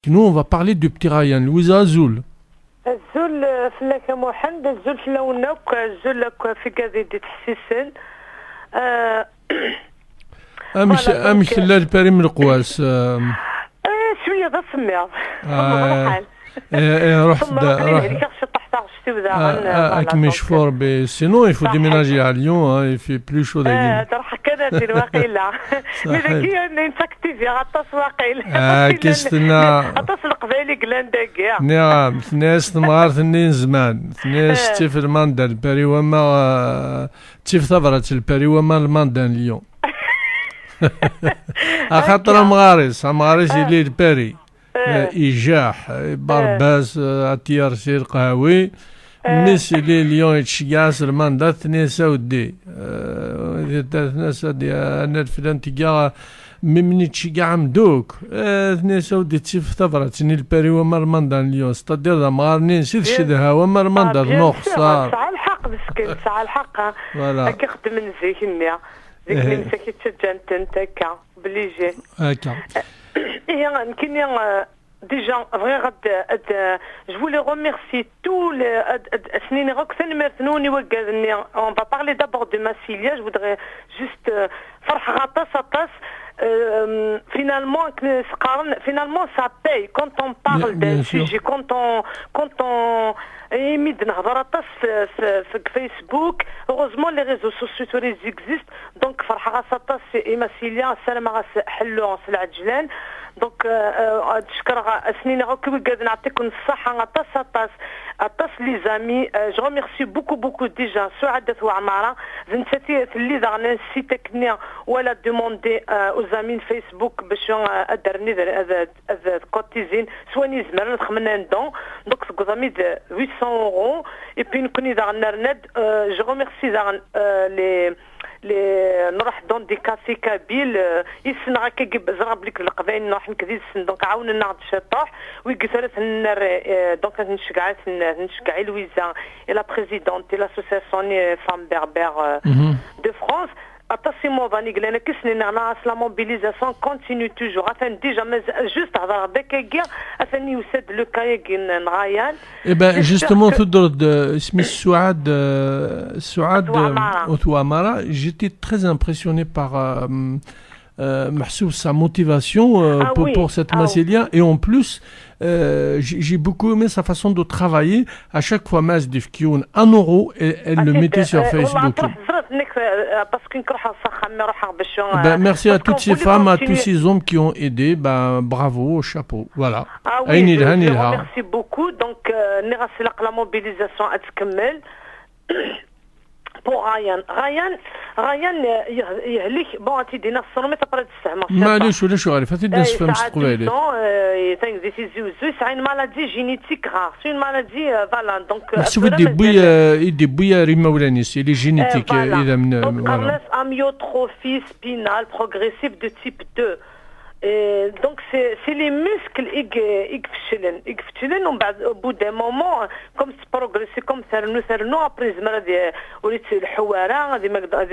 Nous, on va parler du petit Ryan, Louisa Azul. الزول فلاك محمد الزول فلونك الزول في قضية السيسن أمش لا الباري من القواس شوية ذا سمير رحت مشوار سينو il faut déménager à Lyon il fait plus chaud تروح كذا الواقيلا ملكي نسكتيفي غطاس واقيل كيستنا غطاس القبالي قلاندا كاع نعم ثناس نهار ثنين زمان ثناس تيف الماندا الباري وما تيف ثبرة الباري وما الماندا اليوم خاطر مغارس اللي الباري إيجاح برباس أتيار سير قهوي ميسي لي ليون يتشياس الماندا ثنين سودي ثناس أنا الفلان تيجا ممني تشيا مدوك ثنين سودي تيف ثبرة تني الباري وما الماندا اليوم ستادير ذا مغارنين سيد شدها وما الماندا نوخ صار ساعة الحق مسكين ساعة الحق هكا خدم من زيكنيا ديك اللي مساكي تشجع انت هكا بلي جي هكا هي يمكن déjà vrai je voulais remercier tous les سنين راكسن مرثنوني وقالني on va parler d'abord de Massilia je voudrais juste فرح غطاس finalement ça paye quand on parle d'un sujet quand on émite نهضر في Facebook heureusement les réseaux sociaux existent donc فرح غطاس Massilia السلام حلو العجلان دونك تشكر سنين راكي قاعد نعطيكم الصحه طاس لي زامي جو ريميرسي بوكو ديجا سعادة وعماره زنتي اللي دغنا سيتكنيا ولا دوموندي او زامين فيسبوك باش ادرني هذا كوتيزين سواني زمرنا خمنا ندون دونك زامي 800 اورو اي بي نكوني دغنا رند جو ريميرسي دغنا لي نروح دون دي كافي كابيل يسنا هكا زرب لك القباين نروح نكذي دونك عاون نعد شطاح ويقثرت النار دونك نشجع لويزا لا بريزيدونت لاسوسياسيون فام بربر دو فرانس attention ضاني قلنا كسني انا la mobilisation continue toujours afin déjà juste هضر هذاك afin يسد لو كاي نغايان اي ben justement تدرد اسمي سعاد Ouamara j'étais très impressionné par Mahsoub, sa motivation pour cette Massilia et en plus j'ai beaucoup aimé sa façon de travailler à chaque fois Mas Difkioun 1 euro et elle le mettait sur Facebook. Merci à toutes ces femmes, à tous ces hommes qui ont aidé, bravo, chapeau, voilà. Merci beaucoup, donc la mobilisation à تكمل. Pour Ryan يهلك بون تيدينا الصرمي تقرا تستعمل معليش ولا شو عارف تدي نسفهم تقبالي c'est une maladie génétique rare c'est une maladie voilà donc محسوب يدي بويا ريمولاني سي لي جينيتيك اذا من voilà amyotrophie spinale progressive de type 2 donc c'est les muscles يقفشلن ومن بعد au bout d'un moment comme progresser comme ثرنو après زمرا وليت الحواره هذه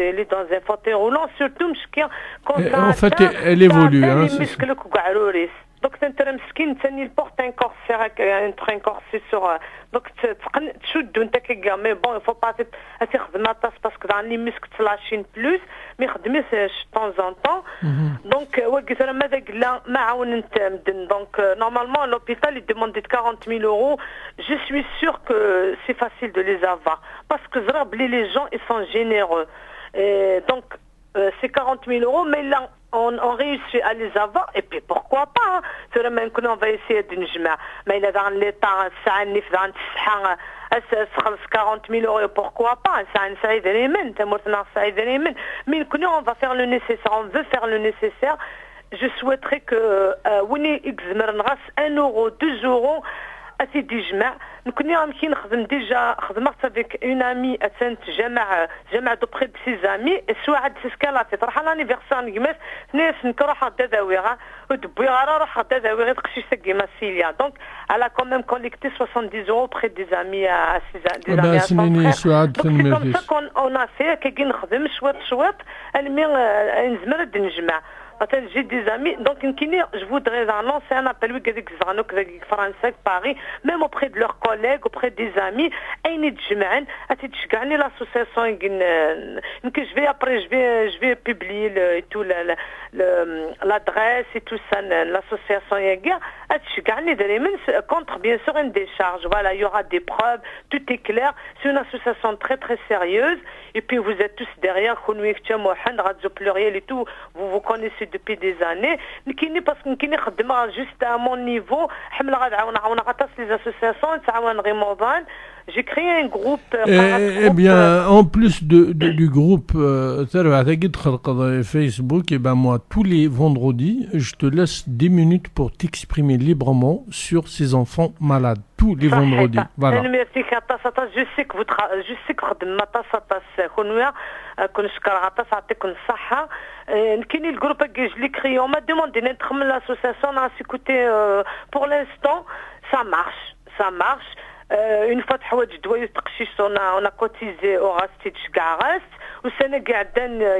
اللي dans un fauteuil roulant surtout مشكيه en fait elle évolue hein muscles وقعروريس donc انت مسكين ثاني البورت ان كورسير ان ترين كورسي سور donc تشد انت كيغا مي بون فو با تخدم طاس باسكو دان لي مسك تلاشين بلوس مي خدميش طون زون طون دونك وقت انا ماذا قلا ما عاون انت مدن دونك نورمالمون لوبيتال يدوموندي 40000 euros je suis sûr que c'est facile de les avoir parce que زرب les gens ils sont généreux et donc c'est 40000 euros mais là on réussit à les avoir et puis pourquoi pas on va essayer de نجمع ما إلا dans l'état الساعة اللي في عند الصحة خلص 40000 euros pourquoi pas ساعة سعيد ريمن تمرتنا سعيد ريمن mais on va faire le nécessaire on veut faire le nécessaire je souhaiterais que وني يكزمر نغاس 1 euro 2 euros أتيدي جمع نكوني غنمشي نخدم ديجا خدمت افيك اون امي اتنت جمع دو بري دو سي زامي سواعد سكالاتي تروح لانيفرسار نكماس ناس نروح داداويغا ودبي غير روح داداويغا تقشي سكي ماسيليا دونك على كوميم كوليكتي 70 euros بري دي زامي دي زامي سنيني سواعد في الميرفيس كون اون افي كي نخدم شويط المي نزمر نجمع J'ai des amis, donc je voudrais lancer un appel français, Paris, même auprès de leurs collègues, auprès des amis. L'association, je vais publier l'adresse et tout ça, l'association contre bien sûr une décharge. Voilà, il y aura des preuves, tout est clair. C'est une association très très sérieuse. Et puis vous êtes tous derrière, Radio Pluriel et tout, vous connaissez depuis des années. Parce que juste à mon niveau, les associations, j'ai créé un groupe. Eh bien, en plus du groupe Facebook, et ben moi, tous les vendredis, je te laisse 10 minutes pour t'exprimer librement sur ces enfants malades. Tous les vendredis. Voilà. Je sais que vous on m'a demandé d'être l'association. Pour l'instant, ça marche. Une fois on a cotisé au Rastid Shgarast. Il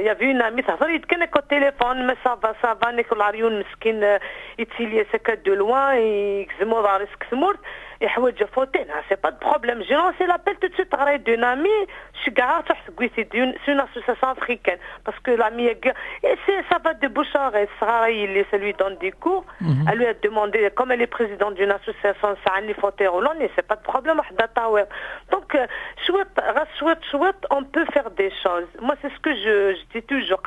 y avait une amie qui était au téléphone, mais ça va, Nicolas Miskin, il est de loin, et c'est pas de problème. J'ai lancé l'appel tout de suite à d'une amie, c'est une association africaine, parce que l'amie, ça va de bouche à oreille, ça lui donne des cours. Elle lui a demandé, comme elle est présidente d'une association, c'est pas de problème. Donc, chouette, on peut faire des choses. Moi, c'est ce que je dis toujours.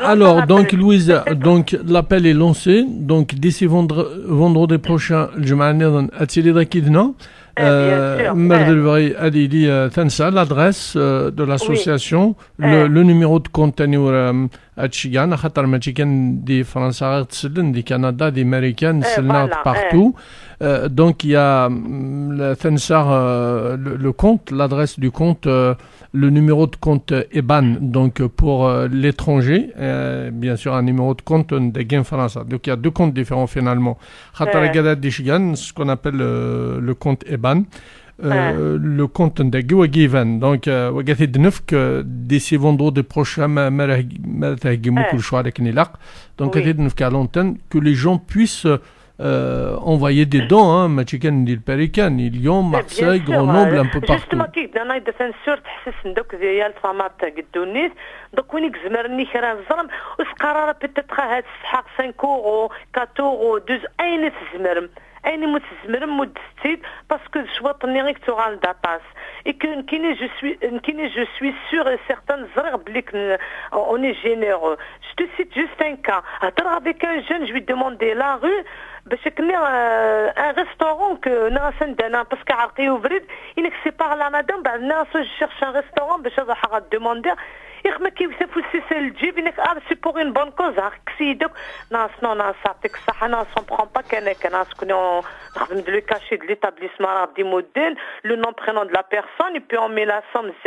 Alors, donc Louisa, donc l'appel est lancé. Donc d'ici vendredi prochain, l'adresse de l'association, le numéro de compte Atchigan, des Français, des Canada, des Américains, partout. Donc il y a le compte, l'adresse du compte, le numéro de compte EBAN, donc pour l'étranger, bien sûr un numéro de compte de Gain France. Donc il y a deux comptes différents finalement. Ce qu'on appelle le compte EBAN. Le compte de Given. Donc, d'ici vendredi prochain, donc, à l'antenne, que les gens puissent envoyer des dons, Lyon, Marseille, Grenoble, un peu partout. Parce que et que je suis sûre et certaine on est généreux. Je te cite juste un cas. Avec un jeune, je lui demandais la rue, un restaurant que parce il sépare la madame, je cherche un restaurant, je demander. C'est pour une bonne cause. Non, ça ne prend pas de le cacher de l'établissement des modèles, le nom, prénom de la personne, et puis on met la somme, on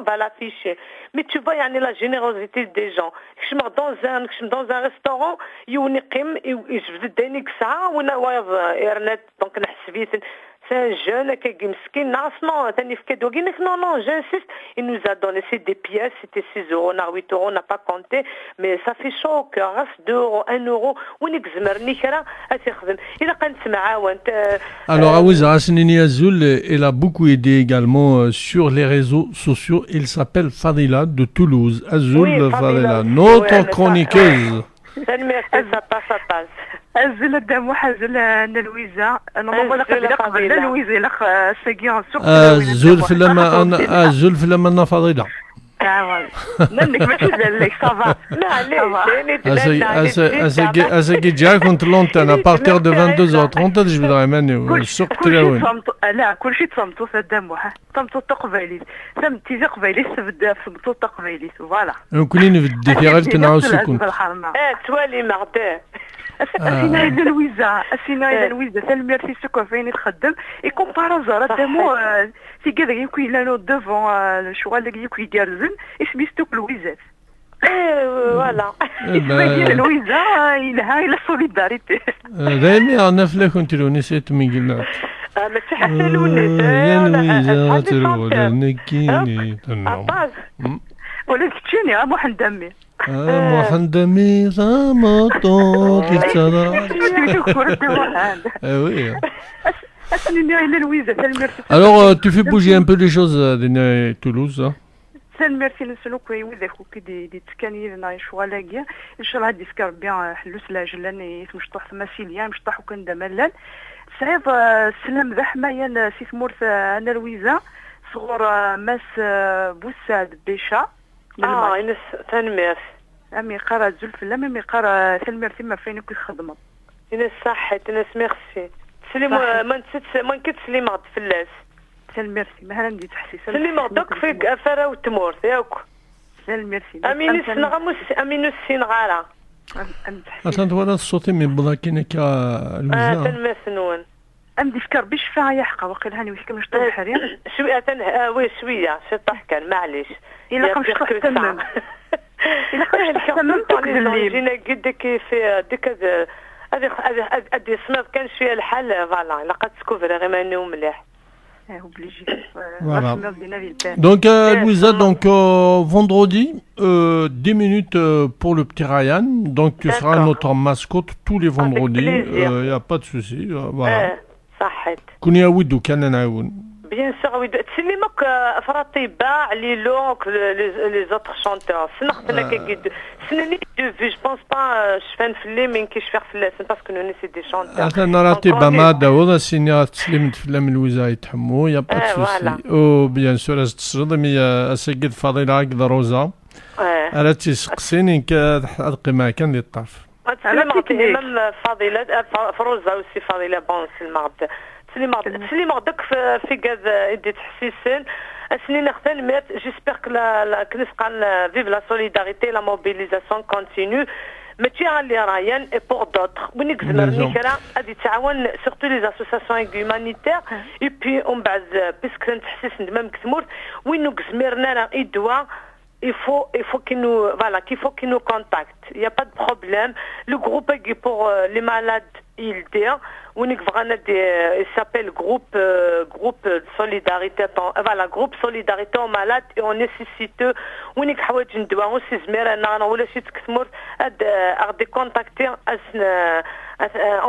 va l'afficher. Mais tu vois, il y a la générosité des gens. Je suis dans un restaurant, c'est un jeune qui est non, j'insiste. Il nous a donné des pièces, c'était 6 euros, 8 euros, on n'a pas compté, mais ça fait chaud au cœur, 2 euros, 1 euro, alors, Aouza Hasnini Azul, elle a beaucoup aidé également sur les réseaux sociaux. Il s'appelle Fadila de Toulouse. Azul Fadila, notre chroniqueuse. Ça passe. أزل الدم وحزل لويزا أنا ما بقول لك قبل لويزا لك سجيان سوق زلف لما أنا فضيلة منك ما تزلك صافا أسجي جاك كنت لونتان à partir de 22h30 je voudrais mener سوق تلاوين لا كل شيء تصمتو الدم صمتو تقبلي سمتي قبلي صمتو تقبلي فوالا نكونين في الديار كنا سكون توالي معداه السيناريو ديال لويزا تلميرتي سكو فين تخدم يكون بارازار دامو في كذا يكون لانو ديفون الشغل اللي يكون يدير زين اسميستو لويزا فوالا اسمها لويزا إلها إلى سوليداريتي دايما انا فلا كنت لو نسيت من قلنا ماشي حتى لونيت يا لويزا تروى نكيني عطاس ولا تشيني محمد امي محمد امي زامطو تتصدر oui. Alors, tu fais bouger un peu les choses de Toulouse. ميرسي نسلوك ويذاك وكي دي تكاني لنا شوالاكيا ان شاء الله ديسكار بيان حلوس لاجلان مشطوح ثما سيليا مشطوح وكان دملان صعيب سلام ذا حمايا سي ثمورث انا لويزا صغور ماس بوساد بيشا انس تنمير امي قرا زلف لا مي قرا تنمير ثم فين كي خدمه انس صحيت انس ميرسي تسلم ما نسيت ما نكتسلي مغد فلاس ميرسي ما عندي تحسيس سلي مغدك في افرا وتمورث ياك ميرسي امين سنغمس امين السنغاره أنت ولا الصوت من بلاكينك لويزا تنمسنون ام ديفكر باش فيها يحقى وقيل هاني ويش كمش طيح حرير شويه وي شويه شطح كان معليش الا كمش طيح تمام الا كمش تمام تقول جينا قد كيف ديك هذه سمعت كان شويه الحال فوالا لقد تكوفر غير ماني مليح. Voilà. Donc Louisa, donc vendredi, 10 minutes pour le petit Ryan. Donc tu seras notre mascotte tous les vendredis. Il n'y a pas de souci. Voilà. كوني ودو كان نعاون. Bien sûr, oui. تسلمك فرطيبة ليلو لي زوتر شونتور سنختنا كيد سنني دو في جو بونس با شفان فلي من كي شفير فلاسن باسكو نو سي دي شونتور انا راتيبة ما داوض سيني تسلمت فلام لويزا يتحمو يا با سوسي او بيان سور از تصرد مي اسقد فضيلة هكذا روزا الا تيسقسيني كتحقي معاك كان لي الطرف تسلم مام فضيلة فروزا وسي فضيلة بون سلمغد تسليم غدك في كاز ادي تحسيسن اسنين اختن مات جيسبر كو كنسقال فيف لا سوليداريتي لا موبيليزاسيون كونتينيو ماشي على رايان اي بور دوطخ وين كزمرني كرا غادي تعاون سورتو لي اسوسياسيون هيومانيتير اي بي ومن بعد باسكو نتحسس ندمام كثمور وين كزمرنا راه ايدوا il faut qu'il nous voilà qu'il faut qu'il nous contacte. Il y a pas de problème. Le groupe est pour les malades ILD. Il s'appelle groupe solidarité voilà groupe solidarité aux malades et on nécessite ونيك حوايج ندواو سي زميرنا ولا شي تكثمر غادي كونتاكتي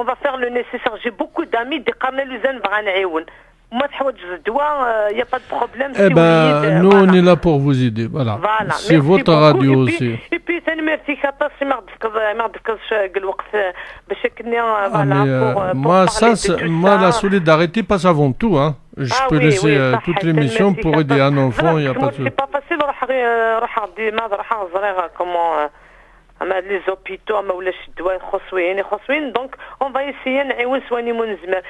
on va faire le nécessaire. J'ai beaucoup d'amis دي قرنا لوزان بغا نعاون ما تحوج الدواء y a pas de problème. Eh ben nous on est là pour vous aider voilà. C'est votre radio aussi. Et puis ثاني ميرسي خاطر ما غدفكرش الوقت باش كنا voilà moi ça moi la solidarité passe avant tout hein. Je peux laisser toute l'émission pour aider un enfant, il y a pas de souci. C'est pas facile راح ديما راح نزريغ كومون اما لي زوبيتو ما ولاش الدواء خصوين دونك اون فا ايسيي نعاون سواني منزمر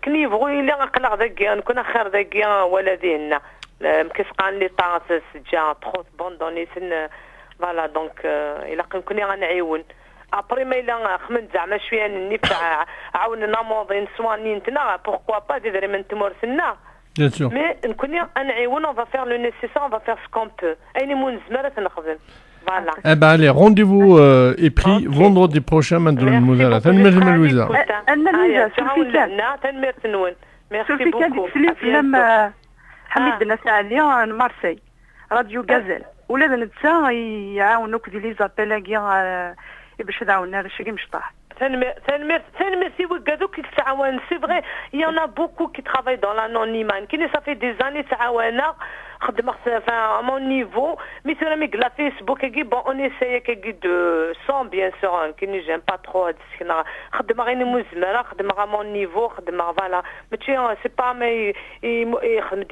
كني يبغوا الا نقلع داكيا نكون خير داكيا ولا ديالنا كيسقان لي طاس سجا تخوت بوندوني سن فوالا دونك الا كنكوني غنعاون ابري ما الا خمن زعما شويه نفع عاوننا موضين سوانين تنا بوركوا با ديري من تمورسنا bien sûr mais نكوني نعاون on va faire le nécessaire on va faire ce qu'on peut ايني منزمر تنخدم. Voilà. Eh ben allez, rendez-vous est pris vendredi prochain, Madame Mouzala. Madame Louisa. Merci beaucoup. لما حميدنا سالي مارسي راديو غازيل ولاد نتا يعاونوك دي لي زابيل كيا باش يعاوننا لشي مشطاح. Merci beaucoup qui travaillent. C'est vrai, il y en a beaucoup qui travaillent dans l'anonymat. Ça fait des années que à mon niveau, mais sur la Facebook, bon, on essaye de sans bien sûr, qui ne j'aime pas trop. À mon niveau, voilà. Mais tu sais, c'est pas mais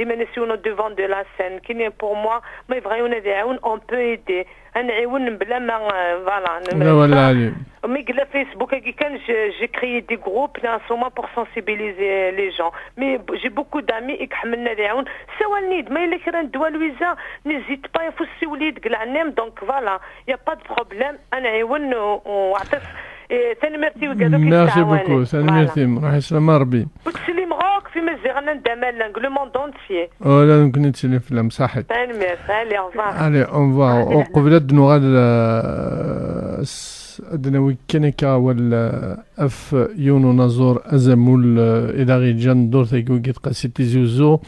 diminution devant de la scène. Qui n'est pour moi, mais vraiment on peut aider. Voilà. Mais la Facebook, j'ai créé des groupes en ce moment pour sensibiliser les gens. Mais j'ai beaucoup d'amis qui n'hésite pas, il faut se donc voilà, il n'y a pas de problème. Merci beaucoup. Merci. في مزيغنا ندمال لو موند اونتيي ولا يمكن نتسلم فيلم صحيح. allez au revoir. Allez, on va قبل نوغال أدنوي كنكا ولا أف يونو نزور أزمول إذا غي جان دور ثيكو جيت قاسيتي زوزو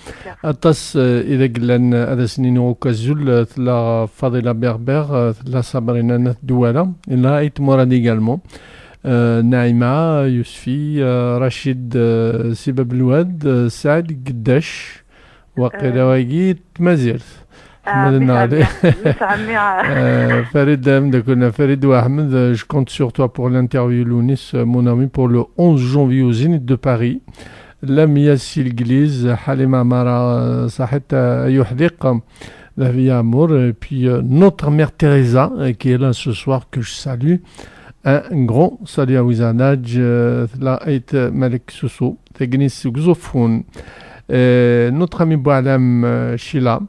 أتص إذا قلن هذا سنين وكازول ثلا فاضلة بيربير ثلا صابرين دوالة إلا إيت مراد إيجالمون نايمة يوسفي رشيد سباب الواد سعد قداش وقيلا واجي تمازيرت Farid ou Ahmed, je compte sur toi pour l'interview Lounis, mon ami, pour le 11 janvier au Zénith de Paris. Lamia Silgliz, Halima Mara Sahet Yohdiq, la vie amour, et puis notre mère Teresa qui est là ce soir, que je salue. Un grand salut à Wizanaj, la Ait Malik Soussou, Tegnis Gzofoun, notre ami Boualam Shila.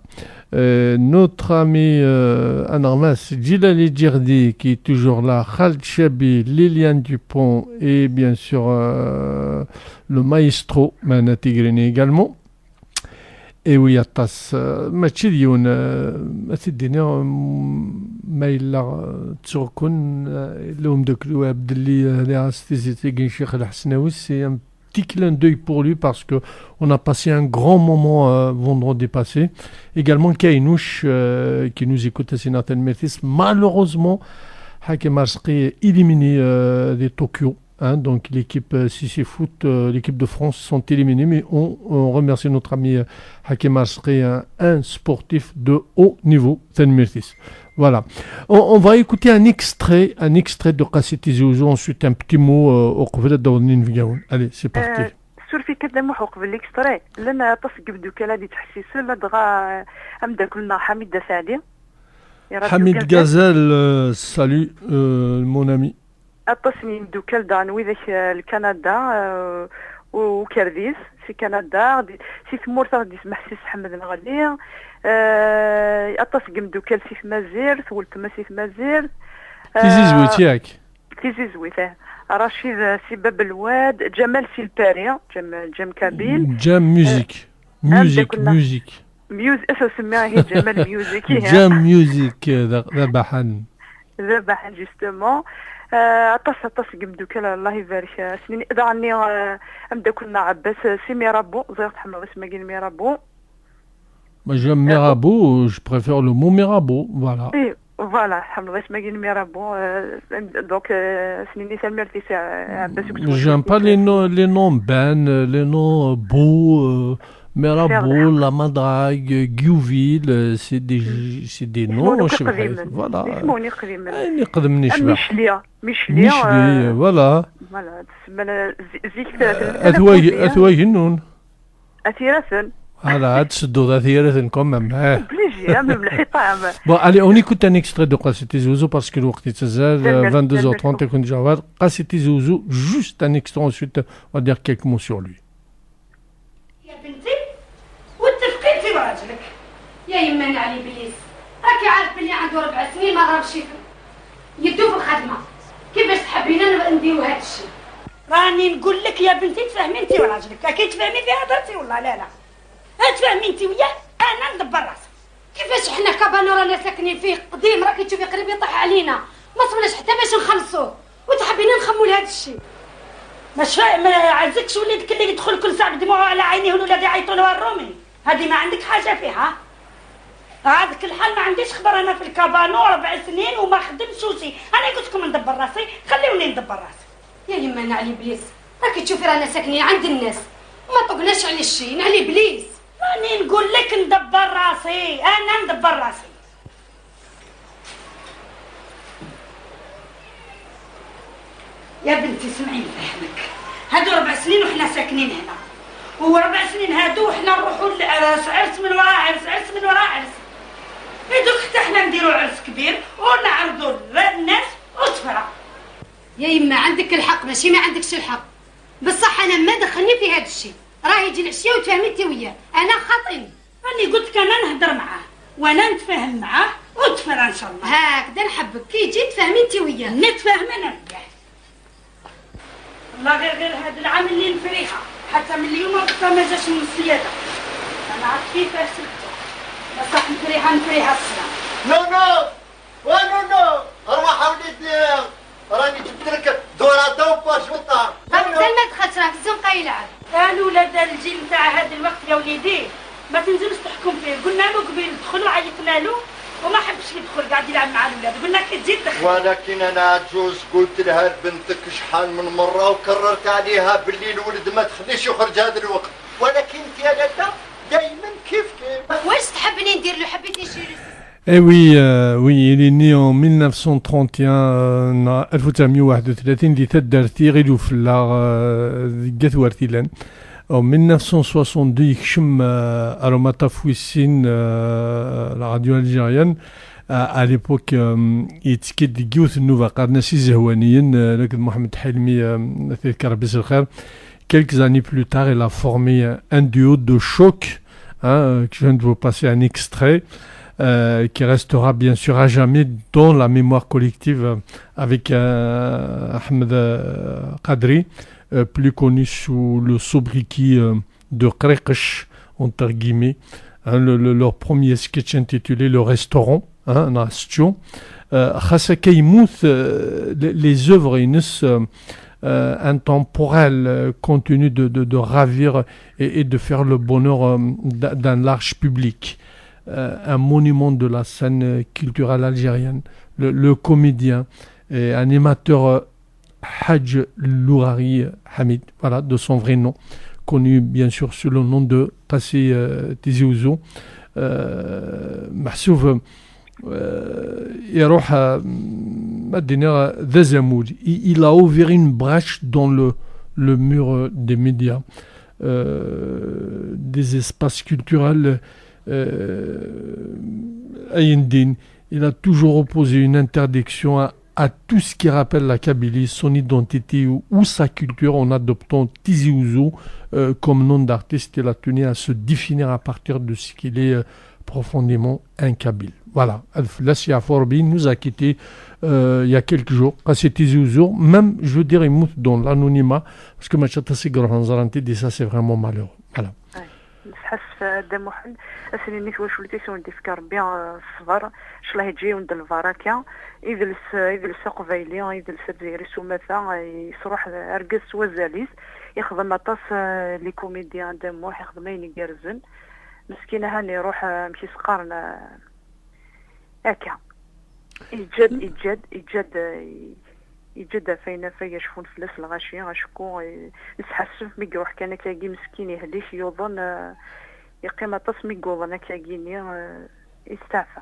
Notre ami Anarmas Djilali Djerdi qui est toujours là, Khaled Chabi, Liliane Dupont et bien sûr le maestro Mana Tigrini également. Et oui, Atas, Mathieu Dion, Mathieu Maïla Tsurkun, l'homme de Clou Abdelli, l'anesthésie Cheikh Al-Hasnaoui, c'est un petit clin d'œil pour lui parce que on a passé un grand moment vendredi passé. Également Kainouch qui nous écoute à Sénat Métis. Malheureusement, Hakem Arsqi éliminé des Tokyo. Hein, donc l'équipe Sissi Foot, l'équipe de France sont éliminés, mais on remercie notre ami Hakem Arsqi, un sportif de haut niveau. Voilà. On va écouter un extrait de Qassiti Zouzou, ensuite un petit mot au Qvela Daounin Vigaoun. Allez, c'est parti. Sur في كلام وحق بالاكستري لنا تصق بدوك لا دي تحسيس لا دغا امدا كلنا حميد سعدي حميد غزال salut mon ami اتصني دوكال دان وذاك الكندا وكرديس في كندا سي ثمورثا دي سمح سي محمد الغالي اتصق مدوكال سي مازير ثولت ما سي مازير تيزي زويت ياك تيزي زويت رشيد سي باب الواد جمال سي الباري جام كابيل جام ميوزيك اسو سميها هي جمال ميوزيك جام ميوزيك ذبحن جوستومون اتص قمدوك الله يبارك سنين دعني امدا كنا عباس سي ميرابو زير تحمل اسمه قال ميرابو j'aime Mirabeau, je préfère le mot Mirabeau, voilà. Et voilà, alhamdoulilah, اسمه قال ميرابو donc سنين سالمرتي عباس. J'aime pas les noms Ben, les noms Beau, Mirabeau, La Madrague, Giouville, c'est des noms, je sais pas. Voilà. نقدم نشبع. مشلي, voilà. Voilà, تسمى زيك أثواي النون. أثيرة. Voilà, تسدو أثيرة كم معاه. بليجي من الحيطان. Bon, allez, on écoute un extrait de Qassiti Zouzou parce que le وقت يتزال 22h30 يكون جواد. Qassiti Zouzou, juste un extrait, ensuite on va dire quelques mots sur lui. يا يمن علي بليس راكي عارف بلي عنده 4 سنين ما ضربش يدو في الخدمه كيفاش تحبينا نديرو هذا الشيء راني نقول لك يا بنتي تفهمي انت وراجلك اكيد تفهمي في هضرتي والله لا تفهمي انت وياه انا ندبر راسي كيفاش حنا كابانو رانا ساكنين فيه قديم راكي تشوفي قريب يطيح علينا ما صبناش حتى باش نخلصوه وتحبينا نخمو لهذا الشيء ما عزكش وليدك اللي يدخل كل ساعه بدموعه على عينيه والولاد يعيطوا له الرومي هذه ما عندك حاجه فيها هذاك الحال ما عنديش خبر انا في الكابانو 4 سنين وما خدمتش شي انا قلت لكم ندبر راسي خليوني ندبر راسي يا يما انا علي بليس راكي تشوفي رانا ساكنين عند الناس وما طقناش على الشيء علي بليس راني نقول لك ندبر راسي انا ندبر راسي يا بنتي سمعي نفهمك هادو 4 سنين وحنا ساكنين هنا و4 سنين هادو وحنا نروحوا عرس من وراء عرس من وراء عرس دوك حتى حنا نديرو عرس كبير ونعرضوا للناس وتفرع يا يما عندك الحق ماشي ما عندكش الحق بصح انا ما دخلني في هذا الشيء راه يجي العشيه وتفهمي انت وياه انا خاطيني راني قلت لك انا نهضر معاه وانا نتفاهم معاه وتفرع ان شاء الله هكذا نحبك كي يجي تفهمي انت وياه نتفاهم انا وياه والله غير هذا العام اللي نفريخه حتى من اليوم هبطة ما جاش من السيادة. أنا عرفت كيفاش سلكتو. بصح نكريها السلام. نو أروح وليدي راني جبت لك دورة دوبة شوطة. مازال ما دخلتش راك الزنقة يلعب. قالوا لا دا الجيل نتاع هذا الوقت يا وليدي ما تنزلش تحكم فيه. قلنا له قبيل دخل وعيطنا له وما حبش يدخل قاعد يلعب مع الولاد. قلنا كي تجي تدخل. ولكن انا عجوز قلت لها بنتك شحال من مرة وكررت عليها باللي الولد ما تخليش يخرج هذا الوقت. ولكن انت يا لاله دائما كيف واش تحبني ندير له؟ حبيت نشير. Eh oui, il est né en 1931, 1931 دي تدرتي غير في قات وارتيلان. En 1962 يكشم أروماتا فويسين la radio algérienne. À l'époque يتكد جيوث النوفا قادنا سي زهوانيين لكن محمد حلمي تذكر بس الخير. Quelques années plus tard, elle a formé un duo de choc, que je viens de vous passer un extrait, qui restera bien sûr à jamais dans la mémoire collective avec Ahmed Qadri, plus connu sous le sobriquet de Qreqesh, entre guillemets. Leur premier sketch intitulé Le Restaurant, Nastio. Khassaka Imouth, les œuvres intemporelles continuent de ravir et de faire le bonheur d'un large public. Un monument de la scène culturelle algérienne. Le comédien et animateur Hadj Lourari Hamid, voilà, de son vrai nom, connu bien sûr sous le nom de Tassi Tizi Ouzou. محسوف يروح مدينة ذا زمود. Il a ouvert une brèche dans le mur des médias, des espaces culturels. Ayindine, il a toujours opposé une interdiction à tout ce qui rappelle la Kabylie, son identité ou sa culture, en adoptant Tizi Ouzou comme nom d'artiste. Il a tenu à se définir à partir de ce qu'il est profondément un Kabyle. Voilà, Al-Flassia Forbi nous a quittés il y a quelques jours. C'est Tizi Ouzou, même, je veux dire, il monte dans l'anonymat, parce que Machata Sigor Hanzarante dit ça, c'est vraiment malheureux. Voilà. نحس دم واحد اسني نيت واش وليتي سون ديفكار بيان الصبر شلاه يجي وند البركه يجلس قبيلي يجلس الجزائري سمثا يصروح ارقص وزاليس يخدم طاس لي كوميديان دم واحد يخدمين يقرزن مسكينه هاني يروح مشي سقارنا هكا يجد فينا فيا شفون فلس الغاشي غاشكو نسحسف مي يروح كان كاكي مسكين يهديش يوضن يقيم تصمي يقوضن كاكيني يستعفى.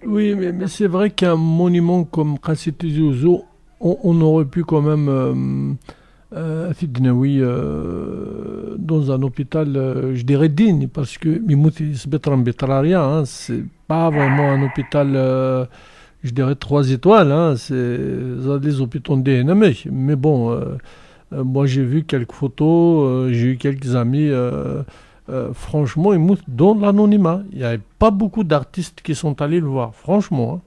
Oui, mais c'est vrai qu'un monument comme Qassi Tizi Ouzou, on aurait pu quand même dans un hôpital, je dirais digne, parce que Mimouti Sbetran Betraria, c'est pas vraiment un hôpital, je dirais 3 étoiles, c'est les hôpitaux DNM. Mais bon, moi j'ai vu quelques photos, j'ai eu quelques amis, franchement, ils moutent dans l'anonymat. Il n'y avait pas beaucoup d'artistes qui sont allés le voir, franchement.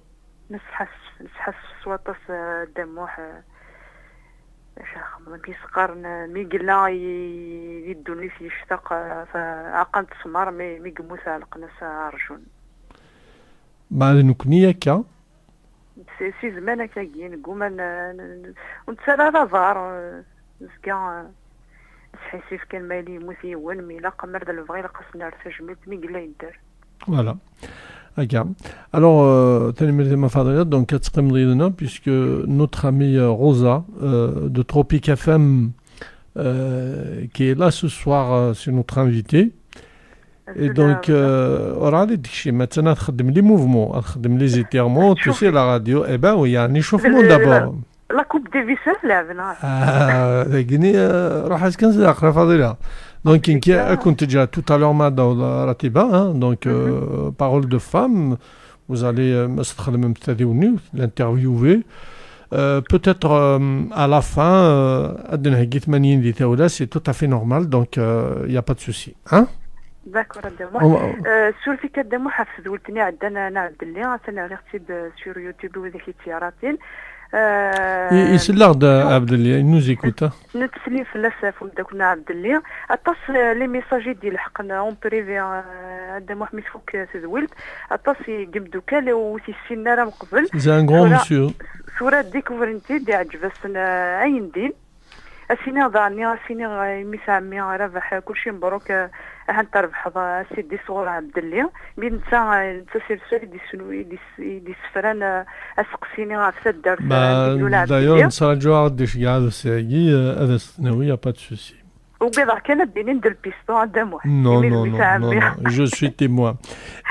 كيسقرن مي قلنا يدوني في يشتاق فعقلت سمار مي قموس على القناص رجون بعد نكنيه كا سي زمان كاين نقوم ونتسالى رازار زكا سحيسيف كان مالي مثيون مي لا قمر دل البغي لقصنا رتجمت مي قلا يدار voilà. Okay. Alors, donc, puisque notre amie Rosa de Tropic FM, qui est là ce soir, c'est notre invitée. Et donc, maintenant, les mouvements, les étirements, tu sais, la radio, eh ben oui, il y a un échauffement d'abord. La coupe des visses, là, Donc, كنت déjà tout à l'heure dans Ratiba, donc parole de femme, vous allez l'interviewer. Peut-être à la fin, c'est tout à fait normal, donc il n'y a pas de souci. Hein? داكور الدموح سورتي كدموح حفظولتني عندنا عبد الله انا غير سور يوتيوب وذاك التياراتين يسلغ عبد الله nous écoute نتسلي في لاساف وداكنا عبد الله اطاس لي ميساجي ديال حقنا اون بريفي الدموح ميفوك تزولت اطاس يجبدو كال وتيسينا راه من قبل سي ان غران مسيو صورة ديكوفرنتي دي عجبسنا عين دين اسيني ضاني اسيني ميس عمي ربح كلشي مبروك هانت ربح سيدي صغور عبد الله بين نتا سيرسل دي سنو دي سفران اسقسيني في الدار دايور نسراجو ديش كاع ساكي هذا سنوي با دو سوسي وبيض كان بينين ديال البيستون عندهم Non, je suis témoin.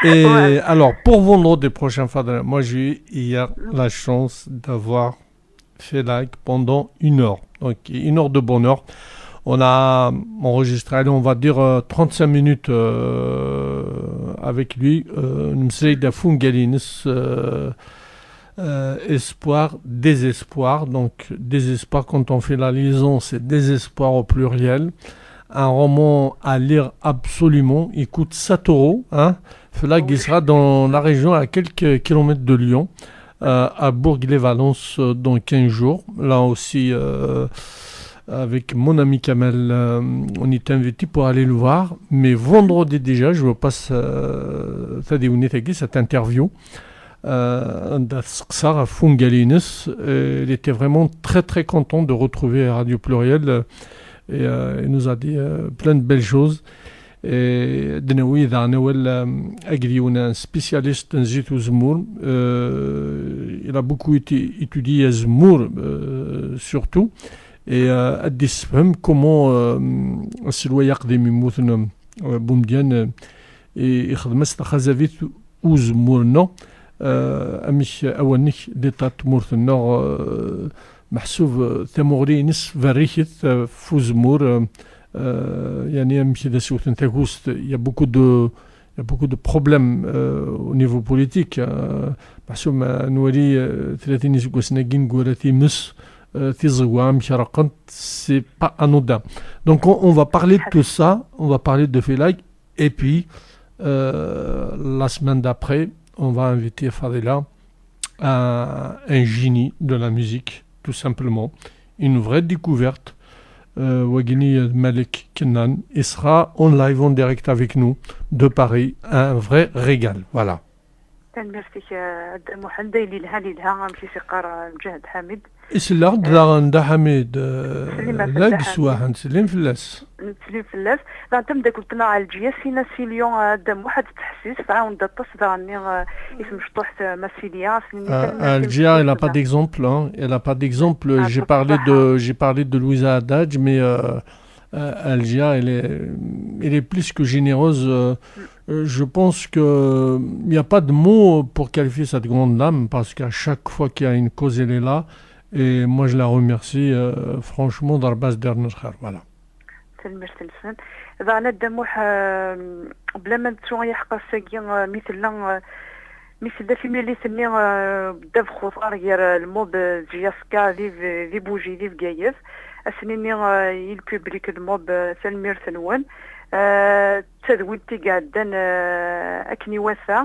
Et alors, pour vendredi prochain, moi j'ai eu hier la chance d'avoir fait like pendant 1 heure. Donc 1 heure de bonheur. On a enregistré, allez, on va dire 35 minutes avec lui. Msleida Fungalines, espoir, désespoir. Donc désespoir, quand on fait la liaison, c'est désespoir au pluriel. Un roman à lire absolument. Il coûte 7 €. Hein. Là, il sera dans la région à quelques kilomètres de Lyon, à Bourg-les-Valences dans 15 jours. Là aussi, avec mon ami Kamel, on est invité pour aller le voir. Mais vendredi déjà, je vous passe cette interview. Sara Fungalines, il était vraiment très très content de retrouver Radio Pluriel et il nous a dit plein de belles choses. Et Denaoui Darnewel Agrion, un spécialiste en Zit ou Zmour, il a beaucoup étudié Zmour surtout. Et Addisfem, comment Silwa Yaqdim Mouthna Boumdian et Khadmas Khazavit ou Zmour, non? أمش أولنيك ديتات مورثنا محسوب ثموري نصف فريخت فوزمور يعني أمش إذا سوتن تاغوست il y a beaucoup de problèmes au niveau politique محسوب نوري 30 سنين قولتي مس تيزغوا مش رقمت c'est pas anodin. Donc on va parler de tout ça, on va parler de Felag et puis la semaine d'après on va inviter Fadela, un génie de la musique, tout simplement. Une vraie découverte. Wagini Malik Kenan, il sera en live, en direct avec nous, de Paris. Un vrai régal. Voilà. إسلام داغن دا حميد لاك سواحن سليم فلاس نسليم فلاس دا تم دا قلتنا على الجيا سينا سيليون دم واحد التحسيس فعاون دا تصدرني اسم شطوح مسيليا Algia, elle n'a pas d'exemple, hein. Elle n'a pas d'exemple. J'ai parlé de Louisa Haddad, mais Algia, elle est plus que généreuse. Je pense qu'il n'y a pas de mots pour qualifier cette grande dame, parce qu'à chaque fois qu'il y a une cause, elle est là. Et moi, je la remercie franchement d'Arbaz Dernesher. Voilà. Merci. إذا أنا الدموح بلا ما نتسوى يحقى ساقي مثل ذا فيلم اللي سمي بدا بخطار غير الموب جياسكا لي بوجي لي بقايف أسنيني يلبوبليك الموب سلمير ثنوان تذويلتي قاعدان أكني واسع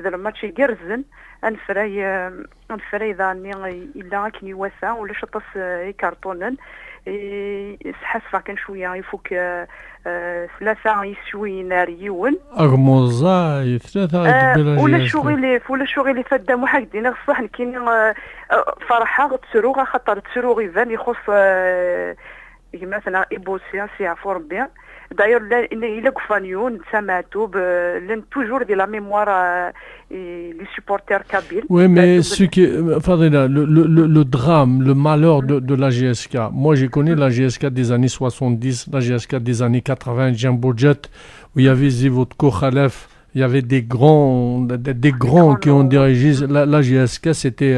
ذا الماتشي قرزن انفراي ذاني إلا أكني واسع ولا شطس كارتونن سحاسفا كان شويه يفوك 3 يسوي ناريون اغموزا 3 ولا شغل فدا مو هكذا الصح كاين فرحه تسروغ خاطر تسروغ يبان يخص مثلا ايبوسيا سي عفو ربي d'ailleurs il est connu سمعتو لن toujours de la mémoire les supporters kabyles. Oui, mais ce qui Fadila, le drame, le malheur de la GSK. Moi, j'ai connu la GSK des années 70, la GSK des années 80, Jumbo Jet, où il y avait Zivotko Khalef, il y avait des grands qui ont dirigé la GSK, c'était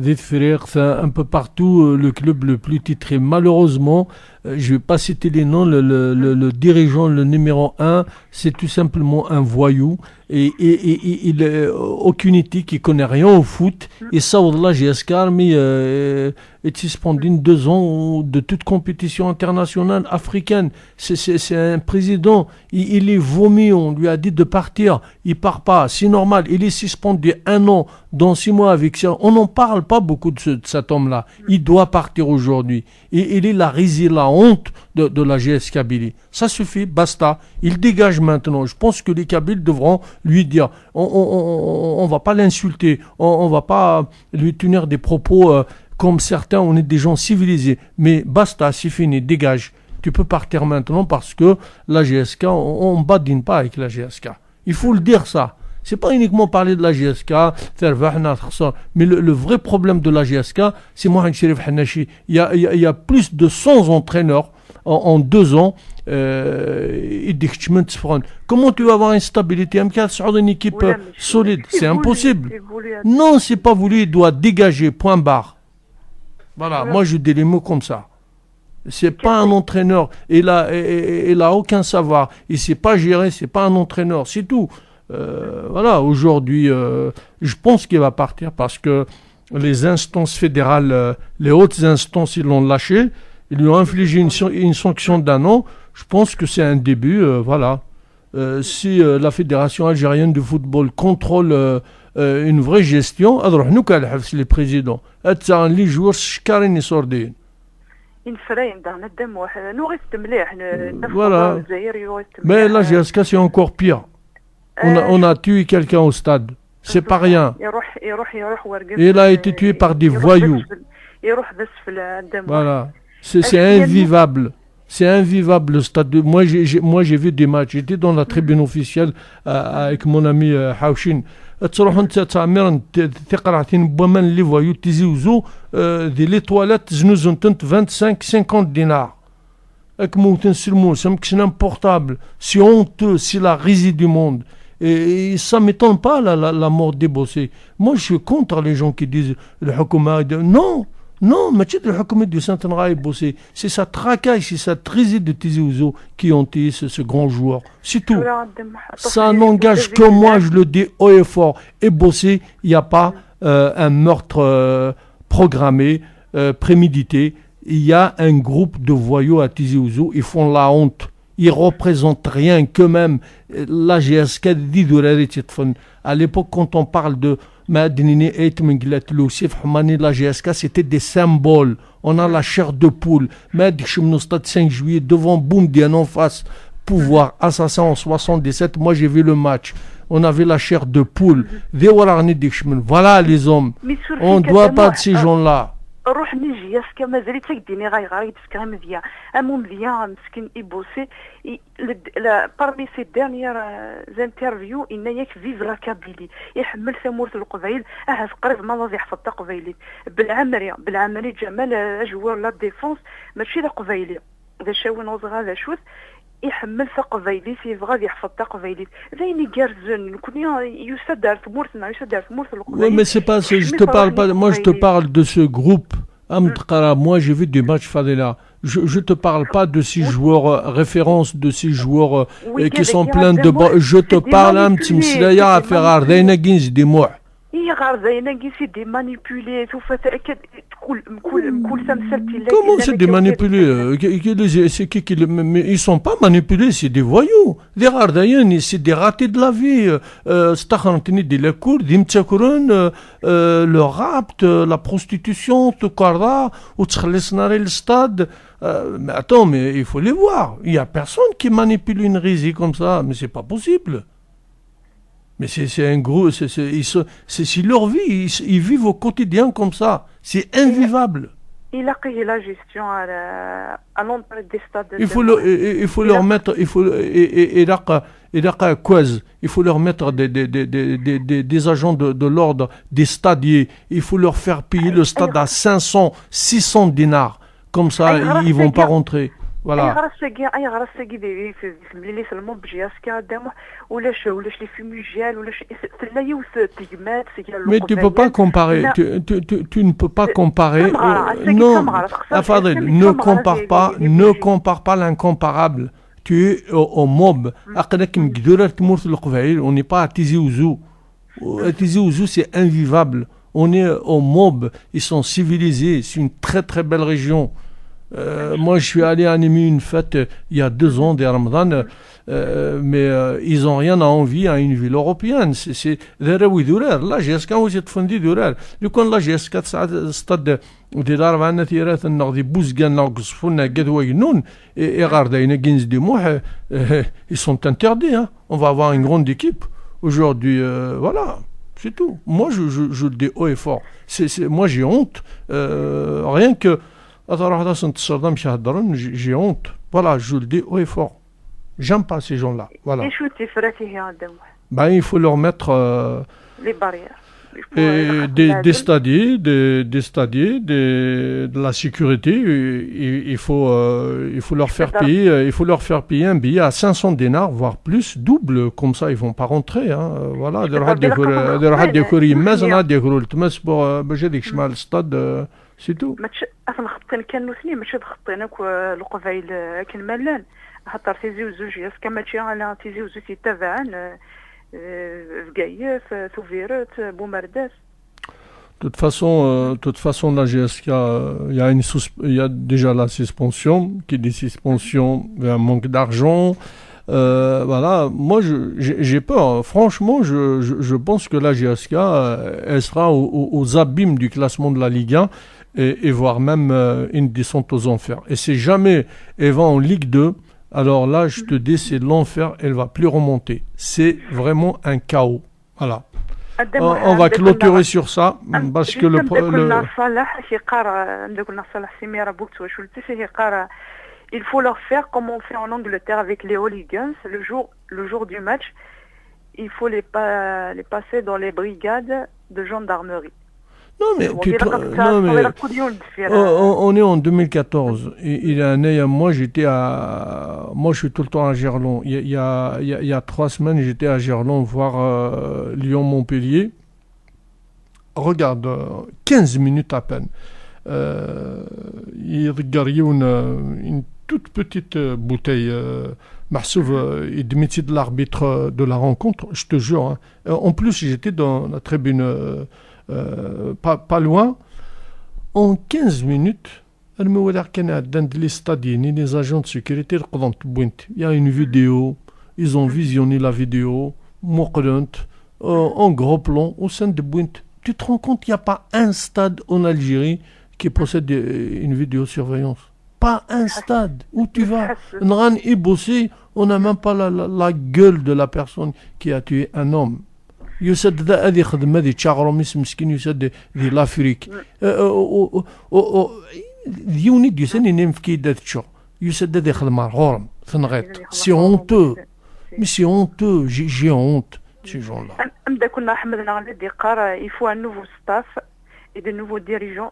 des frères un peu partout, le club le plus titré. Malheureusement, je vais pas citer les noms, le dirigeant, le numéro 1, c'est tout simplement un voyou, et il aucune éthique, il connaît rien au foot, et ça, Wallah, GSK Army est suspendu 2 ans de toute compétition internationale africaine. C'est un président, il est vomi, on lui a dit de partir, il part pas, c'est normal, il est suspendu 1 an, dans 6 mois avec ça. On n'en parle pas beaucoup de cet homme-là. Il doit partir aujourd'hui. Et il est la risée, la honte de la GS Kabylie. Ça suffit, basta. Il dégage maintenant. Je pense que les Kabyles devront lui dire, on va pas l'insulter, on va pas lui tenir des propos comme certains, on est des gens civilisés. Mais basta, c'est fini, dégage. Tu peux partir maintenant parce que la GSK, on ne badine pas avec la GSK. Il faut le dire ça. C'est pas uniquement parler de la GSK, mais le vrai problème de la GSK, c'est Mohamed Cherif Hanachi. Il y a plus de 100 entraîneurs en 2 ans. Comment tu vas avoir une stabilité, une équipe solide? C'est impossible. Non, c'est pas voulu, il doit dégager, point barre. Voilà, moi je dis les mots comme ça. C'est pas un entraîneur, il a aucun savoir, il sait pas gérer, c'est pas un entraîneur, c'est tout. Voilà, aujourd'hui, je pense qu'il va partir parce que les instances fédérales, les hautes instances, ils l'ont lâché, ils lui ont infligé une sanction d'1 an. Je pense que c'est un début, voilà. Si la Fédération algérienne de football contrôle une vraie gestion, nous qu'elle les présidents, les joueurs شكارين يصوردين. Voilà. Mais la GSK c'est encore pire. On a tué quelqu'un au stade. C'est pas rien. Il a été tué par des voyous. Voilà. C'est invivable. C'est invivable le stade. Moi j'ai vu des matchs. J'étais dans la tribune officielle avec mon ami Haouchin. تروح انت تعمر تقرا بومن لي فويو تيزيوزو دي لي تواليت زنوزن 25 50 dinars. C'est n'importable, c'est honteux, c'est la risée du monde. Et ça ne m'étonne pas la mort des bossés. Moi je suis contre les gens qui disent le Hukuma. Non, mais le Hukuma du Saint-Henri bossé. C'est sa tracaille, c'est sa risée de Tizi Ouzou qui ont tué ce grand joueur. C'est tout. Ça n'engage que moi, je le dis haut et fort. Et bossé, il n'y a pas un meurtre programmé, prémédité. Il y a un groupe de voyous à Tizi Ouzou, ils font la honte. Ils représentent rien qu'eux-mêmes. La GSK dit à l'époque, quand on parle de Madinini et Lousif, la GSK, c'était des symboles. On a la chair de poule. Madinini, stade 5 juillet, devant Boumdian en face, pouvoir assassin en 77. Moi, j'ai vu le match. On avait la chair de poule. Voilà les hommes. On ne doit pas de ces gens-là. روح نجي ياسكا مازال تيديني غايب سكا مزيان مزيان مسكين يبوسي بارمي سي ديرنيير زانترفيو ان ياك فيف لا كابيلي يحمل ثمورة القبيل قريب ما واضح يحفظ قبيلي بالعمري جمال جوار لا ديفونس ماشي لا قبيلي ذا شاون وزغا هذا شوث يحمل قبيلي سي غادي يحفظ قبيلي ذيني كارزون كنا يسدر ثمورتنا يسدر ثمورة القبيل. Oui, mais c'est pas, je te parle pas, moi je te parle de ce groupe. Moi j'ai vu des matchs Fadela. Je te parle pas de ces joueurs références, de ces joueurs qui sont pleins de... Je te parle un petit mslaya à faire ardena ginz des mois. Comment c'est des manipulés? Ils sont pas manipulés, c'est des voyous. Les Ardaïens, c'est des ratés de la vie. Le rapt, la prostitution, le stade. Mais attends, mais il faut les voir. Il n'y a personne qui manipule une risée comme ça, mais c'est pas possible. Mais c'est un gros, c'est leur vie, ils vivent au quotidien comme ça, c'est invivable. Il a pris la gestion à l'entrée des stades. Il faut leur mettre, il faut leur mettre des agents de l'ordre, des stadiers, il faut leur faire payer le stade à 500, 600 dinars, comme ça ils vont pas rentrer. فوالا. اي غراسكي دايرين في الملي سلمون بجياسكا دامو ولاش لي فيميجيال ولاش تلايو تيمات سيال. Mais tu peux pas comparer. Tu ne peux pas comparer. Non, Fadil, ne compare pas l'incomparable. Tu es au mob. أقدك مقدرة تمر في القبائل. On n'est pas à Tizi Ouzou. À Tizi Ouzou, c'est invivable. On est au mob. Ils sont civilisés. C'est une très très belle région. Moi, je suis allé animer une fête il y a 2 ans des Ramadan, mais ils n'ont rien à envier à une ville européenne. C'est ذراوي ذرار. لا جيسكا هو تفندي ذرار. لو كان لا جيسكا تسعة ستاد ودير 4 ثيرات النغدي بوزكان ناقصفونا قدوة ينون غاردين جينز دي موح. Ils sont interdits. Hein. On va avoir une grande équipe aujourd'hui. Voilà. C'est tout. Moi, je le dis haut et fort. Moi, j'ai honte. Rien que j'ai honte. Voilà, je le dis haut et fort. J'aime pas ces gens-là. Voilà. Ben, il faut leur mettre les barrières. Des stadiers, de la sécurité. Il faut leur faire payer un billet à 500 dinars, voire plus, double. Comme ça, ils vont pas rentrer. Hein. Voilà. C'est tout. اصلا خطين كانوا ثنين ماشي خطينا القبائل كان مالان خاطر تيزي وزوج ياسكا ماشي على تيزي وزوج تتابعان فقايف ثوفيرات بومرداس. De toute façon, la GSK, il y a déjà la suspension, qui est des suspensions, un manque d'argent. Voilà, moi j'ai peur. Franchement, je pense que la GSK, elle sera aux abîmes du classement de la Ligue 1 et voire même une descente aux enfers. Et si jamais elle va en Ligue 2, alors là, je te dis, c'est l'enfer, elle va plus remonter. C'est vraiment un chaos. Voilà. On va clôturer sur ça parce que il faut leur faire comme on fait en Angleterre avec les hooligans. Le jour du match, il faut les passer dans les brigades de gendarmerie. Non mais on est en 2014. Il y a un an, moi je suis tout le temps à Gerland. Il y a 3 semaines, j'étais à Gerland voir Lyon-Montpellier. Regarde, 15 minutes à peine. Il regarde une toute petite bouteille Mahsouf et de métier de l'arbitre de la rencontre, je te jure. Hein. En plus, j'étais dans la tribune pas loin. En 15 minutes, les agents de sécurité, il y a une vidéo, ils ont visionné la vidéo, en gros plan, au sein de Bouint. Tu te rends compte qu'il n'y a pas un stade en Algérie qui possède une vidéosurveillance. Pas un stade où tu vas. On n'a même pas la gueule de la personne qui a tué un homme. يسد هذه خدمة هذه تشاغرو مسكين يسد ذي لافريك ديوني ديساني نيم في كيدات تشو يسد هذه خدمة غورم ثنغيط سي هونتو مي سي هونتو جي هونت سي جون لا أمدا كنا حمدنا على الدقار il faut un nouveau staff et de nouveaux dirigeants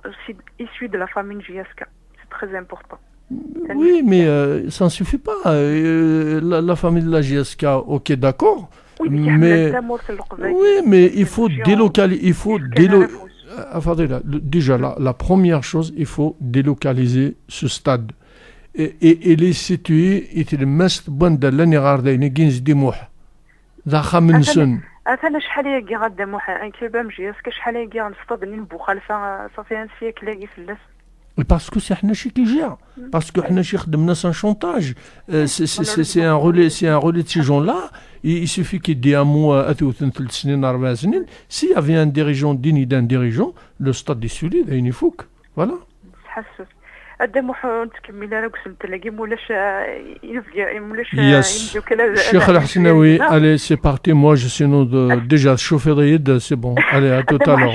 issus de la famille GSK. C'est très important. Oui, mais ça ne suffit pas. La famille de la GSK, ok, d'accord. Mais il faut délocaliser. Déjà, la première chose, il faut délocaliser ce stade. Et les situer, et le mest bon de l'année نجينز ديموح ذا خمنسن. أنا شحال يجي غدا موحى أن كيبا مجياسك شحال يجي غنصطاد نبو خلفا صافي ان سيكل يجي فلاس. Parce que c'est Hnachi qui gère. Parce que Hnachi خدمنا sans chantage. C'est un relais de ces gens-là. Il suffit qu'il y ait un mot à tout s'il y avait un dirigeant digne d'un dirigeant, le stade est solide et il faut que. Voilà. Yes. Cheikh Al-Hasnaoui, allez, c'est parti. Moi, je suis déjà chauffé de Yid, c'est bon. Allez, à tout à l'heure.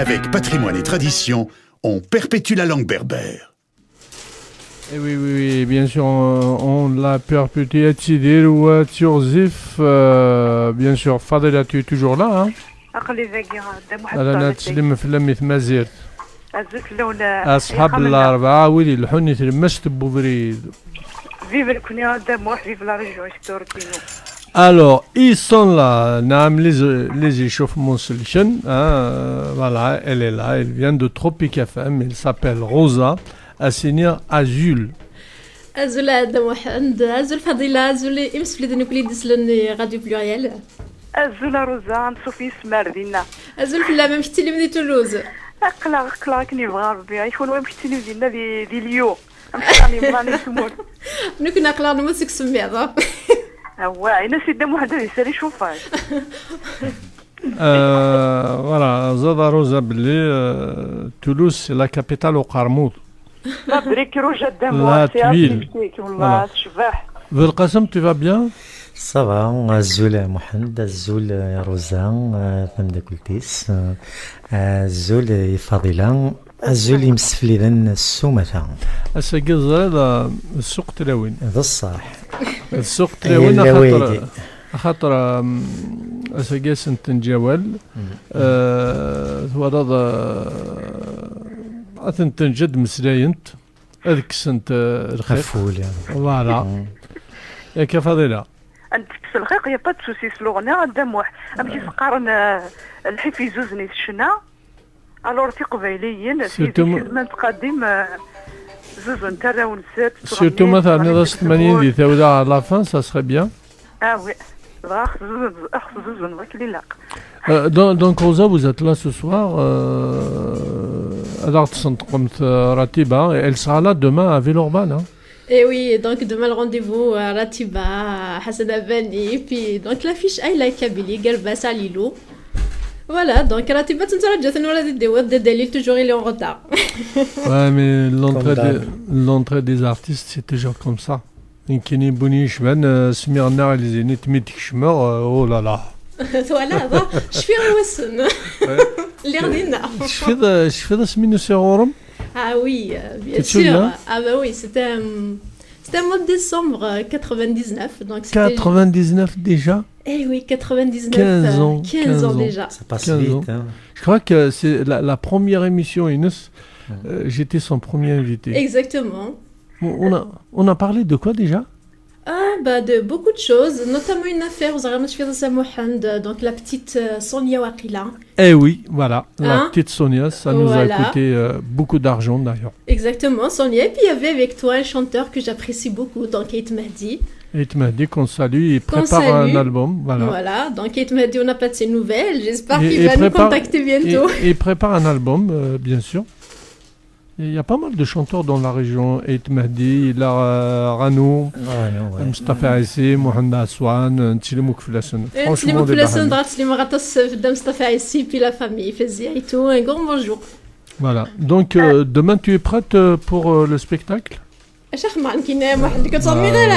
Avec patrimoine et tradition, on perpétue la langue berbère. Et oui, oui, oui, bien sûr, on l'a perpétué à Tidir ou à Turzif. Bien sûr, Fadela, tu es toujours là, hein? أقلي ذاكي غدا واحد أنا تسلم في لمي مازير. عزوك لولا أصحاب الأربعة ويلي الحني تلمست بوبريد. فيف الكوني غدا موح فيف لا ريجيون شتورتينو. Alors, ils sont là. Nam les échauffements solution. Voilà, elle est là. Elle vient de Tropic FM. Elle s'appelle Rosa. Assignée Azul. Azul Adam Mohand, Azul Fadila, Azul Ims Flidenukli Dislen Radio Pluriel. الزولا روزا نصوفي سمار دينا Azul Filla même chtili من Toulouse. اقلا كني بغا ربي يكون وين مشتي دينا دي اليوم امشي بغاني سمول Nous كنا قلنا مسك سميضة. هو عينا سيدي واحد يسالي شوفاج Voilà, Zada Rosa Blé, Toulouse, c'est la capitale au Qarmoud. لا بريك روجا لا دام تويل. والله شباح Velqasem, tu vas bien? صافا الزول محمد الزول روزا فهمت قلتيس الزول فضيلة الزول يمسفلي السومة Asagi Zada, السوق تلاوين. هذا الصح السوق تلاوين اللويدي. خاطر أساقي سنتنجاول ورد أتنتنجد مسلاينت هذيك سنت الخير خفول يعني فوالا ياك فضيلة انت في الخيق يا با تسوسي سلوغنا قدام واحد امشي تقارن الحفي زوزني الشنا الور تي قبيليين سيدي ما تقدم زوز نتا ونسات سيرتو مثلا إذا 80 دي تاودا على لافان سا سخي بيان وي اخ زوز نبغيك اللي لاق Donc Rosa, vous êtes là ce soir. Alors, Ratiba, elle sera là demain à Villeurbanne. Hein. Et oui, donc demain le rendez-vous à Ratiba, Hassan Abani, puis donc l'affiche Aïla Kabili, Galba Salilou. Voilà, donc Ratiba, tu ne seras déjà des délits, toujours il est en retard. Ouais, mais l'entrée des artistes, c'est toujours comme ça. Inkini Bouni Shman, Smirna, les Zénith Mythique Shmer, oh là là. Voilà, je suis un Wasson. L'Erdina. Je fais des minusérorums. Ah oui, bien sûr. Ah bah oui, c'était au mois de décembre 99. Donc 99 déjà. Eh oui, 99. 15 ans. 15 ans déjà. Ça passe vite. Hein. Je crois que c'est la première émission, Inès. J'étais son premier invité. Exactement. On a parlé de quoi déjà? Ah, bah de beaucoup de choses, notamment une affaire aux Aramashfir de Samohand, donc la petite Sonia Wakila. Eh oui, voilà, la Hein? petite Sonia, ça nous a coûté beaucoup d'argent d'ailleurs. Exactement, Sonia. Et puis il y avait avec toi un chanteur que j'apprécie beaucoup, donc Kate Mahdi. Kate Mahdi qu'on salue, il prépare un album, voilà. Voilà, donc Kate Mahdi, on n'a pas de ses nouvelles, j'espère qu'il va nous contacter bientôt. Et il prépare un album, bien sûr. Il y a pas mal de chanteurs dans la région. Kate Mahdi, il a Ranou, Mustafa Aissi, Mohamed Aswan, Tsilemouk Filasson. Franchement, des personnes de Mustafa Aissi, puis la famille, Fezia et tout. Un grand bonjour. Voilà, donc demain tu es prête pour le spectacle? شخمان كنا واحد اللي كتصمي غير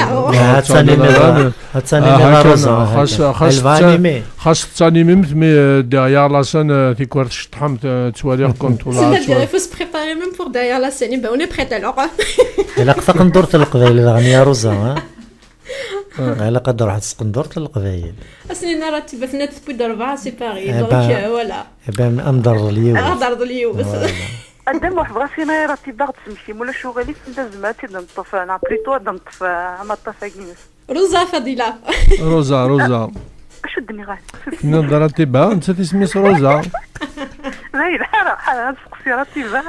خاص تانيمي مي derrière la scène tu cours تحم توالير كنت ولا il faut se préparer même pour derrière la scène. Ben on est prête alors. الا قفا ندور القبائل الاغنيه روزا الا قدر واحد ندور القبائل اصلا راتب ثلاث بود 4 سيباري دونك فوالا بان امدر اليوم اقدر اليوم قدام واحد بغاسينا راتي باغا تمشي مولا شغلي لازماتي نطف انا بليتو نطف ما طفاكينس روزا فضيله روزا شدني غير نظرتي با انت تسميس روزا لا لا سقسي راتي با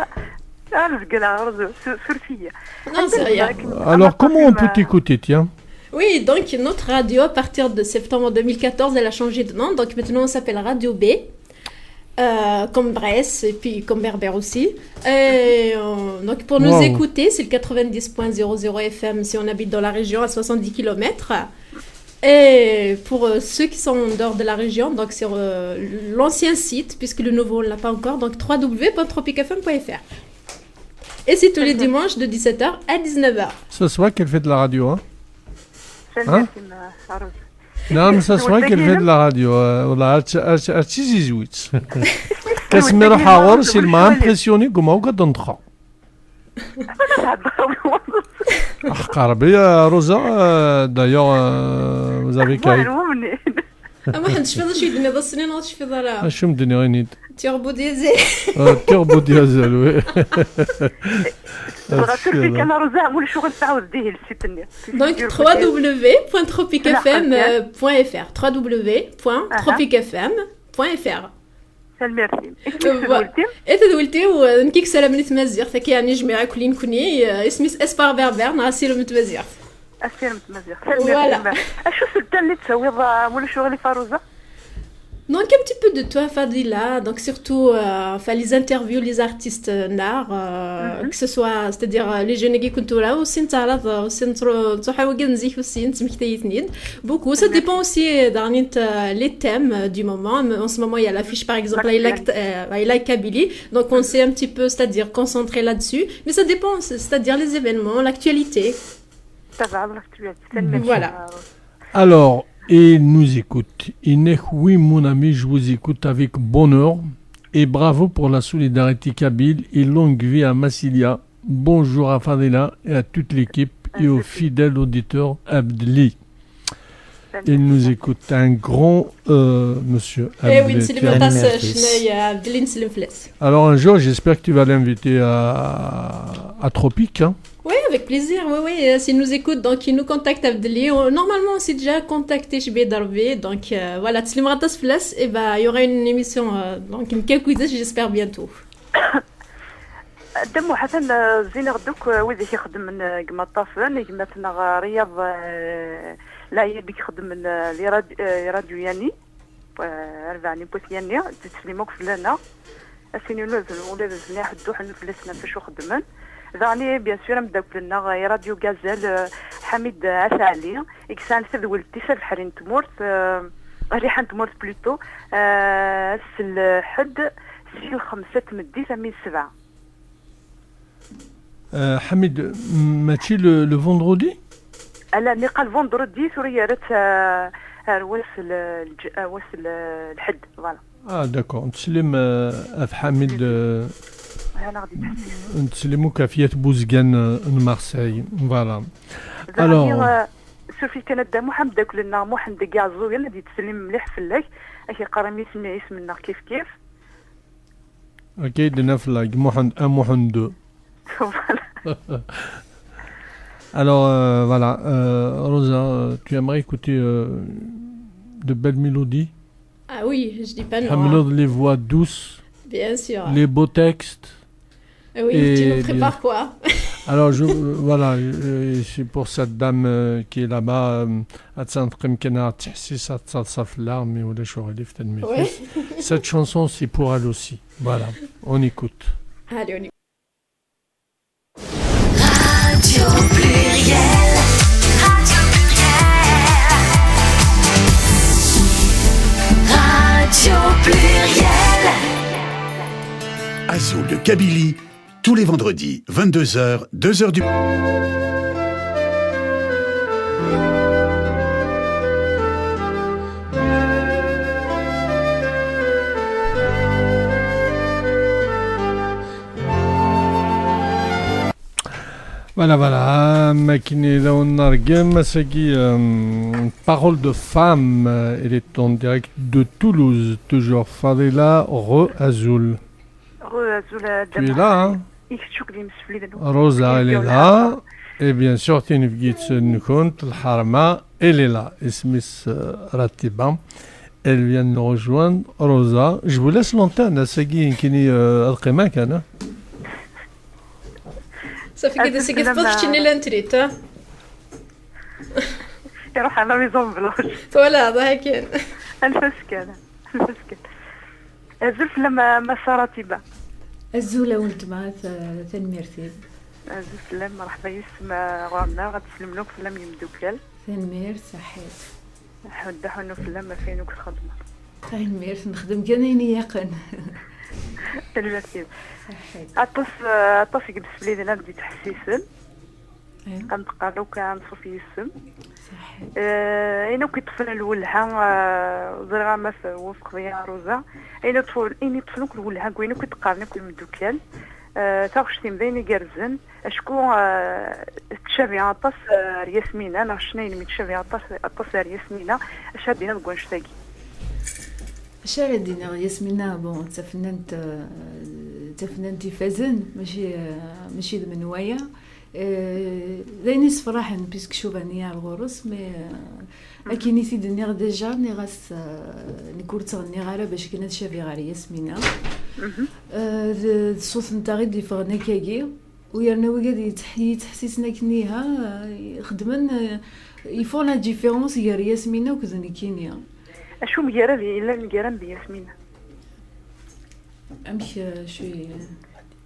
الزقلا روزا سورسيه non c'est rien. Alors comment on peut t'écouter, tiens? Oui, donc notre radio à partir de septembre 2014 elle a changé de nom, donc maintenant on s'appelle Radio B. Comme Bresse et puis comme Berbère aussi. Donc pour nous écouter, c'est le 90.00 FM si on habite dans la région à 70 km. Et pour ceux qui sont en dehors de la région, donc sur l'ancien site, puisque le nouveau on ne l'a pas encore, donc www.tropicfm.fr. Et c'est tous les dimanches de 17h à 19h. Ce soir qu'elle fait de la radio, hein? نعم ساسوا كيف في الراديو والله هادشي زويت كاسمي روح غور سي ما امبرسيوني كما هو كتنطخا قربي يا روزا d'ailleurs vous avez qu'à ما حدش في شي دنيا السنين واش في ضرا شو مدني غنيد تيربو ديزل تيربو ديزل وي غاسر فيك انا روزا مول شغل تعاود ديه للسيتني دونك www.tropicfm.fr www.tropicfm.fr سلميرتي ولتي ونكيك سلام نتمزيغ ثكي يعني جميع كلين كوني اسمي اسبار بربر ناسير متمزيغ اسير متمزيغ سلميرتي اشو سلطان اللي تسوي مول شغل فاروزا. Donc un petit peu de toi Fadila, donc surtout les interviews les artistes d'art que ce soit c'est-à-dire les jeunes qui كنتو là ou سنتعرض تحاول نزيف السين مكتيتنين beaucoup ça dépend aussi les thèmes du moment en ce moment il y a l'affiche par exemple I like Kabylie donc on s'est un petit peu c'est-à-dire concentré là-dessus mais ça dépend c'est-à-dire les événements l'actualité voilà alors et nous écoute. Oui, mon ami, je vous écoute avec bonheur et bravo pour la solidarité kabyle et longue vie à Massilia. Bonjour à Fadela et à toute l'équipe et aux fidèles auditeurs Abdeli. Il nous écoute un grand monsieur. Alors un jour, j'espère que tu vas l'inviter à Tropique. Hein. Oui, avec plaisir. Oui, s'il nous écoute, donc il nous contacte Abdeli. Normalement, on s'est déjà contacté chez Darvé. Donc voilà, Tslimratas Flas, et il y aura une émission, donc une quelques j'espère bientôt. دمو حسن زين غدوك ويدي كيخدم من كما طافن كما رياض لا يدي كيخدم من راديو ياني ربعني بوت ياني تسليموك فلانا اسيني ولا زني حدو حنا فلسنا فاش خدمن ذاني بيان سور مداك لنا راديو غازال حميد عسالي اكسان ولدتي الحرين تمورت ريحان تمورت بلوتو الحد سي 5 مدي 2007 حميد ماشي لو فوندردي لا نلقى الفوندردي سوريا رات واس الحد فوالا داكور نتسلم اف حميد نتسلمو كافيه بوزكان مارساي فوالا الوغ شوفي كانت محمد داك لنا محمد كاع زوين غادي تسلم مليح فلاك اكي قرا يسمع اسمنا كيف اكيد نفلاك محمد محمد 2 Alors voilà, Rosa, tu aimerais écouter de belles mélodies? Ah oui, je dis pas non. Les voix douces. Bien sûr. Les beaux textes. Oui, tu nous prépares quoi? Alors voilà, c'est pour cette dame qui est là-bas. Cette chanson, c'est pour elle aussi. Voilà, on écoute. Allez, on écoute. Radio Pluriel, Radio Pluriel, Radio Pluriel. Azul de Kabylie, tous les vendredis, 22h, 2h du... Voilà, parole de femme, elle est en direct de Toulouse, toujours Fadela Azul. Tu es là, hein? Rosa, elle est là, et bien sûr, Harma, elle est là, Ismis Ratiba, elle vient de nous rejoindre. Rosa, je vous laisse l'antenne, Sagui, Kini Alqimak, hein? صافي كده سكت فخشني لانتريت يروح على ميزون بلوش ولا ضحكين الفسكن الزلف لما ما صارتي الزولة ولد ما تنميرتي الزلف لما مرحبا يسمى غارنا غتسلم لك فلم يمدوكال تنمير صحيت حدا حنو فلم فينك تخدم تنمير نخدم كانيني يقن تلميرتي عطس يجلس في ليدنا بدي تحسيسن كنتقالو كنصوفي السم صحيح اينو كيطفل الولحه زرغا ما وفق بيا روزا اينو طفل الولحه كوينو كيتقارني كل مدوكال تاوش تيمدين يقرزن اشكو تشافي عطاس ياسمينة انا شناين من تشافي عطاس ياسمينة اشابينا نقول نشتاقي شارع دينا ياسمينة بون تفننت فازن ماشي من نوايا دايني صفراحا بيسك شوف اني الغرس مي اكيني سيد نيغ ديجا ني غاس نكور تغني غالا باش كنا تشافي غير ياسمينة الصوت نتا غير اللي فغنا كاكي ويرنا وقاد يتحسسنا كنيها خدمن يفون لا ديفيرونس غير ياسمينة وكذا كينيا اشو مجرى الا مجرى بياسمينة امش شويه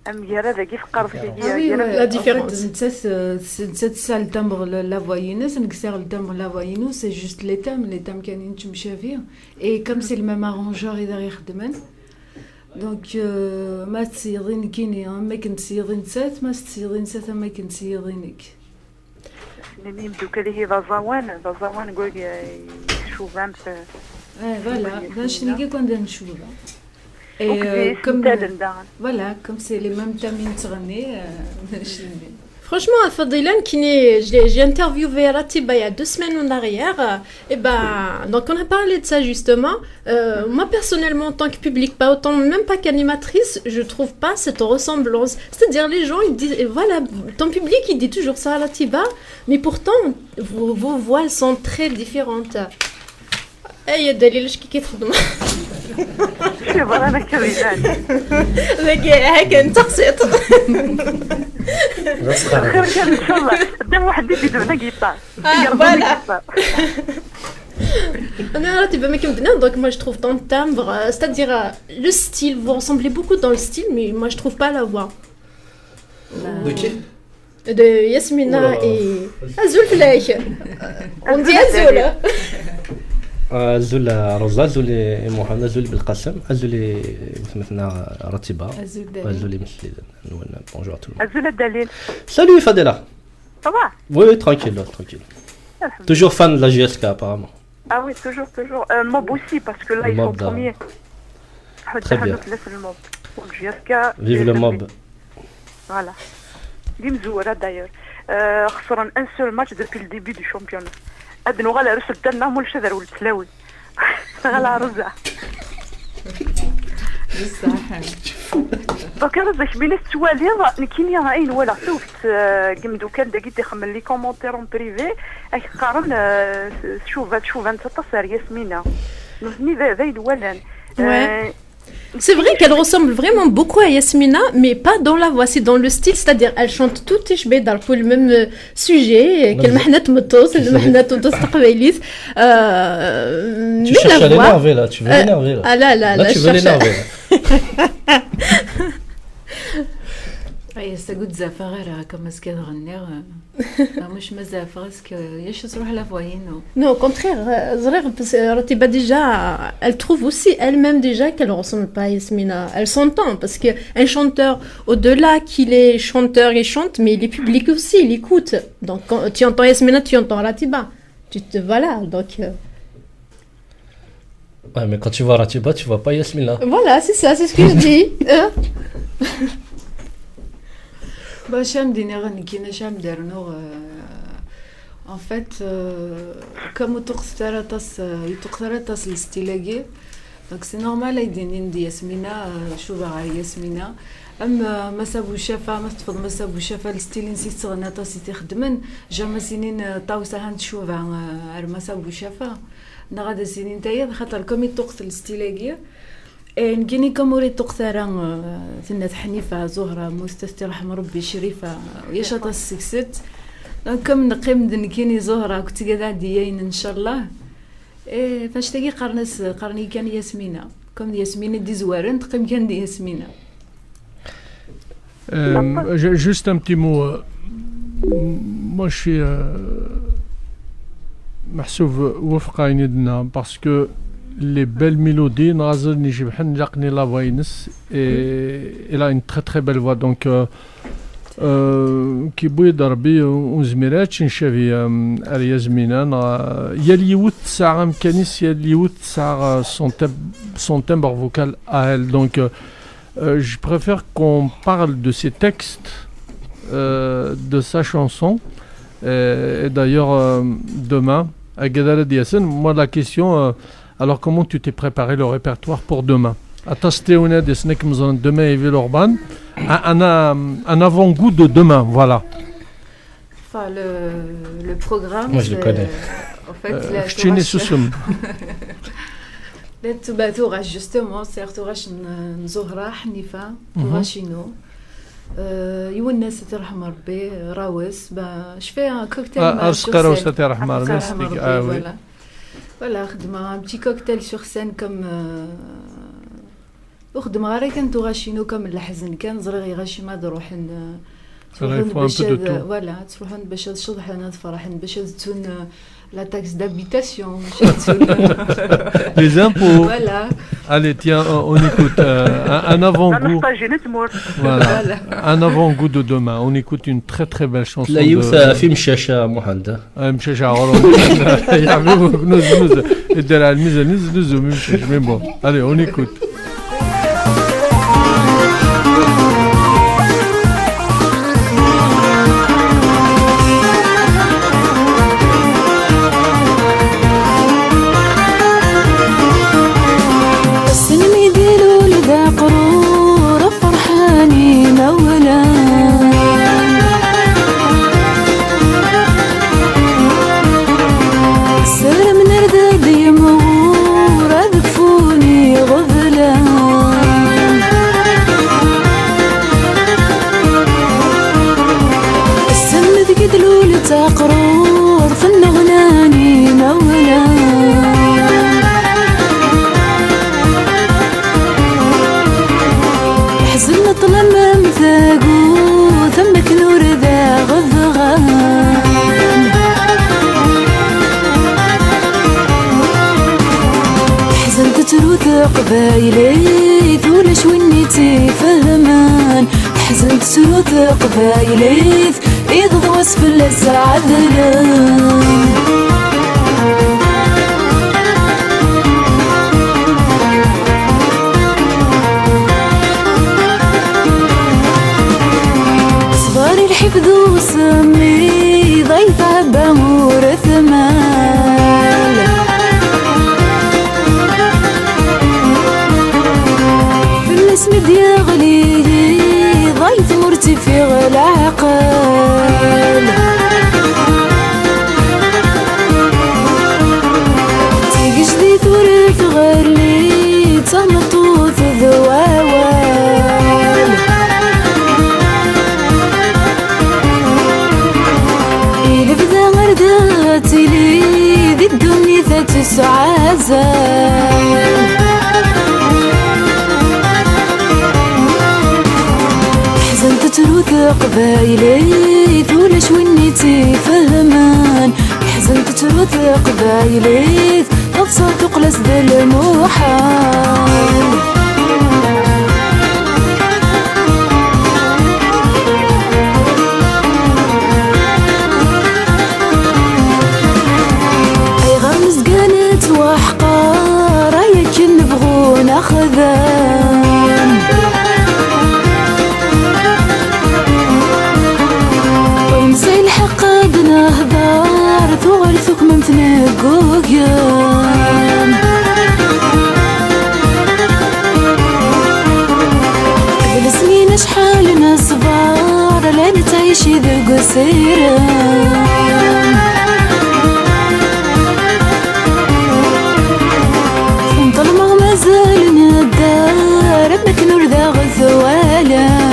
مجرى ذاك فقر في لا ديفيرونس نتا تسال تمبر لا فوينس نكسر التمبر لا فوينو سي جوست لي تام كاينين تمشافيه اي كم سي الميم ارونجور اذا يخدمن دونك ما تصيغين كيني ما كنت تصيغين سات ما تصيغين سات ما كنت تصيغينك نميم دوك اللي هي ضزوان قول شوف عم فوالا باش نيجي كون نشوفها كم فوالا كم سي لي ميم تامين تغني Franchement, Fadilan, j'ai interviewé Ratiba il y a 2 semaines en arrière. Et donc on a parlé de ça justement. Moi personnellement, en tant que public, pas autant, même pas qu'animatrice, je trouve pas cette ressemblance. C'est-à-dire les gens, ils disent, voilà, ton public, il dit toujours ça à Ratiba, mais pourtant, vos voix, elles sont très différentes. Et il y a des gens qui يخدموا. شوف انا كويزان ذاك هيك انت قصيت. خير كان ان شاء الله قدام واحد يدير لنا جيتار فوالا انا راتبه ما كنبدا donc moi je trouve ton timbre c'est-à-dire le style vous ressemblez beaucoup dans le style mais moi je trouve pas la voix de qui de Yasmina et Azul Flake on dit Azul Azul Rosa Azul محمد Azul بالقاسم Azul مثلنا رتيبة Azul مثل نقولنا bonjour à tout le monde Azul الدليل salut Fadela ça va oui tranquille toujours fan de la GSK apparemment ah oui toujours Mob aussi parce que là ils sont premiers très bien GSK vive le Mob voilà دي مزورة d'ailleurs خسران un seul match depuis le début du championnat أدنو غالا رسل دنا مول شذر والتلاوي غالا رزع بصح دونك رزع شبينا التوالي نكيني راين ولا شوفت قمدو كان داكي تخمم لي كومونتير اون بريفي اي قارن شوف انت تصير ياسمينة نهني ذا يدولان C'est vrai qu'elle ressemble vraiment beaucoup à Yasmina, mais pas dans la voix, c'est dans le style, c'est-à-dire elle chante tout تشبه pour le même sujet, qu'elle محنات مطوس, elle محنات مطوس تقبيليس. Tu cherches à l'énerver là, tu veux l'énerver là. Ah là, tu veux l'énerver là. اي سقط زافغير كما سكاد غنير مش مزافغ اسك ياش تروح لا فوينو non au contraire زريغ Ratiba déjà elle trouve aussi elle-même déjà qu'elle ne ressemble pas à Yasmina elle s'entend parce que un chanteur au-delà qu'il est chanteur il chante mais il est public aussi il écoute donc quand tu entends Yasmina tu entends Ratiba voilà donc ouais mais quand tu vois Ratiba tu vois pas Yasmina voilà c'est ça c'est ce que je dis Bacham Dineran Kinacham Derno en fait comme تقصرت الاستلاقي donc c'est normal يدين دي ياسمينة شو بغا ياسمينة اما ما سابو شافا ما تفضل ما سابو شافا الستيل نسيت غنا طاسي تخدمن جاما سنين طاوسه هان تشوفا ما سابو شافا نغادا سنين تايا خاطر كومي توقت الاستلاقي نجيني كموري تقتران ثنات حنيفة زهرة مستستر رحم ربي شريفة يشاط السكست كم نقيم نكيني زهرة كنت قاعدة ديين إن شاء الله فاش تجي قرني كان ياسمينة كم ياسمينة دي زوارن تقيم كان دي ياسمينة juste un petit mot moi je suis محسوب وفق عينينا parce que les belles mélodies نغازر نجيب حن جاقني لا فاينس elle a une très très belle voix donc كي بوي ضربي وزميرات نشافي ياسمينة يا اليوت ساعة مكانيس يا اليوت ساعة son timbre vocal à elle donc je préfère qu'on parle de ses textes, de sa chanson. Et d'ailleurs, demain, à Gadara Diasen, moi la question, alors comment tu t'es préparé le répertoire pour demain? Attastéouna de Snek Mzon demain et Villeurbanne, un avant-goût de demain, voilà. Enfin, le programme. Moi je le connais. En fait, je t'ai né sous soum. Tourage, justement, c'est Tourage Nzohra, Hnifa, Tourachino. يونس ترحم ربي راوس je fais un cocktail voilà خدمة un petit cocktail sur scène comme وخدم غير كنتوغاشينو كامل الحزن كان زريغي غاشي ما تروحن باش فوالا تروحن باش تشضحنا فرحن باش تون la taxe d'habitation. Les impôts. Voilà. Allez, tiens, on écoute un avant-goût. Voilà. Un avant-goût de demain. On écoute une très très belle chanson. لا يوثى في مشاشة محمد. مشاشة عروض. يعملوا نوز يدير على الميزة نوز مشاش mais bon. Allez, on écoute. تقرور في النغناني مولا حزن طلم مثاقو ثمك نور ذا غضغان حزن تتروث قبايلي ثولش ونيتي فهمان حزن تتروث قبايلي يضغ وصف السعادة صغاري الحفظ وسمي ضيف عبامور ثمال في الاسم دياغلي ضيف مرتفع العقل تيجي ثورك غير لي تمطوث ذواوال إلي بدا غرداتي لي ذي الدنيا ذات سعازال تتروث قبايلي ثولش ونيتي فهمان حزن تتروث قبايلي تبصر تقلس ذا المحال اي غمز قانت وحقار رايك نبغون اخذان نهضر ثغرثك من تنقوقيان قبل سنين شحال نصبر لين تعيشي ذو قصيران ظلمة مازال ندار ابنك نور ذا غثوالان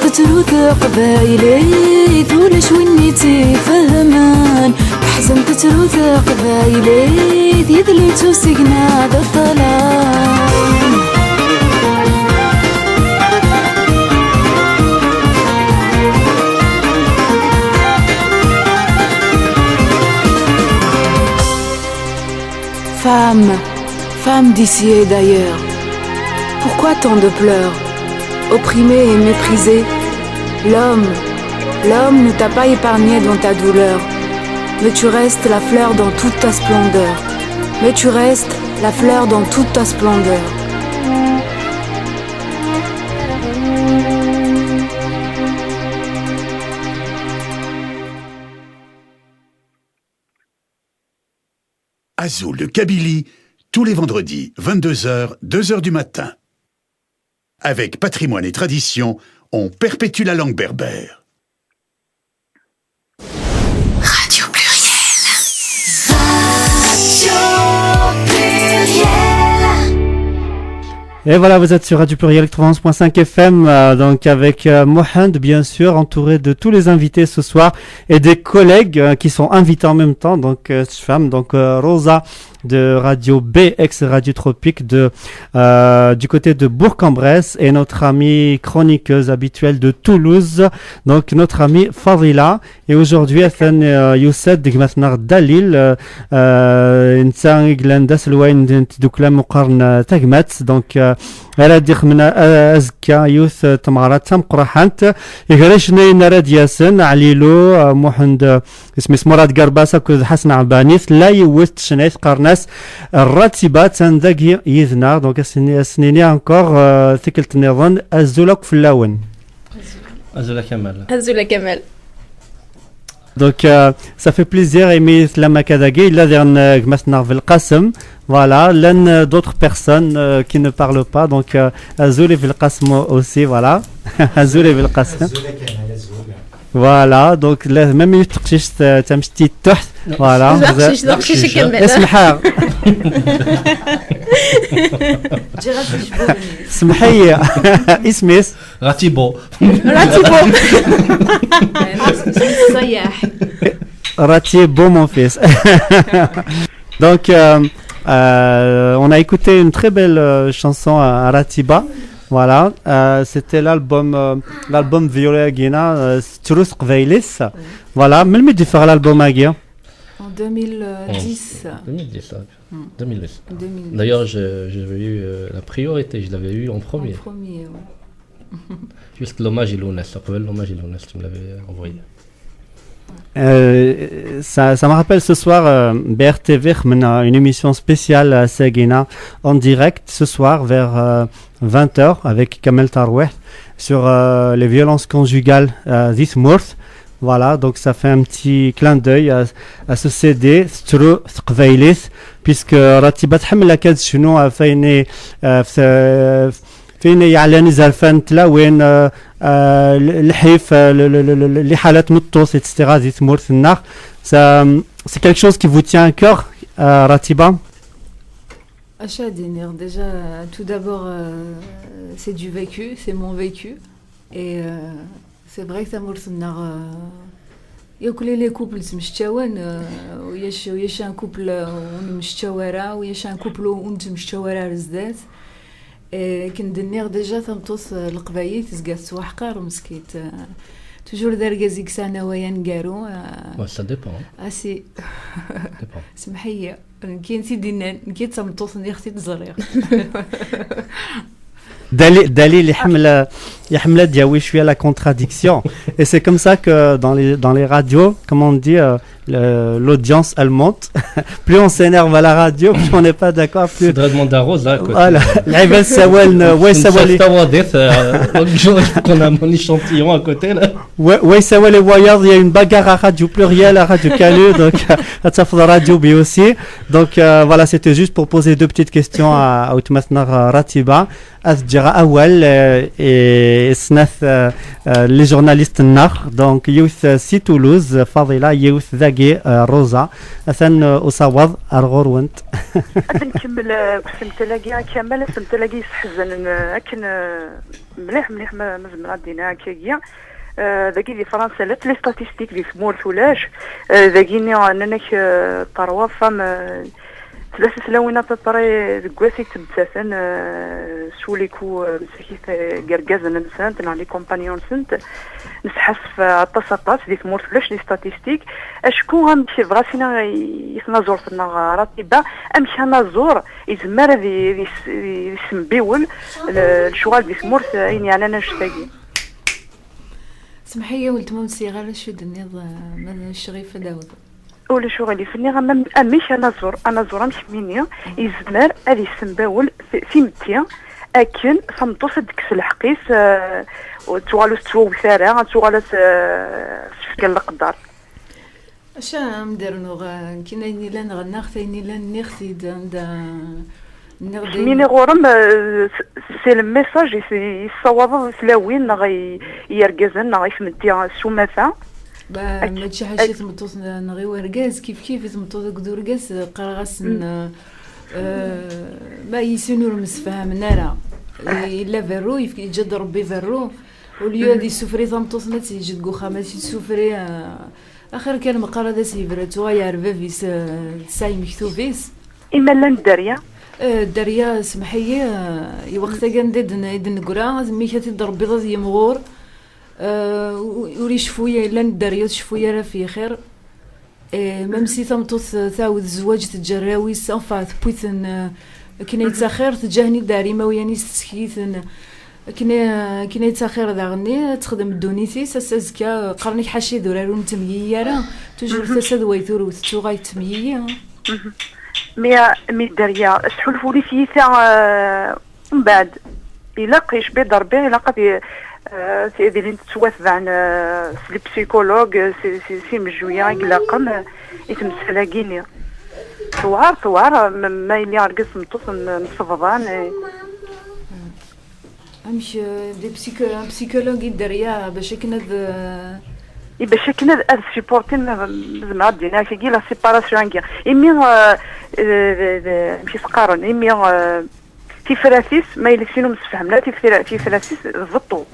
تتروث قبايلي ثولش ونيتي فهمان حزن تتروث قبايلي يذلي توسقنا ذا الظلام Femme d'ici et d'ailleurs, pourquoi tant de pleurs? Opprimé et méprisé, l'homme ne t'a pas épargné dans ta douleur, mais tu restes la fleur dans toute ta splendeur. Mais tu restes la fleur dans toute ta splendeur. Azul de Kabylie, tous les vendredis, 22h, 2h du matin. Avec patrimoine et tradition, on perpétue la langue berbère. Radio Pluriel. Radio Pluriel. Et voilà, vous êtes sur Radio Pluriel 91.5 FM, donc avec Mohand, bien sûr, entouré de tous les invités ce soir et des collègues qui sont invités en même temps. Donc, Rosa de Radio B, ex-Radio Tropique du côté de Bourg-en-Bresse, et notre amie chroniqueuse habituelle de Toulouse, donc notre amie Fadila. Et aujourd'hui, Youssed Gmatnar Dalil, Insan Iglanda Selwain Dukla Muqarn Tagmat, donc على ديخ من أزكى يوث تمارات تم قرحانت يقريش نين راد ياسن عليلو محمد اسمه مراد قرباسة كذ حسن عبانيث لا يوث شنيث قرناس الراتبات عندك يذنا دونك السنيني انكور ثقلت نظن أزولك في اللون أزولا كمال. Donc ça fait plaisir aimer lama kadagi là dernier maintenant في القسم voilà l'un d'autres personnes qui ne parlent pas donc Azul في القسم aussi voilà Azul في القسم voilà donc même يتقشش تمشي تحت voilà اسمحها سمحي اسمي راتيبو صياح Ratibo mon fils. Donc on a écouté une très belle chanson à Ratiba. Voilà, c'était l'album Violet Guina Strus Qveilis. Voilà, même il diffère l'album à Guia. En 2010. 2010. D'ailleurs, j'avais eu la priorité, je l'avais eu en premier. Ouais. Juste l'hommage et l'honneur, l'hommage et l'honneur, tu me l'avais envoyé. Ça me rappelle ce soir BRTV une émission spéciale à Sagina en direct ce soir vers 20h avec Kamel Taroueh sur les violences conjugales this month. Voilà, donc ça fait un petit clin d'œil à ce CD Stru Thqveilis, puisque Ratiba تحمل كاد شنو فين يعلن زرفان تلاوين الحيف لحالات مطوس etc. زي ثمورث النار. C'est quelque chose qui vous tient à cœur, Ratiba? Achadinir, déjà, tout d'abord, c'est du vécu, c'est mon vécu. Et c'est vrai que ثمورث النار ياكل لي كوبل مشتاوان وياش ان كوبل ونمشتاورا وياش ان كوبل ونتمشتاورا رزدات. كندنيغ ديجا تمطوس القبايل تزقات سواحقار مسكيت توجور داركازيك سانا ويا نقارو سا ديبون اسي سمحيه كاين سيدي نكي تمطوس ني اختي تزريغ Dalil يحمل دياوي شويه la contradiction et c'est comme ça que dans les radios comme on dit l'audience elle monte. Plus on s'énerve à la radio, plus on n'est pas d'accord. Plus... Faudrait demander à Rosa. Voilà. L'Ibel Sawel, ouais Sawel. On a mon échantillon à côté là. Ouais Sawel et Wayard, il y a une bagarre à Radio Pluriel, à Radio Canu, donc à Tsafra Radio B aussi. Donc voilà, c'était juste pour poser deux petites questions à Outmasnar Ratiba. Asdjira Awal et Snath les journalistes Nar. Donc Youth Si Toulouse, Fadila Youth Zagi روزا أثن أصوض أرغور وانت نكمل سمتلاقي كامل سمتلاقي حزن لكن مليح مزمن غادينا هكايا ذاكي دي فرنسا لا لي ستاتيستيك دي ثمورث ولاش ذاكيني انك طروا فام ثلاثة سلاوينا بطري كواسي تبتسن سوليكو مسكيت كركازن نسانت لي كومبانيون سنت نسحف التصاطات دي ثمورث ولاش لي ستاتيستيك اشكو غنمشي بغاسينا يتنازور فينا راتبه امشي نازور يزمر ذي يسمبيول الشغل دي ثمورث عيني على نشتاقي سمحيه ولد مام صغار شو دنيا من الشريف داود ولا شغلي فني غا اميش انا زور مش مني يزمر هذه يسمباول في متيا اكن فمطوس ديك الحقيس وتوالو سترو سارع توالو شكل القدر اش نديرو كاين لا نغنى ثاني لا نختي مين غورم سي الميساج يصواب فلاوين يرجزن غيسمدي سومثا ما تشي حاجه تمطوط نغي ورقاز كيف تمطوط قدو رقاز قرغاس ما يسنور مسفهمنا راه الا فرو يجد ربي فرو وليو هذه سفري تمطوطنا تيجي كوخا ماشي سفري اخر كان مقاله دا سيفراتو يعرف فيس ساي مكتوبيس اما لا الدريا الدريا سمحيه وقتها كندد نقرا ميكا تضرب بيضه يمغور وري شفويه الا الدريا شفويه راه في خير ميم سي تمطوط تعاود الزواج تجراوي صافا بويتن كنا يتاخر تجاهني داري ما وياني تسكيتن كنا يتاخر داغني تخدم الدونيتي ساسكا قرني حاشي درارو نتمييه راه توجور تسد ويثور وتتو غاي تمييه مي دريا شحال فولي تاع من بعد الا قيش بي ضربي الا قد سيدي اللي تتواثب عن البسيكولوج سي مجويه يقلقم يتمسلاكيني ثوار ما يلي عرقس مطوس نصفضان مش دي بسيكولوج الدريا باش كنا باش كنا سيبورتين زعما دينا كي لا سيباراسيون كي ايمي ماشي سقارن ايمي في فراسيس ما يلسينو مسفهمنا في فراسيس ضبطوا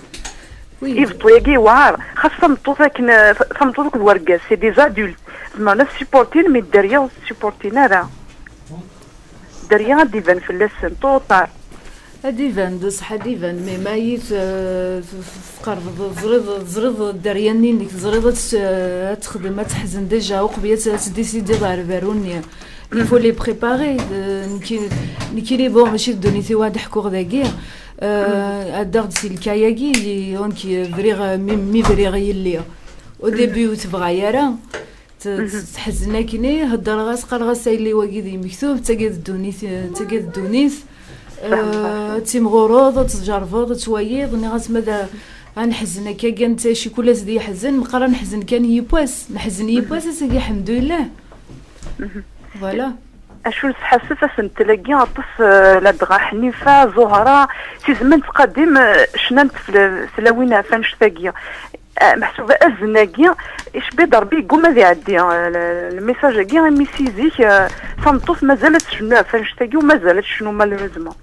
يضبطوا يجي وعار خاصه مطوطه كنا فمطوطك الورقه سي دي زادولت زعما لا سيبورتين مي الدريا سيبورتينا راه الدريا ديفان في اللسن طوطار ديفان بصح ديفان مي مايت تقرب زريض الدرياني اللي زريضه تخدم تحزن ديجا وقبيه تديسيدي ضار باروني يفو لي بريباري نكي بون ماشي دونيتي واحد حكور داكي ادار سي الكاياكي اونكي فريغ مي فريغ يلي او ديبي وتبغى تحزنا كيني هضر غاس قال غاس اللي واقي مكتوب تاقد الدونيس تيمغروض تجرفض تويض ني غاس ماذا غنحزن كا كانت شي كل زدي يحزن مقرا نحزن كان يبواس نحزن يبواس سيدي الحمد لله فوالا اشو حاسه سنتلاقي عطس لا دغا حنيفه زهره في زمن تقدم شننت في لوينه فانش تاقيه محسوبه ازناقيه اش بي ضربي قوم ذي عدي الميساج كي ميسيزيك فنطوف مازالت شنو فانش تاقي ومازالت شنو مالوريزمون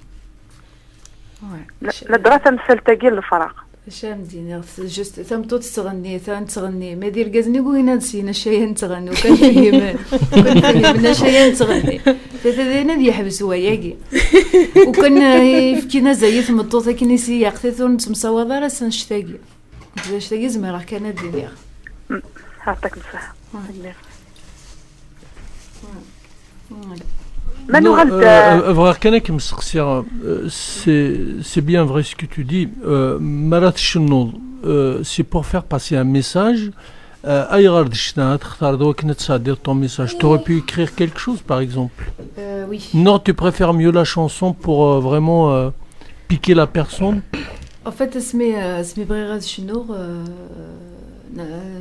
لا درا تمثال تاقي الفراغ شام ديني جست تمطوط تغني ما دير كازني قوينا نسينا شي نتغني وكان فيه كنا شي نتغني تتدينا دي يحبس وياكي وكان يفكينا زيت مطوطه كني سياق تثون مسوضه راس نشتاقي نشتاقي زمرا كان الدنيا عطاك الصحه C'est bien vrai ce que tu dis. Marat Chenol, c'est pour faire passer un message. Ton message. Tu aurais pu écrire quelque chose, par exemple. Oui. Non, tu préfères mieux la chanson pour vraiment piquer la personne. En fait, اسمي بغيغات شنور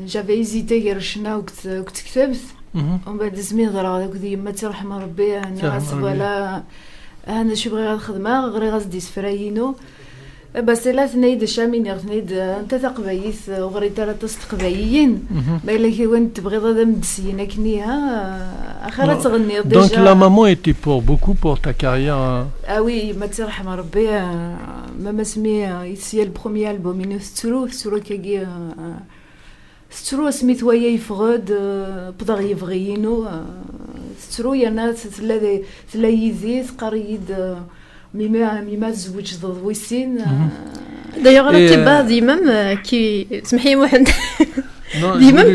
j'avais hésité غير شنا وكنت كتبت ومن بعد اسمي غير داك ديما ترحم ربي انا غاس ولا انا شي بغي الخدمه غير غاس ديس فراينو بس لا ثنيد شامين غنيد انت تقبايث وغريت راه تستقبايين ما الا كي وين تبغي هذا مدسينا كنيها اخر تغني ديجا. Donc la maman était pour beaucoup pour ta carrière. Ah oui, ما ترحم ربي ماما سمي يسيا البروميير البوم سترو كي سترو سميت ويا يفغد بدا يبغيينو سترو يا ناس تلا يزيد قريد ميما تزوج ضد ويسين D'ailleurs, là, d'imam qui... D'imam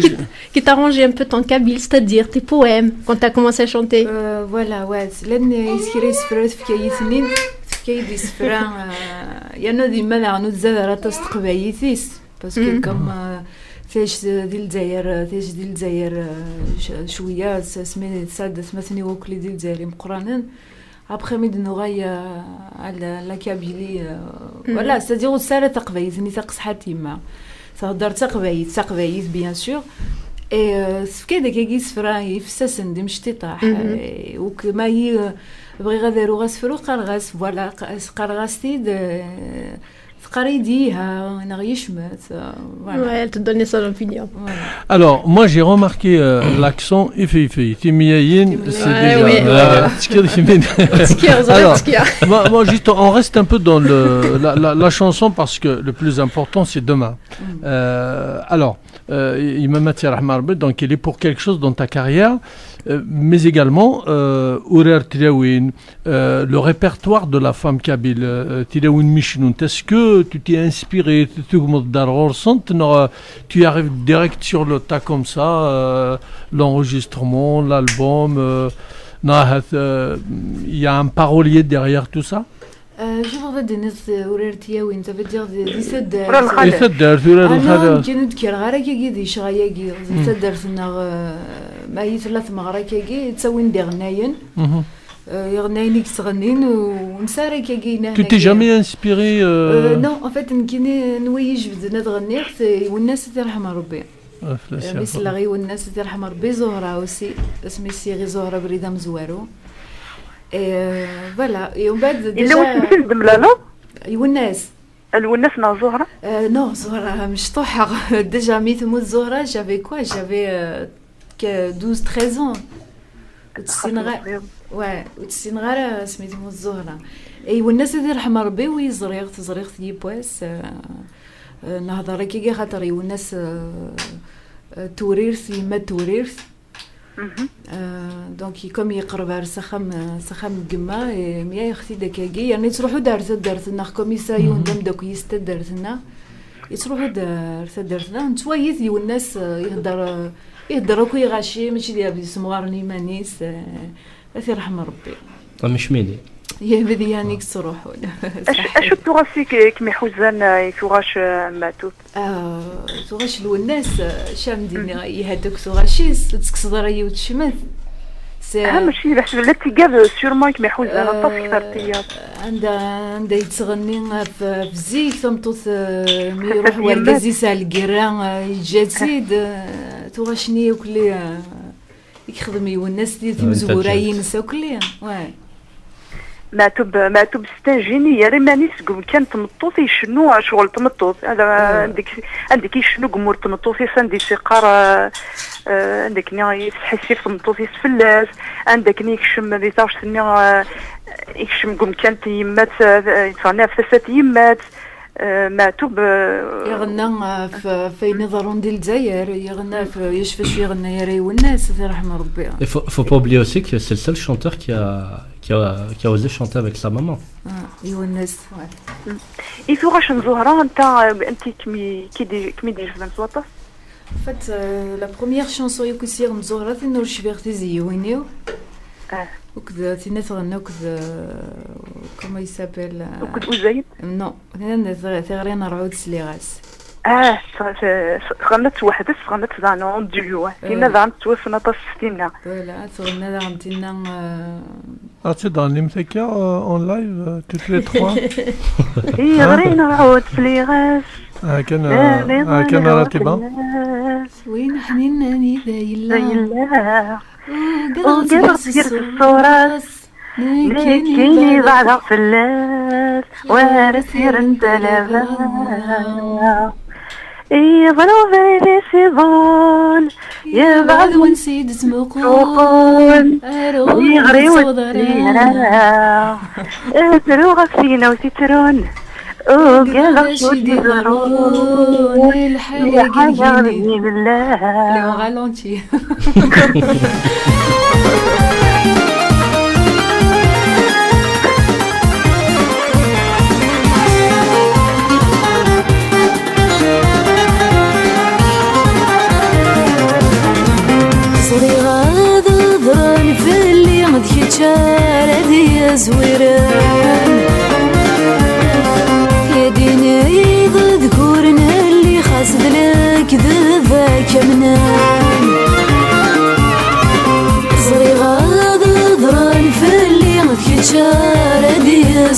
qui t'arrangeait un peu ton kabyle, c'est-à-dire tes poèmes, quand t'as commencé à chanter. Voilà, ouais. لأن يسكري سفرات في كاي سنين في كاي دي سفرة يانا ديما نعنو تزاد راه تستقبايثيس باسكو كم ثاش ديال الجزائر شويه سمي سادس مثني وكلي ديال الجزائر مقرانا ابخي ميدنو غايا على لا كابيلي ولا ساديرو ساره تقبايز ني تقصحات يما تهضر تقبايز بيان سور اي سفكا كي سفراي فساسن دي مشتي طاح وكما هي بغي غادرو غاسفرو قال غاس فوالا قال غاستيد Elle te donnait son opinion. Alors, moi j'ai remarqué l'accent Ifi. Timiayin, c'est déjà. Alors, moi juste, on reste un peu dans la chanson parce que le plus important c'est demain. Alors, Imam Matia Rahmar, donc il est pour quelque chose dans ta carrière, mais également Ourer Tirawin, le répertoire de la femme kabyle, Tirawin Mishnoun. Est-ce que tu t'es inspiré, tu arrives direct sur le tas comme ça, l'enregistrement, l'album, il y a un parolier derrière tout ça? Je voudrais donner وريرتيا وين ça veut dire دي سدار الخدر كنت كيرغارا كي دي شغايا كي سدار سنا ما هي ثلاث مغارا كي تسوين دي غناين يغناين كتغنين ونساري كي Tu t'es jamais inspiré non en fait كني نويج بدنا نغني والناس ترحم ربي مثل غي والناس ترحم ربي زهره وسي اسمي سي زهره بريده مزوارو فوالا ومن بعد الا واش نسيت دملاله الوناس نا زهره نو زهره مش طوحه ديجا مي تموت زهره جافي كوا جافي 12 13 ans وتسين غير سميتو تموت زهره اي والناس اللي رحم ربي وي زريغت يبواس نهضر كي خاطر والناس توريرث يما توريرث دونك كوم يقرب على سخام قما ميا اختي دكاكي يعني تروحوا دارتنا كوميساريون دم داك يستدرتنا يتروحوا دارتنا نتوايث والناس يهضروا كي غاشي ماشي ديال سمغارني مانيس اثي رحم ربي مش ميلي يا بدي يعني تروحوا اش تغاسي كمي حزان يفوغاش ماتو تغاش الناس شام دينا يهدوك تغاشيس تكسر راي وتشمت ماشي بحسب لا تيقاد سيرمون كمي حزان طافترتيات عندها يتغني في زيك تمطوط ميروح ورقازي سال القران يجازيد تغاشني وكلي يخدمي والناس ديال تمزوراين ساكلي ماتوب ستاجيني يا ريماني سقوم كان تمطوط يشنو شغل تمطوط هذا عندك يشنو قمور تمطوط يساندي سيقار عندك ني تحسي في تمطوط يسفلاس عندك ني يكشم ذي تاوش سني يكشم قوم كانت يمات يتصنع في ثلاث يمات ماتوب يغنى في نظرون ديال الجزائر يغنى في يشفى يغنى يا ري والناس رحمه ربي. Il faut pas oublier aussi que c'est le seul chanteur qui a osé chanter avec sa maman. والناس يفوغاش زهره انت كمي دير في الوطن. فات لا بروميير شانسون يكسير مزهره نور شفيرتي زيوينيو وكذا تينا تغنى وكذا كما يسابيل وكذا وزايد نو انا ثغرينا رعود سليغاس غنت وحدة غنت زانون ديو تينا زعمت توفنا تصستينا ولا تغنى زعمتينا عرفتي داني متكا اون لايف توت لي تخوا غرينا رعود سليغاس كان راتبه وين حنيناني ذايلا وقرص الصورة لكني بعد فلاس ورسير انت لبا يظلو بيدي سيبون يبعد ونسيد سمقون يغري وتسينا اترو غفينا وتترون وقلق ودي ضرون الحاجة بني بالله لو غالونتي شارد يا زويران يا ديني ذكورنا اللي خاصد لك ذا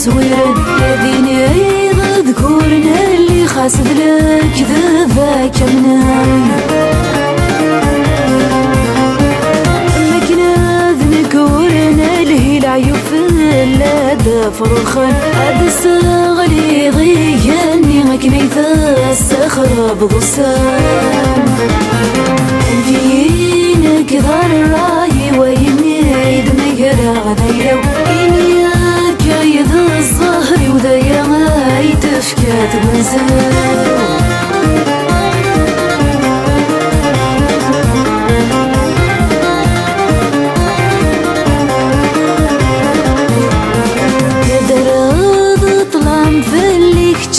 زويرن يديني ذكورنا اللي خاسد لك ذباك منان مكنا ذكورنا اللي العيوب لا فرخان هذا الصغلي ضياني مكني الصخرة بغصان فينك ضار الراي ويميد ميرا غذيلو إنياك يد الظهر وذيا ما يتفكات بنزل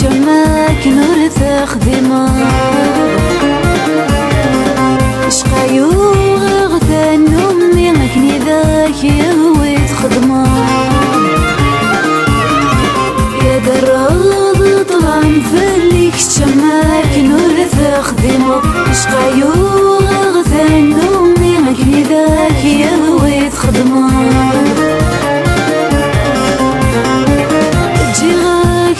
جماك نور تخدمه شقايو غثان أمي مكني ذاك يهوي تخدمه يا دراض طلعن فليك جماك نور تخدمه شقايو غثان أمي مكني ذاك يهوي تخدمه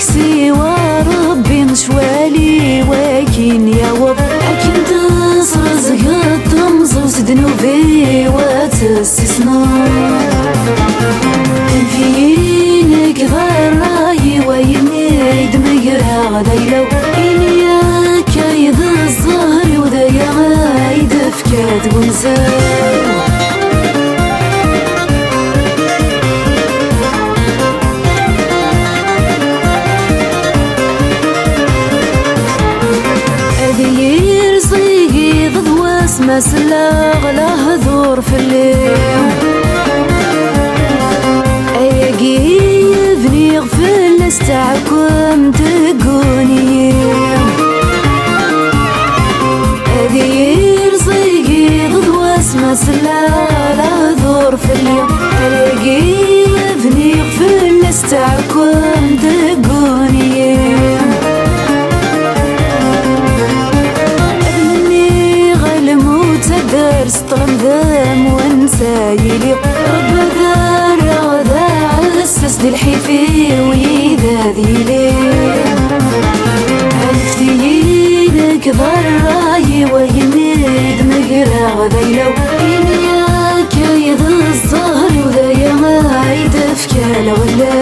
سوى ربي مشوالي وكين يا وب أكين تصر زقط تمزوز ذنوبي وتسسنا فينك غراي ويميد ميرا غديلو إنياك يد الظهر وذيا غايد فكات ونزال ما سلاغ له ذور في الليل أيقي يبني غفل استعكم تقوني أذير صيقي غضواس ما سلاغ له ذور في الليل أيقي يبني غفل استعكم تقوني درس طلم ذام وانسايلي رب ذا غدا عسس دي الحفير ويذا ذيلي عرفتينك ضراي ويميد مقرا غذيلو إنياك يد الظهر وذا ما يدفكال ولا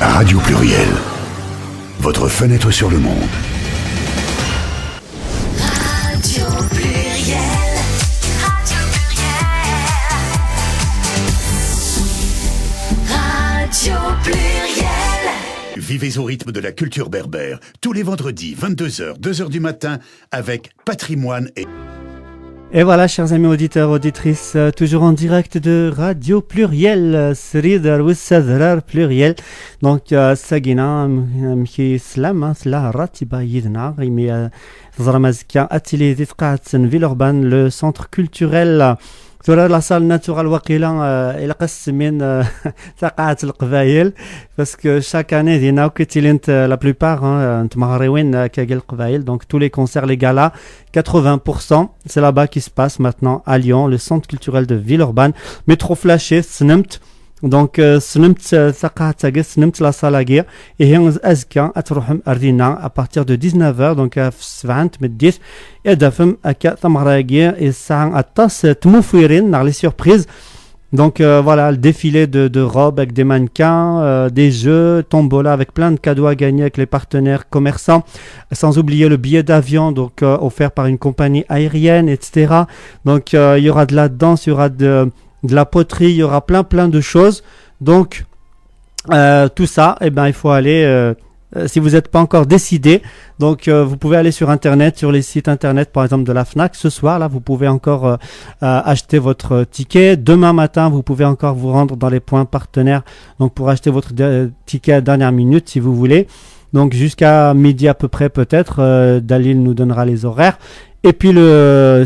Radio Pluriel, votre fenêtre sur le monde. Radio Pluriel, Radio Pluriel, Radio Pluriel. Vivez au rythme de la culture berbère, tous les vendredis, 22h, 2h du matin, avec Patrimoine et... Et voilà, chers amis auditeurs, auditrices, toujours en direct de Radio Pluriel, Sridar Wissadrar Pluriel. Donc, Sagina, Mki Slam, Sla Ratiba Yidna, Rimi Zramazka, Atelier d'Itqaatsen Villeurbanne, le centre culturel. ترى لا صال ناتورال وقيلا الى قسمين ثقافه القبائل باسكو شاك اني دينا كتيلنت لا بلوبار انت مغريوين كاع القبائل دونك tous les concerts les galas 80% c'est là-bas qui se passe maintenant à Lyon le centre culturel de Villeurbanne métro flashé سنمت دونك سنمت ثقافه سنمت لا صالاغير هي ازكا تروح اردينا à partir de 19h donc في 7 مديت يدفم اكا ثمراغير الساعه الطاس تموفيرين نار لي سوربريز Donc voilà, le défilé de robes avec des mannequins, des jeux, tombola avec plein de cadeaux à gagner avec les partenaires commerçants, sans oublier le billet d'avion donc offert par une compagnie aérienne, etc. Donc il y aura de la danse, il y aura de la poterie, il y aura plein de choses. Donc tout ça, eh ben, il faut aller... si vous n'êtes pas encore décidé, donc vous pouvez aller sur internet, sur les sites internet par exemple de la FNAC. Ce soir là, vous pouvez encore acheter votre ticket. Demain matin, vous pouvez encore vous rendre dans les points partenaires donc pour acheter votre ticket à dernière minute si vous voulez. Donc jusqu'à midi à peu près peut-être, Dalil nous donnera les horaires. Et puis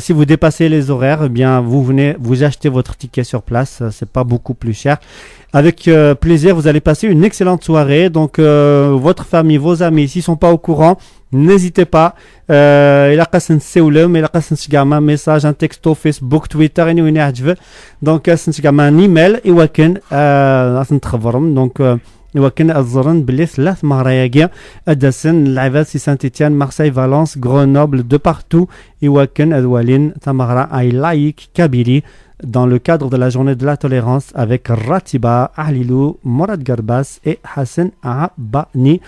si vous dépassez les horaires, eh bien vous achetez votre ticket sur place, c'est pas beaucoup plus cher. Avec plaisir, vous allez passer une excellente soirée. Donc votre famille, vos amis, s'ils sont pas au courant, n'hésitez pas. Il a qu'à نسولهم, il a qu'à نشجعهم un message, un texto, Facebook, Twitter, et nous نعجبه. Donc نشجعهم un email et وكن نتخبرهم. Donc وكن الزرن باللي 3 مهرجان أدسن العباد سي سانت إتيان مارسيل فالنس غرونوبل دو بارتو وكن أدوالين تمغرا أي لايك كابيري dans le cadre de la journée de la tolérance avec Ratiba, Ahlilou, Morad Garbas et Hassan Abani.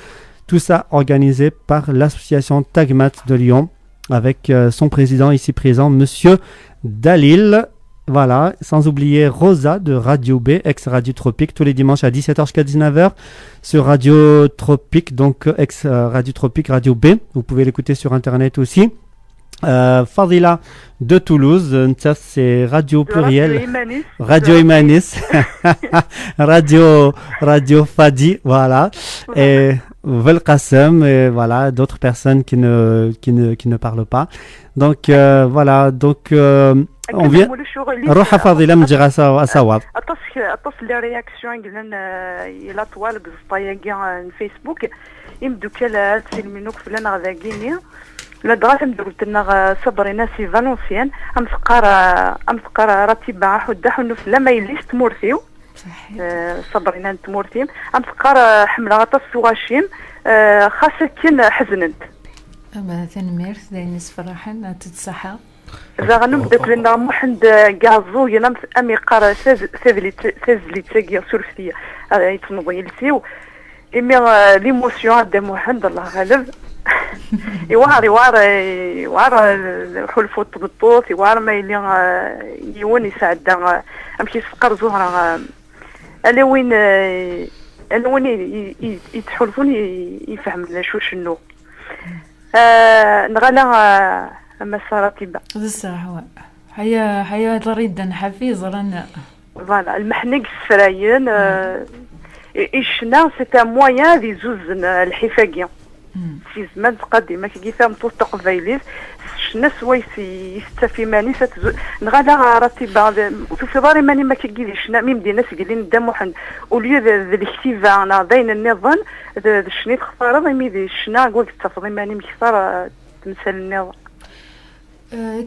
Tout ça organisé par l'association Tagmat de Lyon avec son président ici présent, Monsieur Dalil. Voilà, sans oublier Rosa de Radio B, ex-Radio Tropique, tous les dimanches à 17h jusqu'à 19h sur Radio Tropique, donc ex-Radio Tropique, Radio B. Vous pouvez l'écouter sur Internet aussi. Fadila de Toulouse, c'est Radio Pluriel, Radio Imanis, Radio Fadi, voilà, et Velqasem, et voilà, d'autres personnes qui ne parlent pas. Donc voilà, donc on vient. روح فاضله من جراسه اسواد اتصل لي رياكسيون قلنا الى طوال قصطايا كاع الفيسبوك يمدو كلا تسلمينوك فلان غداكيني لا دغات قلت لنا صبري ناسي فالونسيان امسقار راتبه حدا حنو فلا ما يليش تمورثيو صبرينا تمورثيم امسقار حمله غطاس واشيم خاصه كين حزنت اما ثنميرث داينس فرحان تتصحى زغنم دكلنا محند كازو ينام امي قرا سازلي تاكيا سورفتيه يتنضي لسيو امي ليموسيون دا محند الله غالب يوار حلفو بالطوط يوار ما يلي يون يساعد امشي سقر زهره انا وين يتحلفون يفهم شو شنو نغلا اما صارتيبا هذا الصراحه حيا تريد نحفيز رانا فوالا المحنق السرايين إشنا سيتا مويان دي زوز الحفاقية في زمان قديمة كي فهم توسط قبايليز شنا سويسي يستفي ماني نغادا راتبا في فبراير ماني ما كيجي شنا ميم دي ناس قالين دامو حن وليو الاكتيفا انا بين النظام شني تختار ميمي دي شنا قلت تفضي ماني مكثر تمثال النظام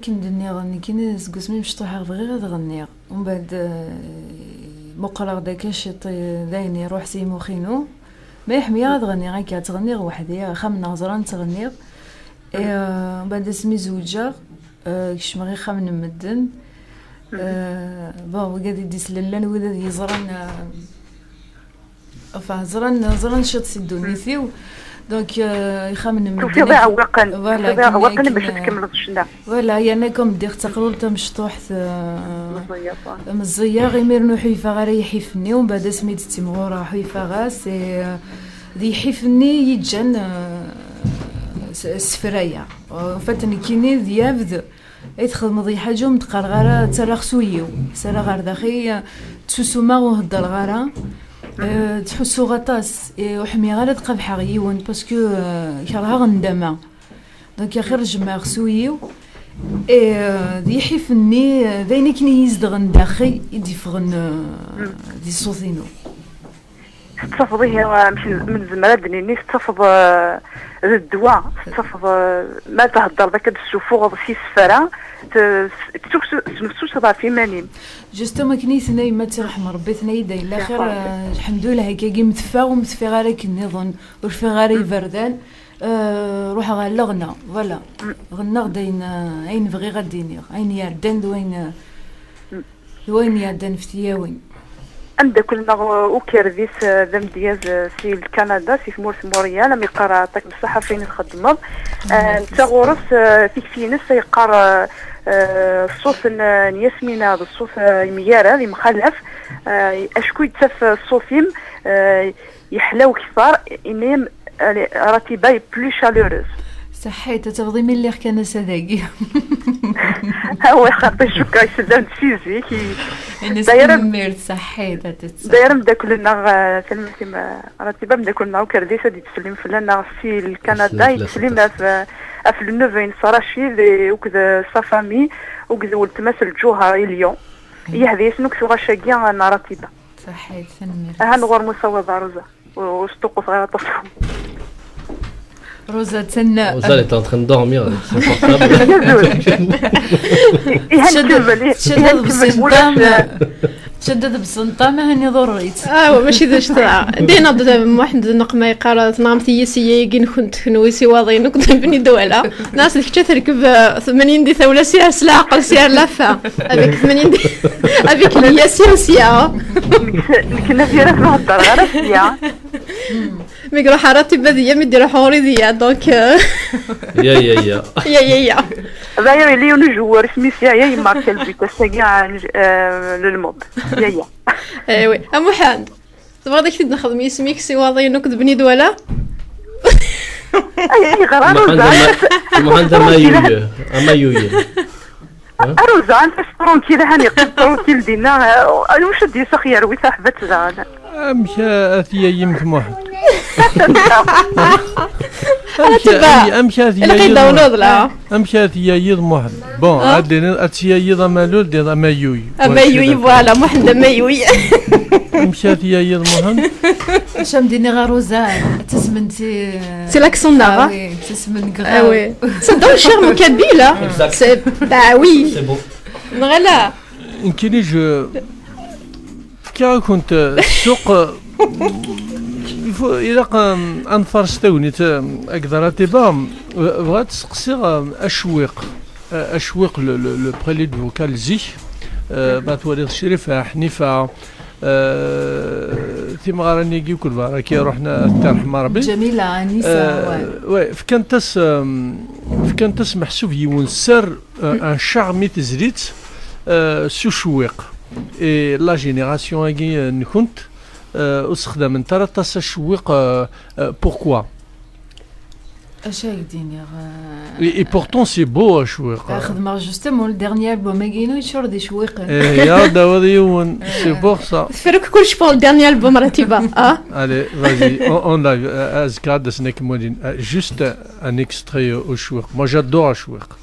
كي ندني كي نسقس مي مش طاح غير غني ومن بعد مقرر داك الشيط دايني روح سيمو خينو ما يحمي غني غير كتغني وحدي خمنا زران تغني بعد اسمي زوجه كش مغي خمن مدن بون قاعد يدي سللان ودا يزران زران شط سدوني فيو دونك يخمن من في وقن باش تكمل الشنا ولا يعني كم دير تقرول تمشطوح مزيا غير نو حيفا غير يحفني ومن بعد سميت تيمغورا حيفا غاس ذي يحفني يجن سفرايا فاتني كيني ديابد يدخل مضي حاجه متقر غير ترى خسويو سرا غير داخي تسوسوما وهضر غير تحسو غطاس وحمي غير تقبح غيون باسكو كرها غندما دونك يخرج ما خسويو دي حيفني ذيني كني يزدغن داخي يدي فغن دي صوتينو تفضيه من زمان دنيني تفض الدواء تفض ما تهضر ذاك السفوغ في سفرة تسوس في مانيم جوستو ما كني ثناي ما ترحم ربي ثناي داي الاخر الحمد لله هكا متفا ومتفي غير نظن ورفي غير بردان روح غير لغنا فوالا غنا غداين عين بغي غديني عين يردان وين يردان في تياوين عندك كلنا وكيرفيس ذم دياز في كندا في مورس موريال لما يقرا طاك بصحه فين نخدم نتا غورس في ناس يقرا الصوص ياسمينه بالصوص مياره اللي مخلف اشكو يتسف الصوفيم يحلاو كثار انيم راتبه بلو شالوروز صحيت تفضي من اللي كان صداقي هو خاطر شكا يسدان سيزي دايره صحي دايره مداك لنا كلمه راتبه مداك لنا وكرديسه دي تسلم فلنا في كندا يتسلم في النوفين صراشي وكذا صافامي وكذا ولتماس الجوهري اليوم هي هذه شنو كسو غاشاكيا انا راتبه صحيت ثنمير ها نغور مصوبه روزا وشتوقف غير تصوب روزا تسنى Rosa, elle était en train de dormir, c'est portable. تشدد بسنطامه هني ضريت ماشي ذا شتا دينا واحد نقمه يقال تنامتي سياقين كنت نويسي واضين كنت بني دوله ناس اللي تركب 80 دي ثوله سيار سلاقل سيار لافه افيك 80 دي افيك ليا سيا كنا في راس نهضر غير سيا ميكرو حارتي بديه مدير حوري ديا دونك يا داير لي نجوار اسمي سيا يا مارك البيت ساقع للموب يا ايوي محمد تبغى داك نخدم اسميك سي واضي نكذب بني دوله اي غرام محمد ما يوي أروزان فشترون كذا هني قطرون كيل دينا واش دي سخير وي صاحبة زان أمشى أثيا يمك محمد أمشى أثيا يض محمد بون عدنا أثيا يض مالول دي مايوي مايوي فوالا محمد مايوي أمشى أثيا يض محمد شام ديني غاروزان تسمنتي سي لاكسون نافا تسمن غا وي صدق شير كبيله سي با وي سي بون غلا يمكن جو كي كنت السوق إلا أنفرستوني أقدر أتبع بغات تسقسي أشويق لو بريليد فوكال زي باتوالي الشريفة حنيفة ثم غارني يجي كل مرة كي رحنا الترح مربي جميلة أنيسة وي فكانت محسوب يون سر ان شارمي تزريت سو شويق اي لا جينيراسيون هاكي نكنت استخدم انت تاس شويق بوركوا اش هيديني اي بورتون سي بو شويق خدمه جوستومون الديرنيير بو ماكينو يشور دي شويق يا داوديون سي بور سا فرك كلش بور الديرنيير البوم راتبه allez vas-y on live azkad سنيك مودين juste un extrait au شويق moi j'adore شويق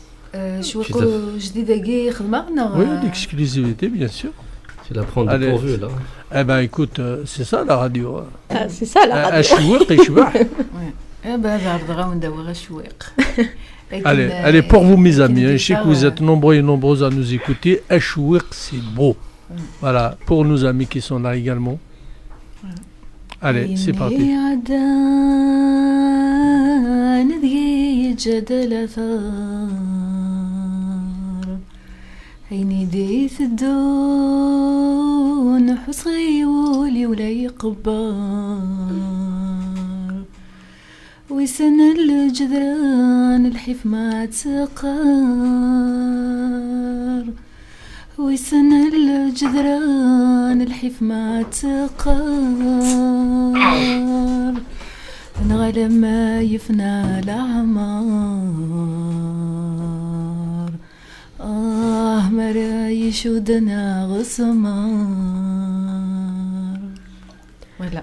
شويق جديده كي خدمه oui l'exclusivité bien sûr tu la prends dépourvu là eh ben écoute c'est ça la radio c'est ça la radio شويق يشبح Allez, pour vous mes amis, je sais que vous êtes nombreux et nombreuses à nous écouter. Ashouiq, c'est beau. Voilà, pour nos amis qui sont là également. Allez, c'est parti. عيني ديث الدون حصي ولي ولا يقبر ويسن الجدران الحيف ما تقر ويسن الجدران الحيف ما تقر نغلى ما يفنى العمر مرايش ودنا غسمار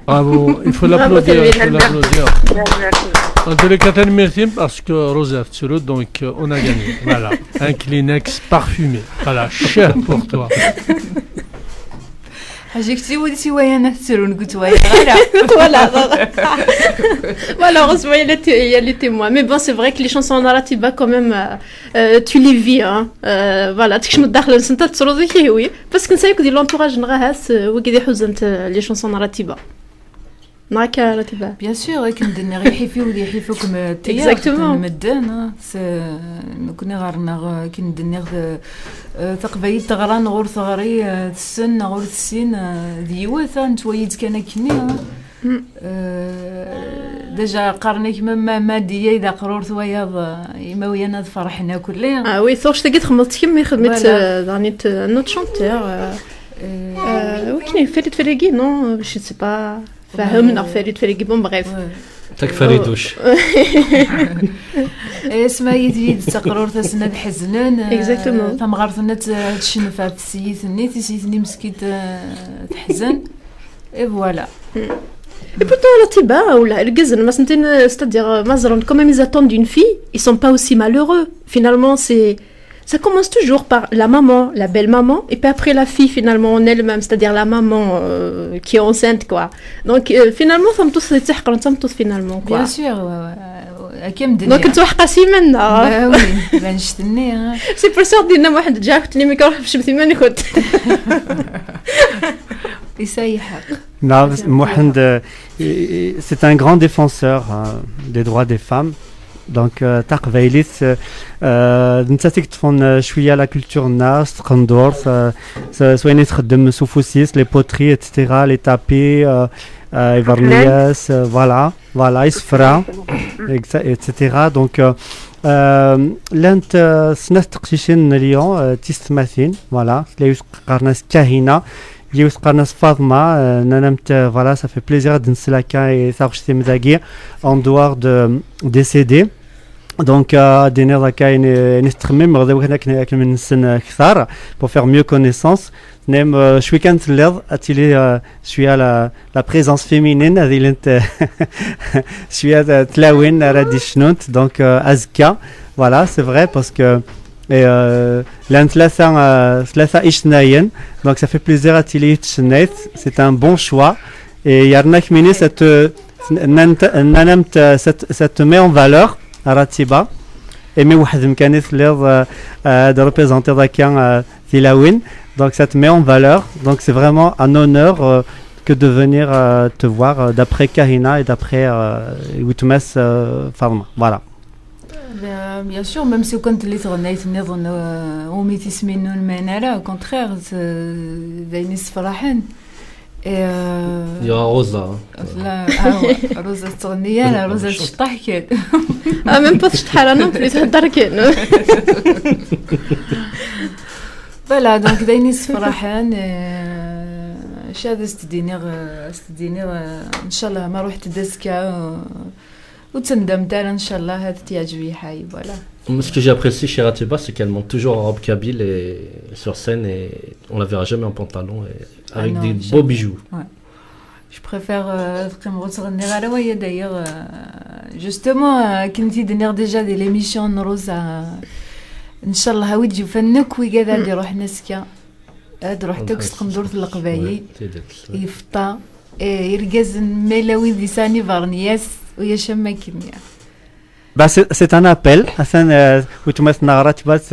Bravo, il faut l'applaudir, En tous les cas, merci parce que Rosa Tsuru, donc on a gagné. Voilà, un Kleenex parfumé. Voilà, cher pour toi. حاجتي وديتي ويا نثرون قلت ويا voilà malheureusement il y a les témoins mais bon c'est vrai que les chansons narratives quand même tu les vis hein voilà تكش مداخله انت تصرضي كيوي بس كنسايك ديال لونطوراج نغاهاس وكيدي حزنت لي شانسون ناراتيفا معك راتبه بيان سور كندير غير حيفي ولي حيفكم اكزاكتومون مدان كنا غارنا كندير تقبيل تغران غور ثغري السن غور السين ديوث نتويد كان كني ديجا قرنيك ما ديا اذا قرور ثوياض يما ويانا فرحنا كلنا وي ثوش تقيت خملت كمي خدمت دانيت نوت شونتور وكاين فريد فريقي نو جو سي با فهمنا فريد فريقي بون بغيف تاك فريدوش اسمها يديد تقرر تسند حزنان Exactement. تمغرثنا تشنفها في السيثني تسيثني مسكيت تحزن اي فوالا. Et pourtant, la Tiba, ou la Elgezen, c'est-à-dire, quand même ils attendent d'une fille, ils sont pas aussi malheureux. Finalement, ça commence toujours par la maman, la belle-maman, et puis après la fille, finalement, en elle-même, c'est-à-dire la maman qui est enceinte, quoi. Donc, finalement, ça me touche finalement, quoi. Bien sûr, Donc, tu vois, قاسي منا. Bah oui, ben نشتني. C'est pour ça que moi, j'ai déjà écouté les micros, je me suis dit, écoute. يسيحك. Non, Mohand, c'est un grand défenseur des droits des femmes. Donc, تاق فايليس انت تكتفون شويه لا كولتور الناس تقندور سواء تخدم سوفوسيس لي بوتري اتسيتيرا لي تابي ايفرنياس فوالا يسفرا اتسيتيرا دونك لانت سنات تقشيشين اليوم تيستماثين فوالا لا يقارناس كاهنه يوسقارناس فاطمه ننمت فوالا ça fait plaisir de نسلاكا et ça rejeté mzagir en dehors de décédé. Donc, دينير هكا نستخمم غدا هناك من السن اكثر pour faire mieux connaissance. نعم شوي كانت الليض اتيلي شويه لا بريزونس فيمينين هذه اللي انت شويه تلاوين رادي شنونت دونك ازكا فوالا سي فري باسكو لان ثلاثه اجتناين دونك ça fait plaisir اتيلي تشنيت سي ان بون شوا et يرناك ميني ننمت cette met en valeur راتبه ايمي واحد مكانيت اللي دو ريبريزونتي ذاك تلاوين. Donc ça te met en valeur, donc c'est vraiment un honneur que de venir te voir d'après Karina et d'après Witmes Farma. Voilà. Bien sûr, même si quand les tournées on met isminu المنارة au contraire دايني فرحان. يا روزا لا روزا تغنية لا روزا تشطح كده. même pas تشطح انا بلي تهدر كده. فوالا دونك داينيس فرحان شاد استدينيغ ان شاء الله ما روحت دسكا وتندمت ان شاء الله هذا تعجبي حي فوالا. Ce que j'ai apprécié chez Ratiba, c'est qu'elle monte toujours en robe kabyle et sur scène et on la verra jamais en pantalon et avec des beaux bijoux. Ouais. Je préfère تقيم تغني غير وهي d'ailleurs justement كنتي دير déjà de l'émission روزا ان شاء الله هاويجي فنك ويقاد هادي روح نسكا هاد روح تكس تقندور القبايي يفطا يرقز ميلاوي دي ساني فارنياس ويا شما كيميا. Bah c'est un appel حسن وتمثل نغرات بس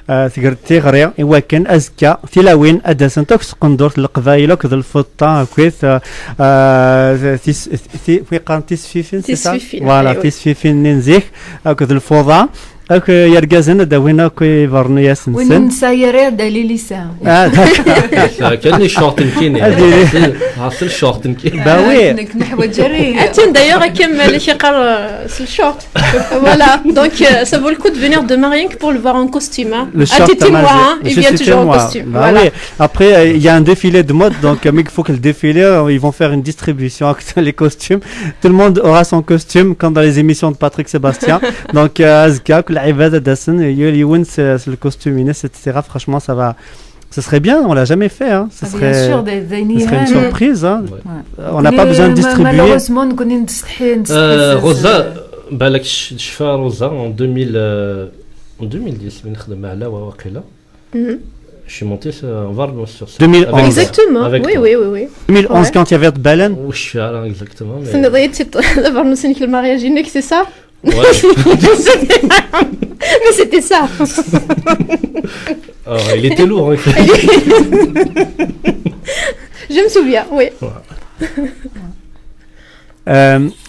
تقدر تغري يوكن أزكى تلاوين أدسن تكس قندور القبايل وكذا الفطة كويس في قرن تسفيفين ولا تسفيفين ننزيح وكذا الفوضى أك يرجعنا دوينا كي فارنيا سنسن. وين سايرة دليل سام. كأني شورتن كيني. عصر شورتن كيني. باوي. نحو جري. Tiens d'ailleurs كم شقر c'est le short. Voilà donc ça vaut le coup de venir demain rien que pour le voir en costume. Le short. Moi, il vient toujours en costume. Voilà. Oui. Après il y a un défilé de mode donc il faut que le défilé ils vont faire une distribution avec les costumes. Tout le monde aura son costume comme dans les émissions de Patrick Sébastien. Donc Azka العبادة داسن يونس le costume etc. Franchement ça va, ce serait bien, on l'a jamais fait hein. Ce serait une surprise hein. On n'a pas besoin de distribuer. Malheureusement nous connaissons Rosa بالك شفا روزا en 2010 من نخدم على واقيلا. Je suis monté en Varno sur scène. 2011. Exactement. Oui. 2011 quand il y avait Balen. Oui, je suis là exactement. C'est une réalité de Varno c'est le mariage unique, c'est ça? Ouais. Mais c'était ça. Alors, il était lourd. Hein. Je me souviens, oui.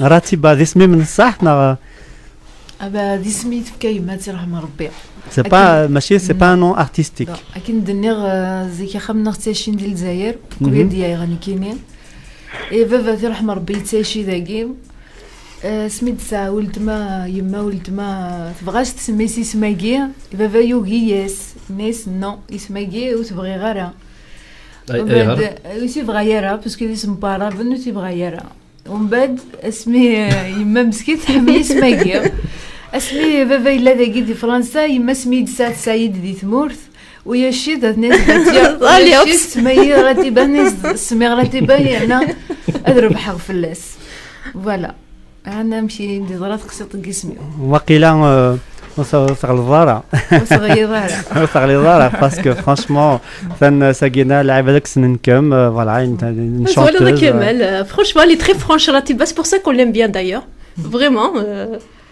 راتبة ذي اسمي من الصح نا. أبا ذي اسمي تفكي ما ترحم ربي. C'est pas ماشي c'est pas un nom artistique. أكيد دنيغ زي خم نغتاشين ديال الجزائر كل ديال غني كينين. إيه فافا ترحم ربي تاشي ذاكي. سميت سا ولد ما يما ولد ما تبغاش تسميسي اسماكي بابا يوغياس ناس نو اسماكي وتبغي غيرها وتبغى يرا باسكو اسم بارا بنو تبغى يرا ومن بعد اسمي يما مسكين تحمي اسماكيا اسمي بابا إلا داكي دي فرنسا يما سميت سعيد دي تمورث ويا شي ذات ناس غاتي سمي غاتي بان سمي غاتي بان انا اضرب حق فلاس فوالا انا نمشي ندير ضرات قصيت قسمي وقيلا وصغلي ضارة باسكو فرانشمون ثان ساقينا لعب هذاك سنن كم فوالا une chanteuse franchement elle est très franche Ratiba, c'est pour ça qu'on l'aime bien d'ailleurs vraiment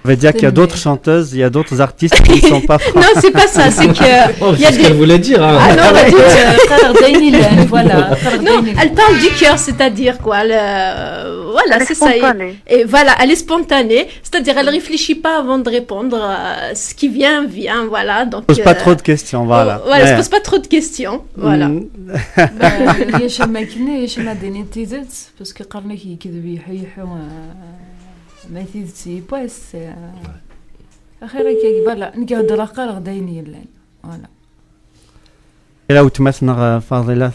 Ça veut dire qu'il y a d'autres chanteuses, il y a d'autres artistes qui ne sont pas francs. Non, c'est pas ça, c'est que il y a ce qu'elle voulait dire hein. Ah non, voilà. Non, elle parle du cœur, c'est-à-dire quoi, voilà, c'est ça. Et voilà, elle est spontanée, c'est-à-dire elle réfléchit pas avant de répondre, ce qui vient, voilà. Donc pose pas trop de questions, voilà. Voilà, elle se pose pas trop de questions, voilà. يا شما كنا يا شما ديني تيزت باسكو قرنا كي يكذب يحيحو ما تيزتي باس اخيرا كي فوالا نقعد راقا غدايني يلان فوالا là où tu m'as Fadila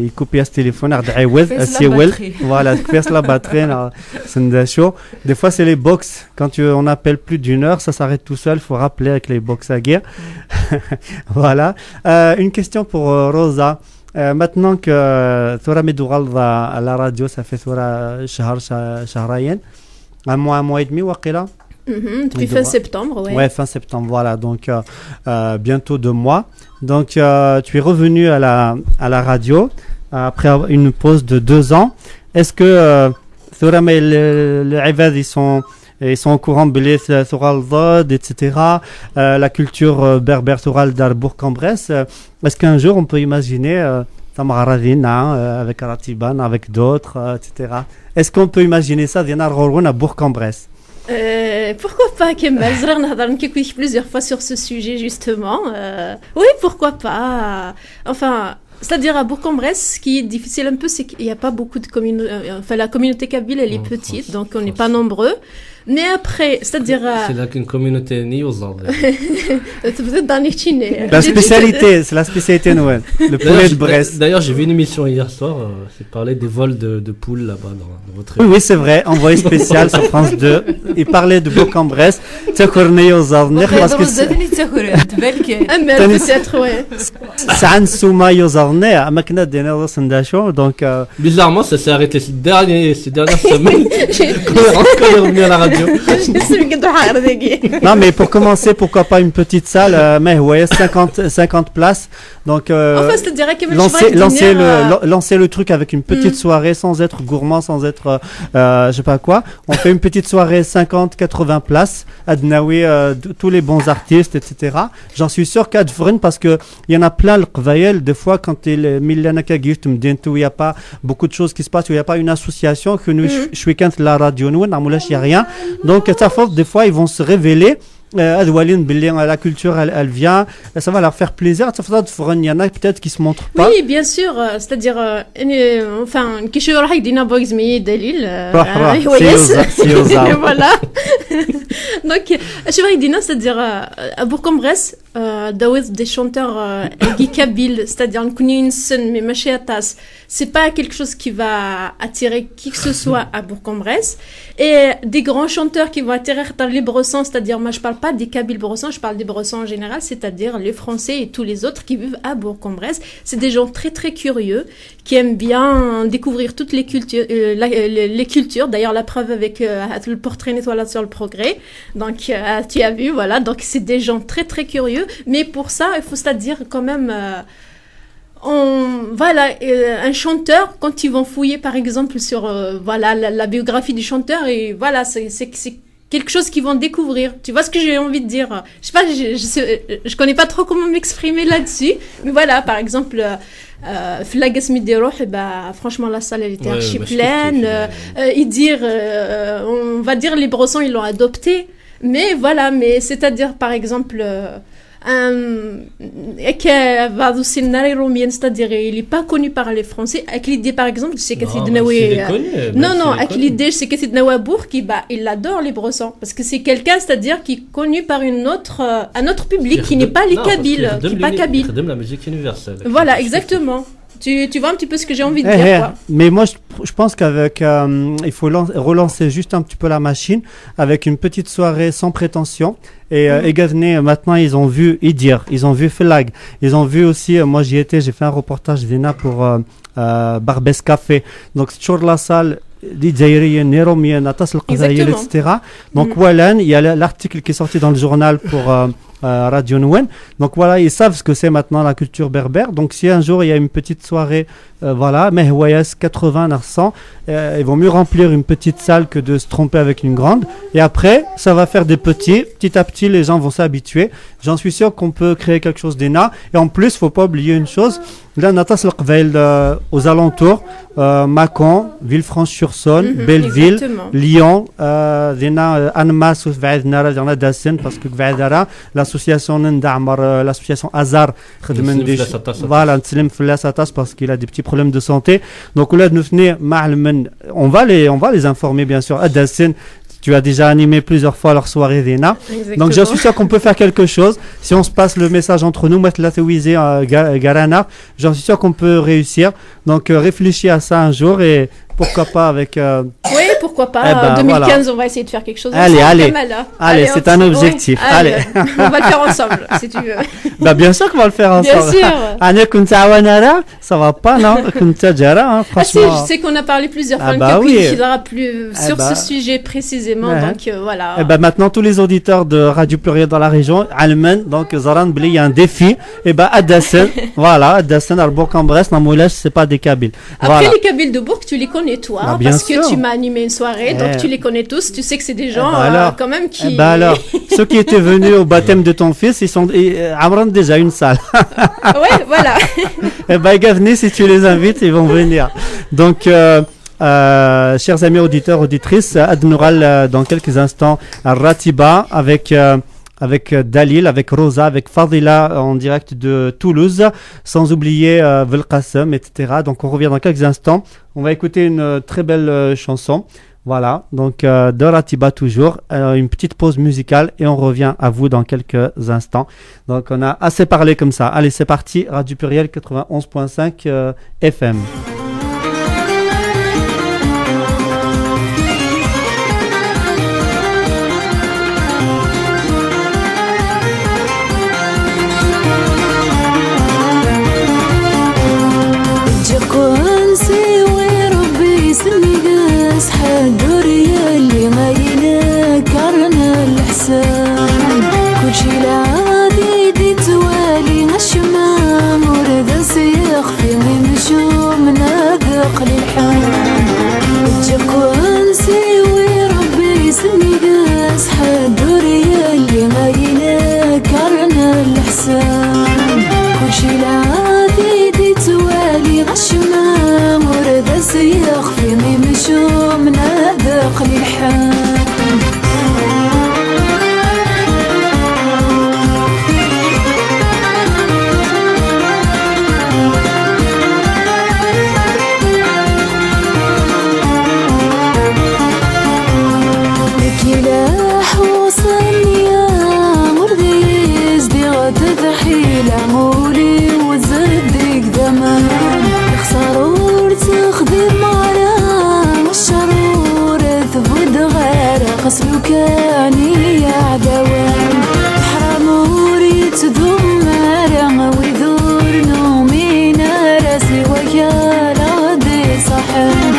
il coupe le téléphone غد عاود اسيول voilà كفاس la batterie c'est chaud des fois c'est les box quand on appelle plus d'une heure ça s'arrête tout seul faut rappeler avec les box à guerre voilà une question pour Rosa maintenant que Thora Medougal va à la radio ça fait Thora شهرين un mois et demi وقيلا depuis fin septembre ouais fin septembre voilà donc bientôt 2 mois donc tu es revenu à la radio après une pause de 2 ans est-ce que les عباد ils sont au courant de Thoraldod, etc. La culture berbère Thoral d'Arbourg-en-Bresse. Est-ce qu'un jour on peut imaginer avec Ratiban, avec d'autres, etc. Est-ce qu'on peut imaginer ça à Bourg-en-Bresse? Pourquoi pas, Kemal? On a plusieurs fois sur ce sujet, justement. Oui, pourquoi pas. Enfin, c'est-à-dire à Bourg-en-Bresse, ce qui est difficile un peu, c'est qu'il n'y a pas beaucoup de communauté. Enfin, la communauté kabyle, elle est petite, donc on n'est pas nombreux. Mais après, c'est-à-dire... C'est là qu'une communauté néo-zard. La spécialité, c'est la spécialité Noël. Le poulet de Brest. D'ailleurs, j'ai vu une émission hier soir, c'est parler des vols de poules là-bas dans votre région. Oui, c'est vrai, envoyé spécial sur France 2. Il parlait de Bourg-en-Bresse. Tchakour néo-zard. Parce que c'est... peut-être, ouais. S'an Souma Yozarné, à Makna Dénéro Sandachon, donc... Bizarrement, ça s'est arrêté ces dernières semaines. Quand on est revenu à la radio. Non mais pour commencer pourquoi pas une petite salle mais ouais 50 places donc enfin, lancer le truc avec une petite soirée sans être gourmand sans être je sais pas quoi on fait une petite soirée 50-80 places Adnaoui tous les bons artistes etc. J'en suis sûr qu'Adfren parce que il y en a plein le Qvaïel des fois quand il millanaka gift où il y a pas beaucoup de choses qui se passent où il y a pas une association que nous je suis quand la radio nous n'amoulash y a rien. Donc ça fait des fois ils vont se révéler la culture elle vient ça va leur faire plaisir ça fait il y en a peut-être qui se montrent pas oui bien sûr c'est-à-dire enfin qui je راح يدينا بويز مي دليل voilà donc je vais dire c'est-à-dire à Bourg-en-Bresse des chanteurs kabyles c'est-à-dire mais machiatas c'est pas quelque chose qui va attirer qui que ce soit à Bourg-en-Bresse et des grands chanteurs qui vont atterrir dans les Bressans c'est-à-dire moi je parle pas des Kabyles bressans, je parle des Bressans en général, c'est-à-dire les Français et tous les autres qui vivent à Bourg-en-Bresse. C'est des gens très très curieux qui aiment bien découvrir toutes les cultures, les cultures. D'ailleurs, la preuve avec le portrait Étoile sur le progrès. Donc, tu as vu, voilà. Donc, c'est des gens très très curieux. Mais pour ça, il faut c'est-à-dire quand même. Voilà, un chanteur, quand ils vont fouiller par exemple sur voilà la biographie du chanteur et voilà, c'est quelque chose qu'ils vont découvrir. Tu vois ce que j'ai envie de dire? Je sais pas, je connais pas trop comment m'exprimer là-dessus, mais voilà, par exemple, Flagas Midiroh, franchement la salle elle était archi pleine. On va dire les Bressans ils l'ont adopté, mais voilà, mais c'est-à-dire par exemple. C'est-à-dire il est pas connu par les Français avec l'idée par exemple c'est Kathid Naoué non avec l'idée c'est Kathid Nawabour qui il adore les Bressans parce que c'est quelqu'un c'est-à-dire qui est connu par un autre public qui n'est pas les Kabyles qui n'est pas Kabyle la musique universelle voilà exactement Tu vois un petit peu ce que j'ai envie de dire, quoi. Mais moi, je pense qu'avec, il faut relancer juste un petit peu la machine avec une petite soirée sans prétention. Et Egadne, maintenant, ils ont vu Idir, ils ont vu Flag, ils ont vu aussi, moi j'y étais, j'ai fait un reportage d'Ina pour Barbès Café. Donc, sur la salle, etc. Donc, voilà, il y a l'article qui est sorti dans le journal pour Radio Nouen. Donc voilà, ils savent ce que c'est maintenant la culture berbère. Donc si un jour il y a une petite soirée, voilà, Mehwayas 80, 100, ils vont mieux remplir une petite salle que de se tromper avec une grande. Et après, ça va faire des petit à petit, les gens vont s'habituer. J'en suis sûr qu'on peut créer quelque chose d'énorme. Et en plus, faut pas oublier une chose. Là, Natas aux alentours, Mâcon, Villefranche-sur-Saône, Belleville, exactement. Lyon, Annemasse, parce que l'association l'association Azar, voilà, parce qu'il a des petits problèmes de santé. Donc là, on va les informer bien sûr. Adassine, tu as déjà animé plusieurs fois leur soirée Dina. Donc je suis sûr qu'on peut faire quelque chose. Si on se passe le message entre nous, Garana, j'en suis sûr qu'on peut réussir. Donc réfléchis à ça un jour et pourquoi pas avec... Oui, pourquoi pas. En 2015, on va essayer de faire quelque chose. Allez, c'est un objectif. Allez. On va le faire ensemble, si tu veux. Bah, bien sûr qu'on va le faire ensemble. Bien sûr. Ça va pas, non? Si, je sais qu'on a parlé plusieurs fois. Il faudra plus sur ce sujet précisément. Donc voilà. Et maintenant, tous les auditeurs de Radio Pluriel dans la région, Allemagne, donc Zaran Bli, il y a un défi. Et Adassen, voilà, Adassen, Bourg-en-Bresse, Namoulache, c'est pas des Kabyles. Après, les Kabyles de Bourg, tu les connais toi, parce que tu m'as animé une soirée, donc tu les connais tous, tu sais que c'est des gens quand même qui... alors, ceux qui étaient venus au baptême de ton fils, ils sont... Amran déjà une salle. Ouais, voilà. Et Gavni, si tu les invites, ils vont venir. Donc... chers amis auditeurs, auditrices, Admiral dans quelques instants à Ratiba avec Dalil, avec Rosa, avec Fadila en direct de Toulouse, sans oublier Velqassem, etc. Donc on revient dans quelques instants. On va écouter une très belle chanson. Voilà, donc de Ratiba toujours, une petite pause musicale et on revient à vous dans quelques instants. Donc on a assez parlé comme ça. Allez, c'est parti, Radio Pluriel 91.5 FM. اللي ما ينكرنا الحسان كل شي العادي دي توالي الشمام ورد سيخفي من شوم ناذق للحان تكون سيوي ربي سني قاس حدوري اللي ما ينكرنا الحسان كل شي العادي دي توالي الشمام ورد سيخفي من شوم ناذق للحان قصلو كاني يا دوام حرام وريت ذمارة ويذور نومي نارسي ويا لغدي صحن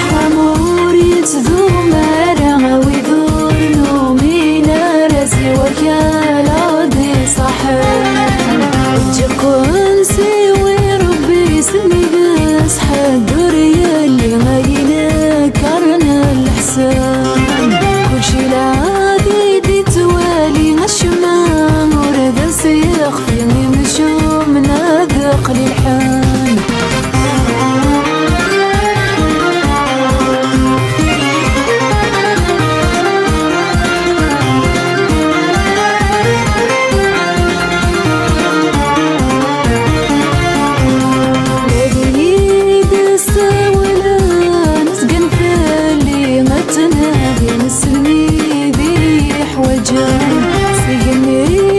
حرام وريت ذمارة ويذور نومي نارسي ويا لغدي صحن تكون سيوي ربي سني قاس حدوري اللي ما ينكرنا الحسان الشمام ورد سيخفي من شوم ناذق للحان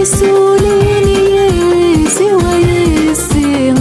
سوليني سوى يسي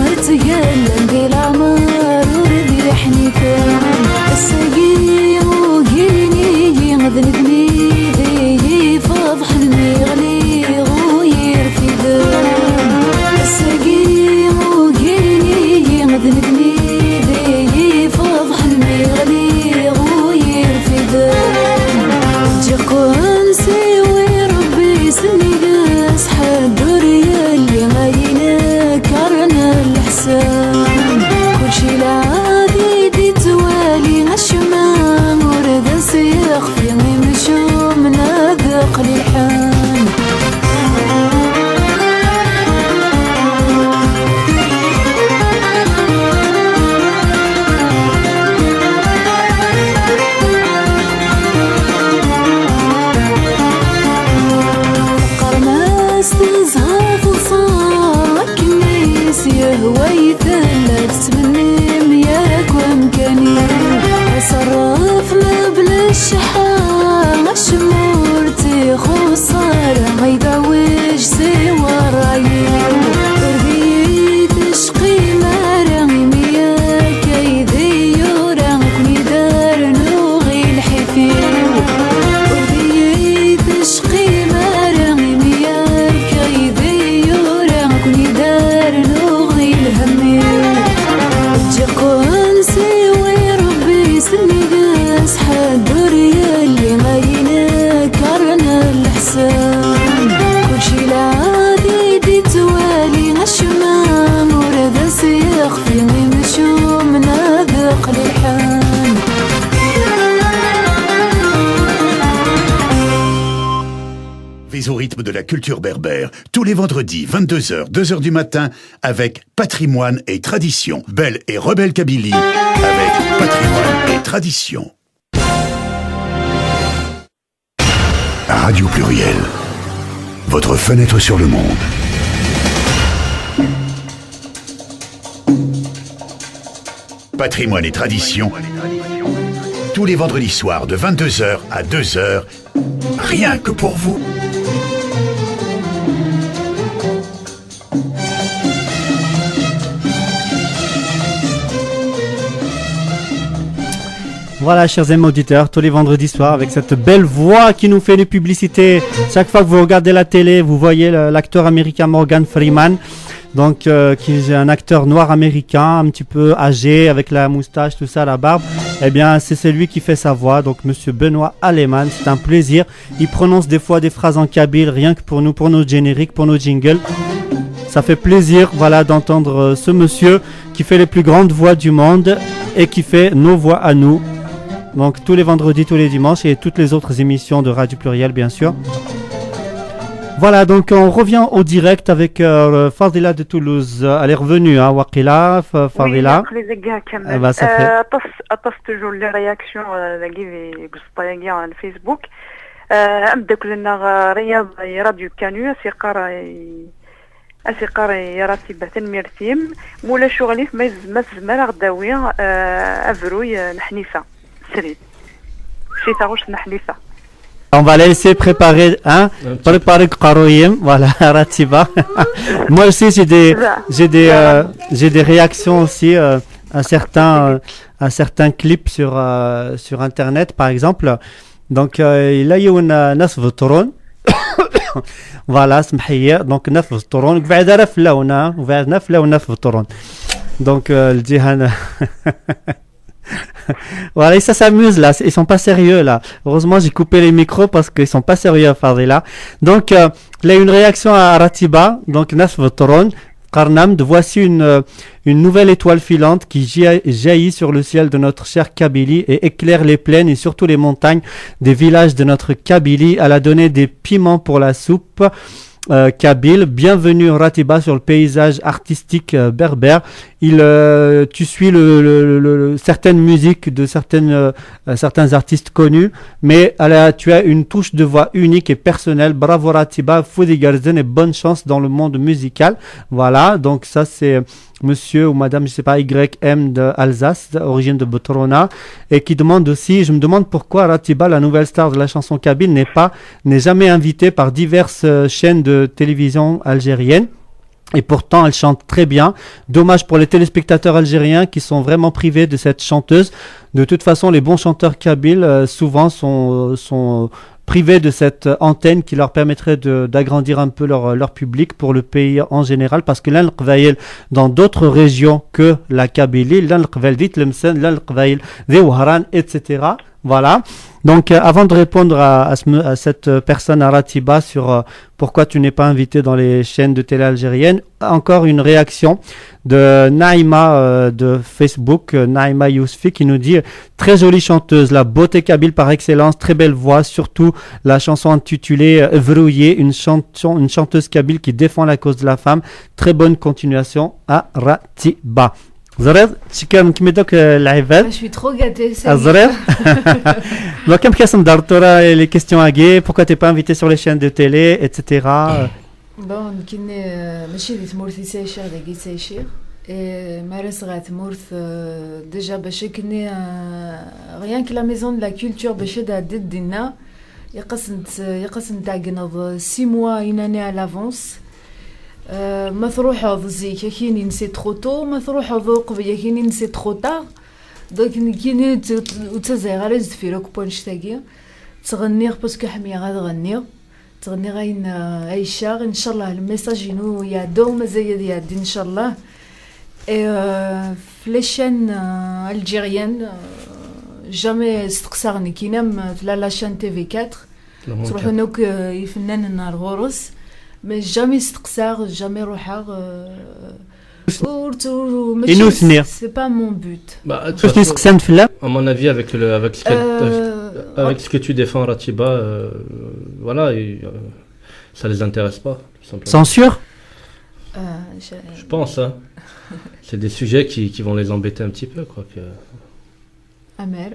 هويتن تتمني مياك ومكاني أصرف مبلا الشحال الشمور تيخو صار غيداوج سوا رايو وربي تشقي مرامي مياك يدي يورا كوني دار نوغي الحفيو وربي تشقي مرامي مياك يدي يورا كوني دار نوغي الهميو تجيقون سوي ربي سني قاس حد ريالي غاينا كرنا الحسان كلشي العادي دي توالي غشمام ورد سيخ فيني مشوم ناذق للحان Vais au rythme de la culture berbère, tous les vendredis, 22h, 2h du matin, avec Patrimoine et Tradition. Belle et rebelle Kabylie, avec Patrimoine et Tradition. Radio Pluriel, votre fenêtre sur le monde. Patrimoine et Tradition, tous les vendredis soirs de 22h à 2h, rien que pour vous. Voilà, chers amis auditeurs, tous les vendredis soirs avec cette belle voix qui nous fait les publicités. Chaque fois que vous regardez la télé, vous voyez l'acteur américain Morgan Freeman, donc qui est un acteur noir américain, un petit peu âgé, avec la moustache, tout ça, la barbe. Eh bien, c'est lui qui fait sa voix, donc Monsieur Benoît Aleman. C'est un plaisir. Il prononce des fois des phrases en kabyle, rien que pour nous, pour nos génériques, pour nos jingles. Ça fait plaisir, voilà, d'entendre ce monsieur qui fait les plus grandes voix du monde et qui fait nos voix à nous. Donc tous les vendredis, tous les dimanches et toutes les autres émissions de Radio Pluriel, bien sûr. Voilà, donc on revient au direct avec Fadila de Toulouse. Elle est revenue, hein, Waqila, Fadila. Oui, les gars, quand même. Ça fait... أطس toujours les réactions اللي قصتها على الفيسبوك. أبدأ كلنا رياض راديو كانو أسيقار يراتي بهتن ميرتيم مولا شغلي ما زمان غداوي أفروي نحنيفة سريد شي تاغوش نحنيفة. On va la laisser préparer, hein, préparer Karoyim, voilà, Ratiba. Moi aussi, j'ai des réactions aussi à certains clips sur Internet, par exemple. Donc, il y a une nas votron. Voilà, سمحية. Donc, nas votron. بعد عرف لونا، وبعد نف لونا votron. Donc, le djihan. Voilà, ça s'amuse là, ils sont pas sérieux là. Heureusement j'ai coupé les micros parce qu'ils sont pas sérieux à faire là. Donc là une réaction à Ratiba, donc Nas Votron, Karnam, voici une nouvelle étoile filante qui jaillit sur le ciel de notre chère Kabylie et éclaire les plaines et surtout les montagnes des villages de notre Kabylie. Elle a donné des piments pour la soupe. Kabyle, bienvenue Ratiba sur le paysage artistique berbère. Tu suis certaines musiques de certains artistes connus, mais tu as une touche de voix unique et personnelle. Bravo Ratiba, Foudigarzen et bonne chance dans le monde musical. Voilà, donc ça c'est monsieur ou madame, je sais pas, YM d'Alsace, d'origine de Botrona, et qui demande aussi, je me demande pourquoi Ratiba, la nouvelle star de la chanson kabyle, n'est jamais invitée par diverses chaînes de télévision algériennes. Et pourtant, elle chante très bien. Dommage pour les téléspectateurs algériens qui sont vraiment privés de cette chanteuse. De toute façon, les bons chanteurs kabyles, souvent, sont privés de cette antenne qui leur permettrait d'agrandir un peu leur public pour le pays en général. Parce que là, dans d'autres régions que la Kabylie, etc. Voilà. Donc, avant de répondre à cette personne, à Ratiba, sur pourquoi tu n'es pas invité dans les chaînes de télé algériennes, encore une réaction de Naïma de Facebook, Naïma Yousfi, qui nous dit « Très jolie chanteuse, la beauté kabyle par excellence, très belle voix, surtout la chanson intitulée « Verrouillé », une chanteuse kabyle qui défend la cause de la femme. Très bonne continuation à Ratiba. » زرير شي كيما دوك العباد Je suis trop gâtée. زرير donc كم كيسن دارتورا les questions à Guy, pourquoi t'es pas invité sur les chaînes de télé, etc. Bon, يمكن ماشي اللي تمورتي سايشير داكي سايشير مارس غاتمورث ديجا باش كني غيان كلا ميزون لا كولتور باش تعدد دينا يقصن تاعقنض 6 موا يناني على لافونس ما تروحوا زيك كاينين سي ترو تو ما تروحوا قبل كاينين سي ترو طار دونك كاينين تزاي غير زفيرك بونش تاعي تغنيغ باسكو حميه غتغنيغ تغني غاين عايشه ان شاء الله الميساج ينو يعدو مازال يعدي ان شاء الله في لاشين الجيريان جامي استقصاغني كينام في لا شان تي في 4 تروحوا نوك يفنان النهار غورس مي جامي استقصاغ جامي روحاغ c'est pas mon but. À mon avis, avec ce que tu défends, Ratiba, voilà, ça les intéresse pas. Censure Je pense, hein. C'est des sujets qui vont les embêter un petit peu, quoi. Amer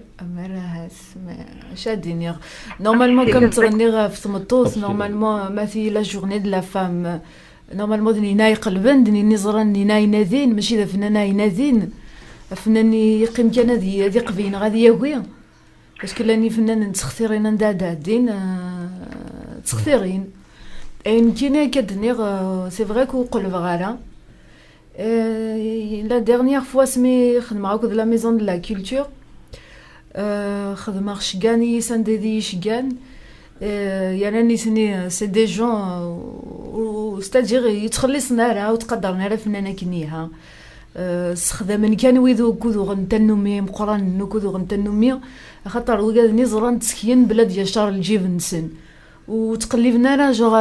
شاديني normalement comme تغني في تمطوس normalement ما في la journée de la femme normalement دني قلبن دني نزران دني ينادين ماشي اذا فنان ينادين فنان يقيم كان هذه قبين غادي ياوي باسكو لاني فنان نتختارين ندادا دين تختارين يمكن كدني سي فري كو قلب غالا لا ديرنيير فوا سمي خدم معاك لا ميزون دو لا كولتور خدم شكاني سانديدي شكان يعني نيسني سي دي جون ستادير يتخلصنا راه وتقدرنا راه فنانه كنيها استخدام كان ويدو كودو غنتنومي مقران كودو غنتنومي خاطر وكاد نزران تسكين بلا ديال شهر الجيب نسن وتقلبنا راه جو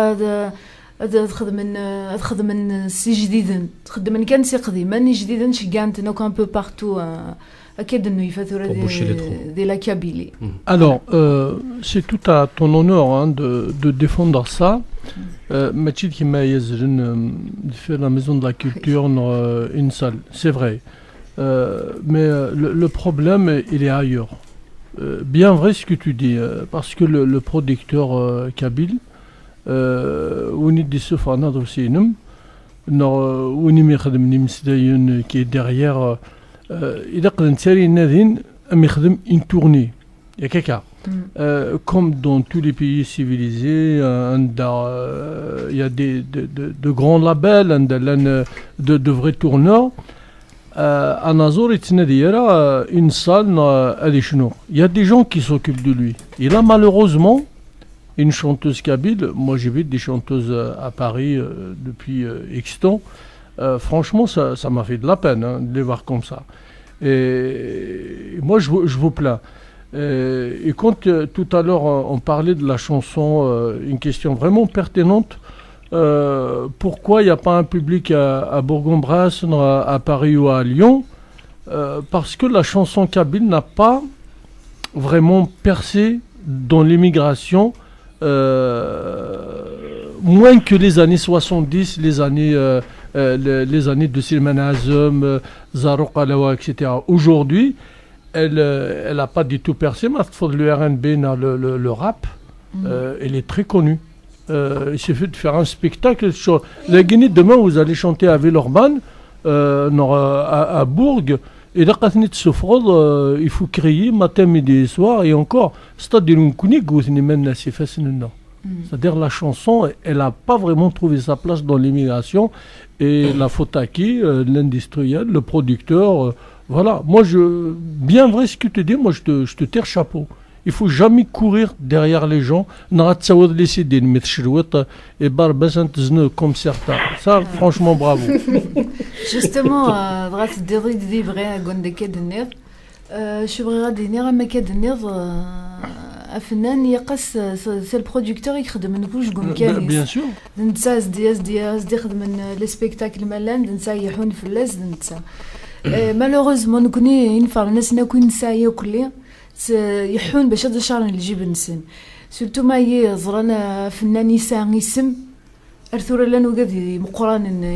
هذا تخدم سي جديدن تخدم كان سي قديما ني جديدن شكانت نو كان بو بارتو أكيد إنه يفاتورة de la Kabylie. Alors, c'est tout à ton honneur hein, de défendre ça. Mathilde qui m'a de faire la maison de la culture une salle, c'est vrai. Mais le problème, il est ailleurs. Bien vrai ce que tu dis, parce que le producteur kabyle, qui est derrière. إذا قد نسالي نادين أم يخدم une tournée يا كاكا comme dans tous les pays civilisés il y a de grands labels de vrais tourneurs أنا زورت ناديرا une salle هذه شنو il y a des gens qui s'occupent de lui et là malheureusement une chanteuse kabyle moi j'ai vu des chanteuses à Paris depuis X temps. Franchement, ça m'a fait de la peine hein, de les voir comme ça. Et moi, je vous plains. Et quand tout à l'heure, on parlait de la chanson, une question vraiment pertinente, pourquoi il n'y a pas un public à Bourg-en-Bresse, à Paris ou à Lyon parce que la chanson kabyle n'a pas vraiment percé dans l'immigration, moins que les années 70, les années de Silman Azem, Zarouk Alawa, etc. Aujourd'hui, elle n'a pas du tout percé, mais le R&B, le rap, elle est très connue. Il suffit de faire un spectacle. La Guinée, demain, vous allez chanter à Villeurbanne, à Bourg, et là, il faut crier matin, midi et soir, et encore. C'est-à-dire c'est-à-dire la chanson, elle n'a pas vraiment trouvé sa place dans l'immigration. Et la faute à qui l'industriel, le producteur. Voilà. Moi, bien vrai ce que tu dis, moi, je te tire chapeau. Il faut jamais courir derrière les gens. Et comme certains. Ça, franchement, bravo. Justement, je suis فنان يقص سي البرودكتور يخدم من كلش قوم كانيس بيان سور نتسا دي يخدم من لي سبيكتاكل مالان نتسا يحون في اللاز نتسا مالوغوزمون نكوني ينفع الناس نكون نسايا كلي يحون باش هذا شهر نجيب نسن سورتو ما هي زرانا فنان يسا اسم ارثور لانو قد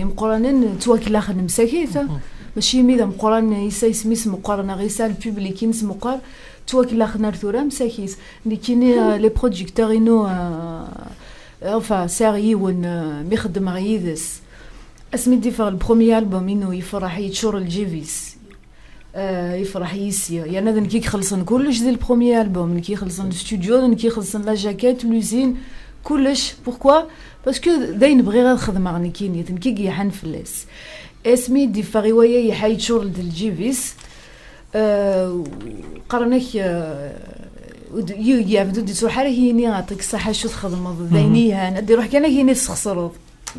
مقرانن تواكل اخر مساكيته ماشي ميدا مقران يسا يسميس مقران غيسا البوبليك ينس مقر توكل اخنا ثورا مساكيس لكن لي برودكتور انو enfin ساري ون ميخدم غيدس اسمي ديفا البرومي البوم انه يفرح يتشور الجيفيس يفرح يسيا يعني هذا كي خلصن كلش ديال البرومي البوم كي خلصن الاستوديو كي خلصن لا جاكيت لوزين كلش بوركوا باسكو داين بغي غير خدمه راني كي يحن فلاس اسمي ديفا روايه يحيد شغل ديال الجيفيس قرنك يعبدو دي سوحه هي نعطيك الصحه شو تخدم داينيها ندير روح كان هي نفس خسروا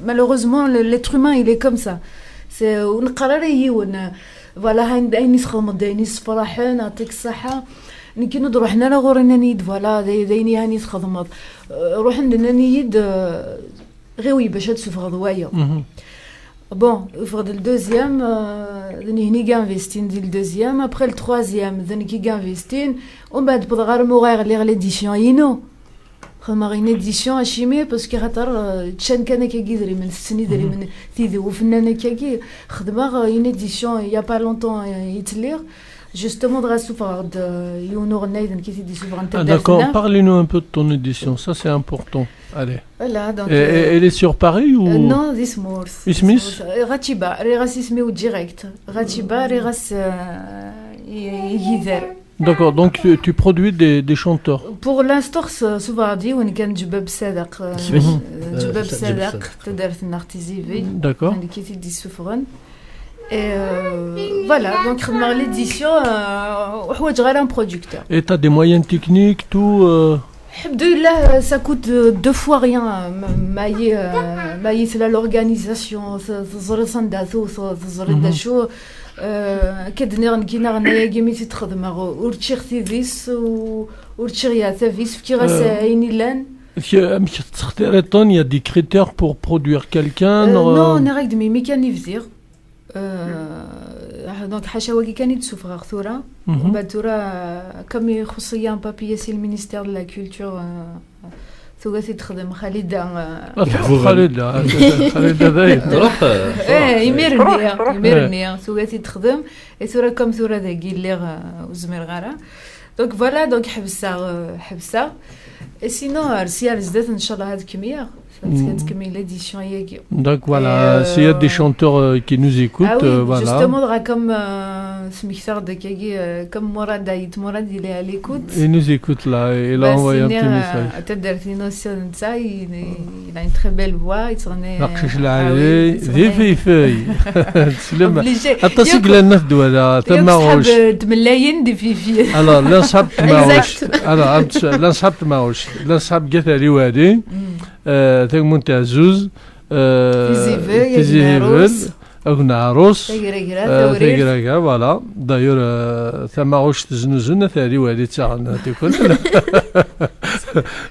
مالوغوزمون ليتر هومان il est comme ça سي ونقرر هي ون فوالا هاي تخدم دايني فرحان نعطيك الصحه كي نروح حنا لا غورنا نيد فوالا دايني هاني تخدم روح عندنا نيد غيوي باش تسوفغ ضوايا bon pour le deuxième هني كانفيستين ديال الدوزيام ابري التروازيام ذن كي كانفيستين ومن بعد بغار موغير لي ليديسيون ينو خما غين اديسيون اشيمي باسكو خاطر تشان كان كيدري من السني دري من تيدي وفنانه كي خدمه غين اديسيون يا با لونطون يتلير justement de recevoir de Younor Naiden qui dit souvent d'accord, parlez-nous un peu de ton édition, ça c'est important. Allez. Voilà, donc elle est sur Paris ou non, this Morse. Ismis Ratiba, Reras Ismi ou direct. Ratiba, Reras Yider. D'accord, donc tu produis des chanteurs. Pour l'instant, souvent dit on gagne du bab sadak, du bab sadak, تدرت nartizivi. D'accord. Qui dit souvent. Et voilà, donc l'édition, un producteur. Et tu as des moyens techniques, tout Alhamdoulilah, ça coûte 2 fois rien. C'est l'organisation, كدنير نكينا غنايا كيمي تخدم ورتشيخ تيفيس ورتشيغيا تافيس في غاس عيني لان مش تختار طون يا دي كريتير pour produire quelqu'un non نريد مي كانيفزير دونك حاشا وكي كان يتسوفغ ثورة ومن بعد ثورة كم خصوصيا بابي سي المينيستير دو لا كولتور ثوغاتي تخدم خالدة دايت يميرني ثوغاتي تخدم ثورة كم ثورة ذاكي اللي وزمير غارة دونك فوالا دونك حبسة سينو رسيال زدات ان شاء الله هاد الكمية Donc voilà, s'il y a des chanteurs qui nous écoutent, voilà. Justement, comme Smithard de Kagi, comme Morad Daït, Morad il est à l'écoute. Il nous écoute là, il a envoyé un petit message. Il a une très belle voix, il s'en est. Attention que la neuf doit là, تماوش. تملاين دي في. Alors, l'ensemble تماوش. Alors, l'ensemble تماوش. l'ensemble جت ريوادي. تاك مونتا زوز تيزيفل نعروس تيغراكا فوالا دايور ثما غوش تزنوزنا ثاري والي تاعنا تيكون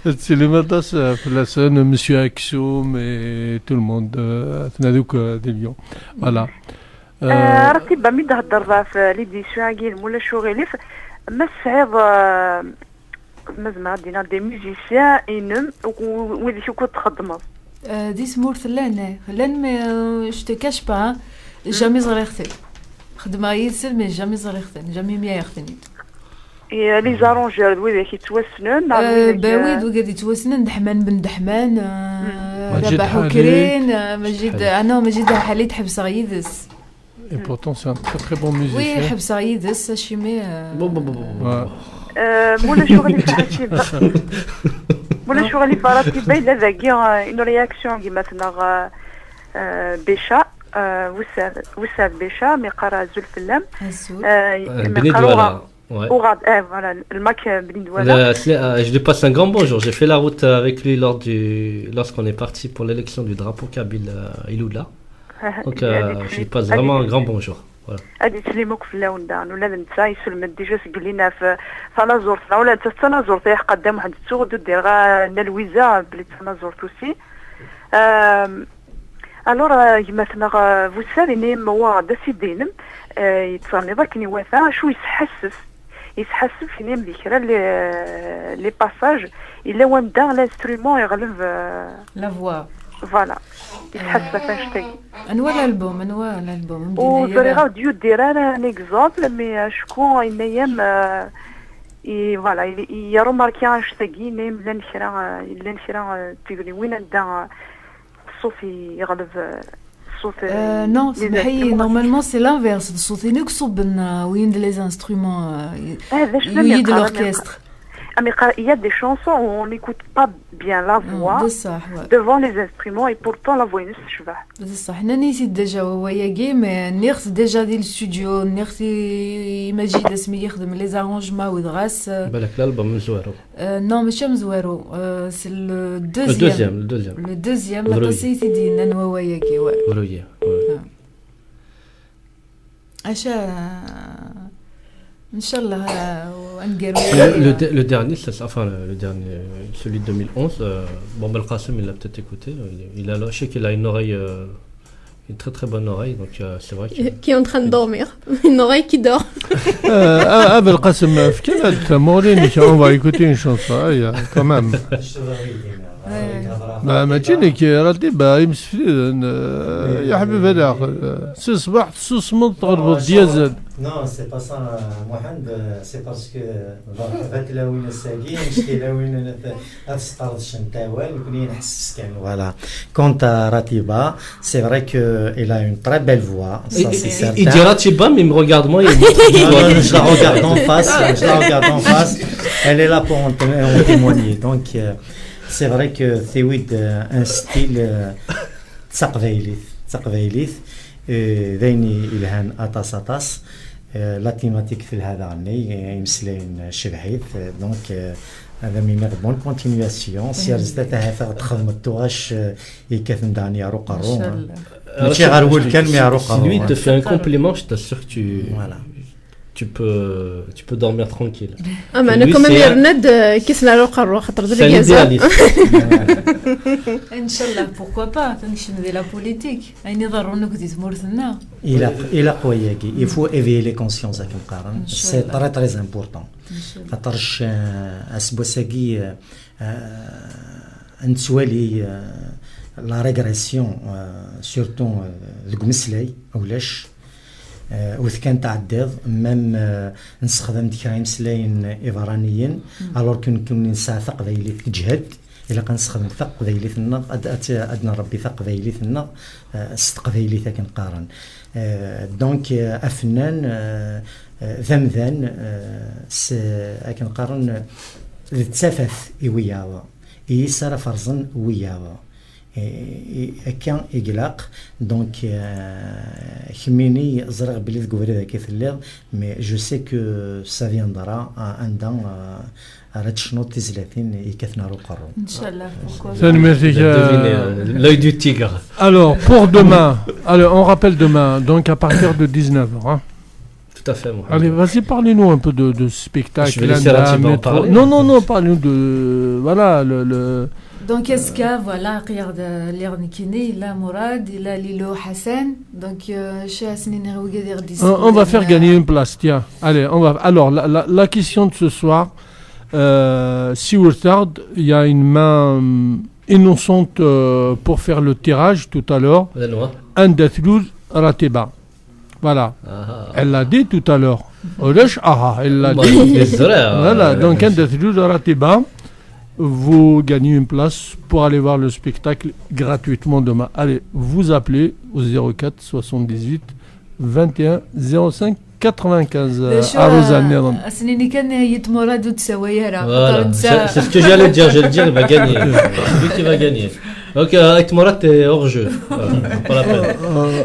السينما تاس فلاسون مسيو اكسوم تو الموند تنادوك دي اليوم فوالا راسي بامي تهضر في ليديسيون كاين مولا شغلي ما صعيب مازال دينا دي ميوزيسيان انم ويدي شو كنت تخدموا دي سمورث لان ما شتكاش با جامي زريختي خدمه يسل مي جامي زريختي جامي ميا يختني لي زارونجور ويدي كيتوسنن باوي دو قاعد يتوسنن دحمان بن دحمان رباح وكرين مجيد انا مجيد حالي تحب صغيدس et pourtant c'est un très bon musicien oui حب صغيدس شيمي مولا شغلي فراتي باينه ذاكي انه رياكسيون كيما مثلا بيشا وساد بيشا مي قرا زول فلام بني دوالا وغاد voilà le mec بني دوالا je lui passe un grand bonjour, j'ai fait la route avec lui lorsqu'on est parti pour l'élection du drapeau kabyle Iloula, donc je lui passe vraiment un grand bonjour. هادي تسليموك في اللون دان ولا نتا يسلم ديجا سقلينا في تنازورتنا ولا انت تنازورت قدام واحد السوق دير غا لويزا بلي تنازورت وسي الور مثلا فوساليني موا داسي دينم يتصاني ذاك ني وفا شو يتحسب فيني بكرا لي باساج الا وندا لانسترومون يغلب لا فوا فوالا يتحسب فاش انواع الالبوم وزريغا ديو دير انا ان اكزامبل مي شكون ايام فوالا يرو ماركيان شتاكي نيم لان خرا تيغني وين دا الصوفي يغلب الصوت Non, normalement c'est l'inverse. الصوت ينقصوا وين les instruments يويد l'orchestre. Mais il y a des chansons où on n'écoute pas bien la voix devant les instruments et pourtant la voix نشبه. بصح حنا نيسيت ديجا هو ياكي مي نيرث ديجا ديال الاستوديو نيرث ماجد اسمي يخدم لي زارونجمون ودغاس بالك الالبوم مزوارو نو ماشي مزوارو سي لو دوزيام لا تسيتي ديالنا نوا ياكي ورويه اشا Inch'Allah, le dernier, celui de 2011, bon, Belkacem, il l'a peut-être écouté. Je sais qu'il a une oreille, une très très bonne oreille, donc c'est vrai qui est en train de dormir, une oreille qui dort. Belkacem, on va écouter une chanson, quand même. ما تجينيك راتي باي مسفرين يا حبيبي هذا سي صباح تصمد تغرب ديازل Non, c'est pas ça, Mohamed, c'est parce que voilà. Quant à Ratiba, c'est vrai qu'elle a une très belle voix. Ça, c'est certain. Il dit Ratiba, mais il me regarde moi. Je la regarde en face. Elle est là pour en témoigner. Donc, c'est vrai que Thewid a un style تقبيليث ذيني إلهان أطاس لا تيماتيك في هذا عني يمسلين شبحيث دونك هذا من بون كونتينياسيون سير زدتها تخدم التواش يكثم داني روق الروم ماشي غير هو الكلمة روق الروم. Si lui te fait un compliment, je t'assure que tu peux dormir tranquille. Ah mais أنا كمان يرند كيسنا روق الروح خاطر زي idéaliste. Inch'Allah, pourquoi pas, تنشن ديال لا بوليتيك أين يضرونك تمورثنا. إلى قوياكي il faut éveiller les consciences كم قارن c'est très très important. خاطرش أسبوساكي نتوالي لا ريغريسيون سورتو ذوك مسلاي أولاش وإذا كان تعدض مام نستخدم ديك مسلاين إيفرانيين ألور كون نسعى ثق ذيلي تجهد إلا كنستخدم ثق ذيلي ثنا أدنى ربي ثق ذيلي ثنا صدق ذيلي ثاكن قارن دونك أفنان ذمذان أكن قارن تسافث إوياوا إيسار فرزن وياوا كان إقلاق دونك خميني زرق بلي تقولي ذاك الليل مي جو سي كو سا فياندرا عندنا راه تشنو تزلاتين يكثنا روقرو ان شاء الله. L'œil du tigre. Alors pour demain, on rappelle demain donc à partir de 19h hein. Tout à fait. Allez, vas-y, parlez-nous un peu de spectacle. Je vais laisser Ratiba en parler. Non, parlez-nous de voilà le Donc est-ce que voilà regarde l'Ernikini, la Mourad, la Lilo Hassan, donc on va faire gagner une place, tiens. Allez, on va. Alors la question de ce soir, si vous retarde, il y a une main innocente pour faire le tirage tout à l'heure. Un Datlouz Ratiba. Voilà. Elle l'a dit tout à l'heure. Elle l'a dit. Voilà, donc un Datlouz Ratiba. Vous gagnez une place pour aller voir le spectacle gratuitement demain. Allez, vous appelez au 04 78 21 05 95 à Rosanne. C'est ce que j'allais dire, il va gagner. Lui qui va gagner. Donc Aït Mourad est hors jeu. Pas la peine.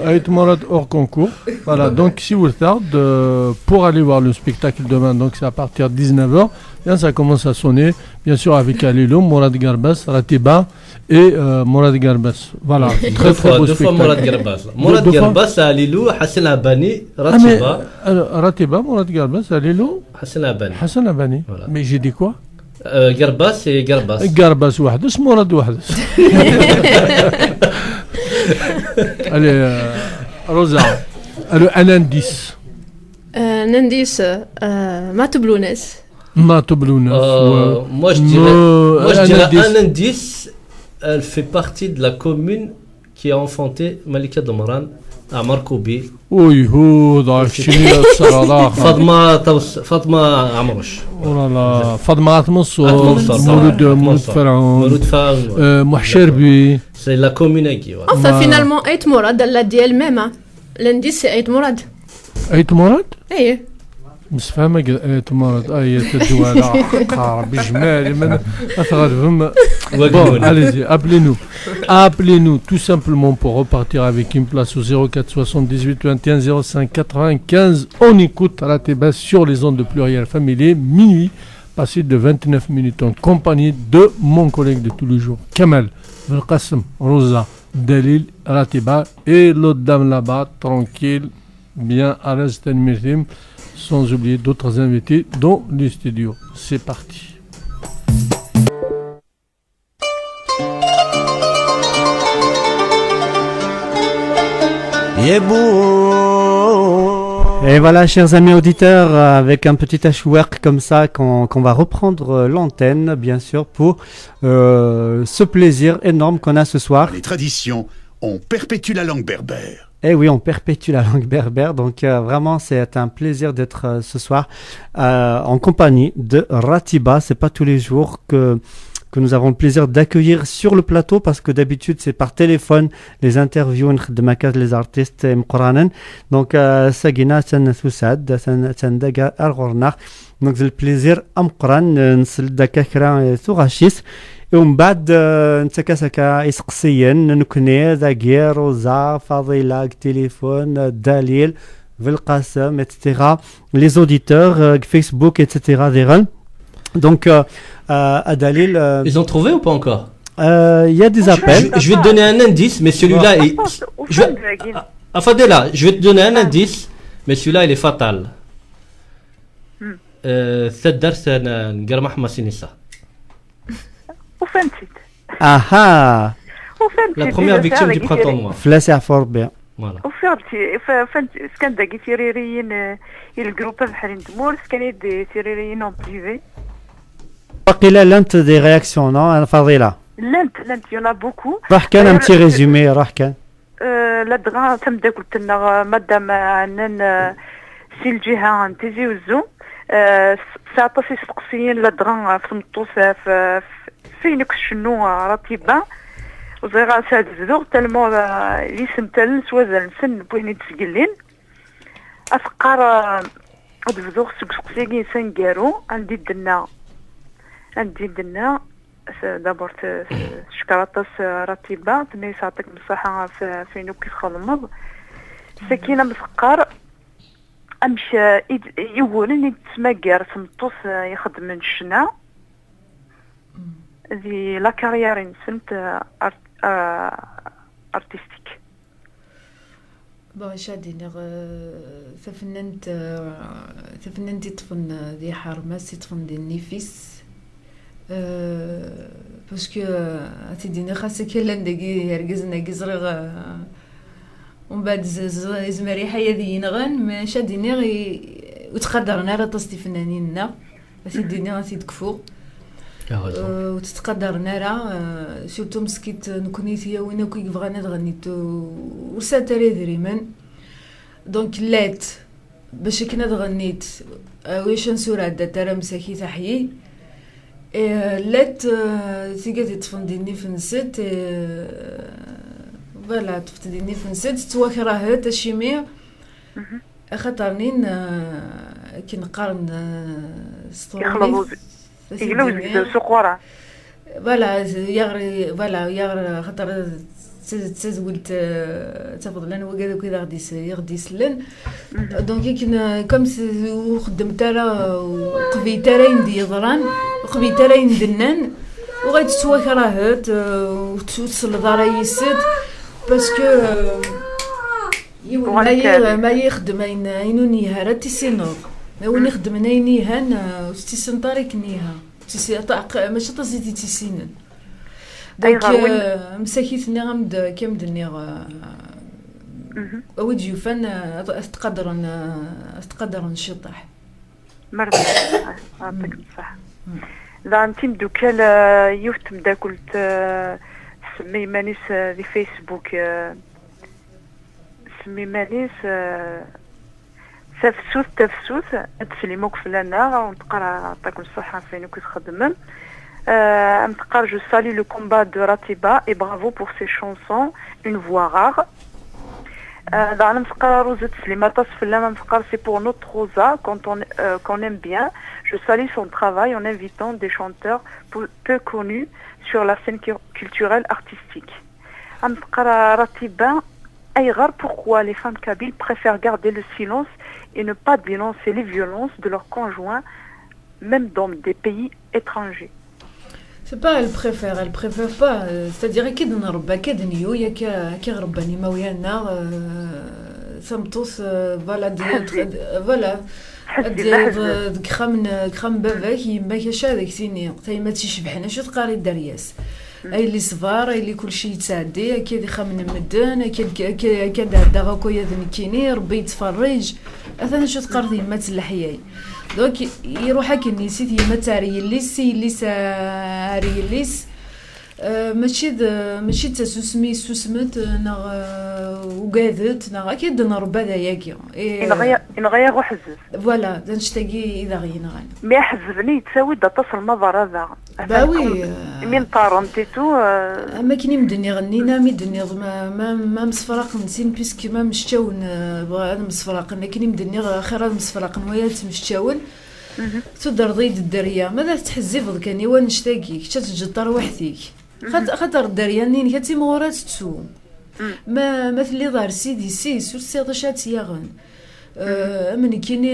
Aït Mourad hors concours. Voilà, donc si vous tardez pour aller voir le spectacle demain, donc c'est à partir de 19h. Bien, ça commence à sonner, bien sûr avec Alilo, Mourad Garbas, Ratiba et Mourad Garbas. Voilà, très très beau spectacle. Deux fois Mourad Garbas. Mourad Garbas, Alilo, Hassan Abani, Ratiba. Ratiba, Mourad Garbas, Alilo, Hassan Abani. Hassan Abani. Voilà. Mais j'ai dit quoi? Garbas et Garbas. Garbas وحدس Mourad وحدس. Allez, Rosa. Alors, un indice. Un indice, Matoblounes. Moi je dirais un indice, elle fait partie de la commune qui a enfanté Malika Domran عمر كوبي وي هو ضاك شنو الصراحه فاطمه عمرش والله فاطمه منصور مولود فرعون محشربي سي لا كومونيكي Enfin, finalement, Aït Mourad, elle l'a dit elle-même. Hein. L'indice, c'est Aït Mourad. Aït Mourad Oui. مش فاهمة Aït Mourad. Aït الدوالة عربي جمالي من أثغرهم. Bon, allez-y, appelez-nous tout simplement pour repartir avec une place au 04 78 21 05 95. On écoute Rateba sur les ondes de Pluriel Family, minuit, passé de 29 minutes en compagnie de mon collègue de tous les jours, Kamal, Belkacem, Rosa, Dalil, Rateba et l'autre dame là-bas, tranquille, bien à l'aise, sans oublier d'autres invités dans le studio. C'est parti. Et voilà, chers amis auditeurs, avec un petit hashwork comme ça, qu'on va reprendre l'antenne, bien sûr, pour ce plaisir énorme qu'on a ce soir. Les traditions, on perpétue la langue berbère. Eh oui, on perpétue la langue berbère, donc vraiment c'est un plaisir d'être ce soir en compagnie de Ratiba. C'est pas tous les jours que nous avons le plaisir d'accueillir sur le plateau, parce que d'habitude c'est par téléphone les interviews de Makaz, les artistes mqranen. Donc Sagina Sanasoussad Sandaga Al-Ghornakh. Donc c'est le plaisir amqran nsel dakakra Sourachis. ومن بعد نتكاسكا يسقسيا نكني ذاكي روزا فضيلة تليفون دليل بالقاسم etc. les auditeurs Facebook etc. Donc Adalil ils ont trouvé ou pas encore? Il y a des appels. Je vais te donner un indice, mais celui-là est... Fadela, je vais te donner un indice, mais celui-là il est fatal. Cette درس نقرمح ما سينيسا. وفهمتي اها La première victime du printemps noir. فلاس يعفر بها. Voilà. وفهمتي كان داكي تيريريين الجروب بحال ندمور كان يدي تيريريين اون بريفي. باقي لانت دي رياكسيون نو فضيله. لانت يونا بوكو. راح كان ان تي ريزومي راح كان. لا دغا تمدا قلت لنا مادام عندنا سي الجهه نتيجي وزو ساعطا سي سقسيين لا دغا في النطوس فينك شنو راتبه وزيغا ساد زدو تالمو ليسم تال سوازل سن بويني تسقلين افقار ادفدو سقسيين سنقارو عندي دنا دابور شكراطاس راتبه تمي ساعطيك بصحه فينو كي تخدمض سكينه مسقار امشى يولني تسماكار سمطوس يخدم من الشنا ذي لا كارير نسمت ارتستيك باش هادي تفننت تفن دي حرمه تفن دي النفيس باسكو تيديني خاصك الا ندقي يرقزنا كيزرغ ومن بعد زمري حيا ذي نغن ما شاديني وتقدرنا راه تصدي فنانيننا تيديني غتكفو وتتقدرنا راه سورتو مسكيت نكونيت هي وين كي بغانا تغنيت وساتري دريمن دونك لات باش كنا تغنيت واش نسورا دات راه مساكي تحيي لات تيقاد تفنديني في نسيت فوالا تفنديني في نسيت تواكراها تشيمي خاطرنين كي نقارن ستوري يغلو سوق ورا فوالا يغري خاطر تزولت تفضل انا وكذا كذا غدي يسلن دونك كم خدمت راه وقبيت راه ندي ضران وقبيت راه ندنان وغيتسوا كراهات وتوصل دار يسد باسكو ما يخدم اينوني هرا تيسينوض ما وين يخدم نايني هان وستيسن طارق نيها تيسي ماشي تزيدي تيسينن دونك مساكيتني غمد كامدني ود يوفان تقدر نشطح مرحبا يعطيك الصحة لا انتي مدوكال يوفت مدا قلت سمي مانيس دي فيسبوك سمي ماليس تفسوس تسليموك فلانا ونتقرا عطاكم الصحة فين كنت تخدمن نتقرا جو سالي لو كومبا دو راتيبا اي برافو بور سي شونسون اون فوا رار دعنا نتقرا روزة تسليمات فلانا نتقرا سي بور نوت روزا qu'on aime bien. Je salue son travail en invitant des chanteurs peu connus sur la scène culturelle artistique. نتقرا راتيبا أي غار pourquoi les femmes kabyles préfèrent garder le silence et ne pas dénoncer les violences de leurs conjoints, même dans des pays étrangers. C'est pas elle préfère pas. C'est-à-dire أكيد نربى أكيد نيو يا كي رباني مويانا سمطوس فوالا فوالا خام باباك يماك اش هذاك سيني حتى ما تيشبحنا شو تقاري الدرياس اي اللي صفار اي اللي كلشي يتعدي كي خامن مدن كي هدا غاكو يذنكيني ربي يتفرج اثنا شو تقاري ما تلحياي دونك يروح هكا نسيت يما تاري الليس عاري الليس ماشي تسوسمي سوسمت نا وقادت نا اكيد نربى ذاك ان غير روح حزب فوالا نشتاقي اذا غينا مي حزبني تساوي دا تصل مضر هذا باوي من طارنتيتو اما كني مدني غنينا مدني ما مصفراق نسين بيسك ما مشتاون هذا مصفراق كني مدني خير مصفراق ويا تمشتاون تدر ضيد الدريه ماذا تحزي كاني ونشتاقي كتجطر وحديك خاطر الدريانين كتي مغورات تسو ما مثلي دار سيدي سور سيطاشات ياغن من كيني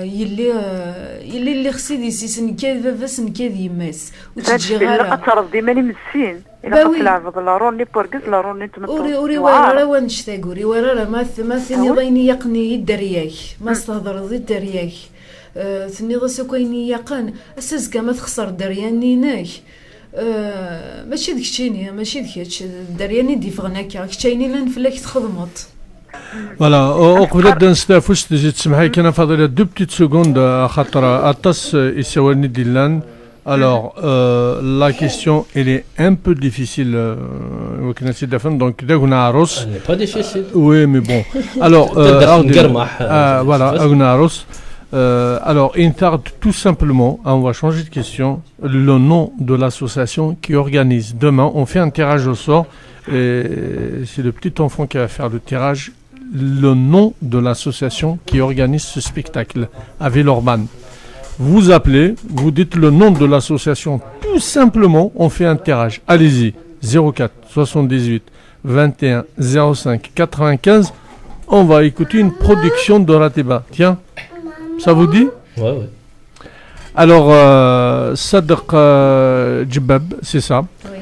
يلي اللي خصيدي سن كذا بس كذا يماس وتجي غير قطر ديما مسين الا قتلعب لا روني بورغز لا روني تمطور اوري ورا ونشتاق اوري ورا ما ثني ضيني يقني الدرياك ما استهضر ضي الدرياك ثني ضسو كايني يقان اساس كما تخسر دريانيناك ماشي داكشي ماشي داكشي الدرياني دي فغناكا كشيني لان فلاك تخدمط فوالا قبل نستافوس تجي تسمحي كان فاضله 2 بتيت سكوند خاطر اطس يساولني ديلان alors la question elle est un peu difficile وكنتي دافن دونك داك نعرس pas difficile oui mais bon alors voilà نعرس alors, Intard, tout simplement, on va changer de question. Le nom de l'association qui organise. Demain, on fait un tirage au sort. Et c'est le petit enfant qui va faire le tirage. Le nom de l'association qui organise ce spectacle à Villeurbanne. Vous appelez, vous dites le nom de l'association. Tout simplement, on fait un tirage. Allez-y, 04 78 21 05 95. On va écouter une production de Rateba. Tiens. Ça vous dit? Ouais. Alors, Sadr Djibab, c'est ça. Oui.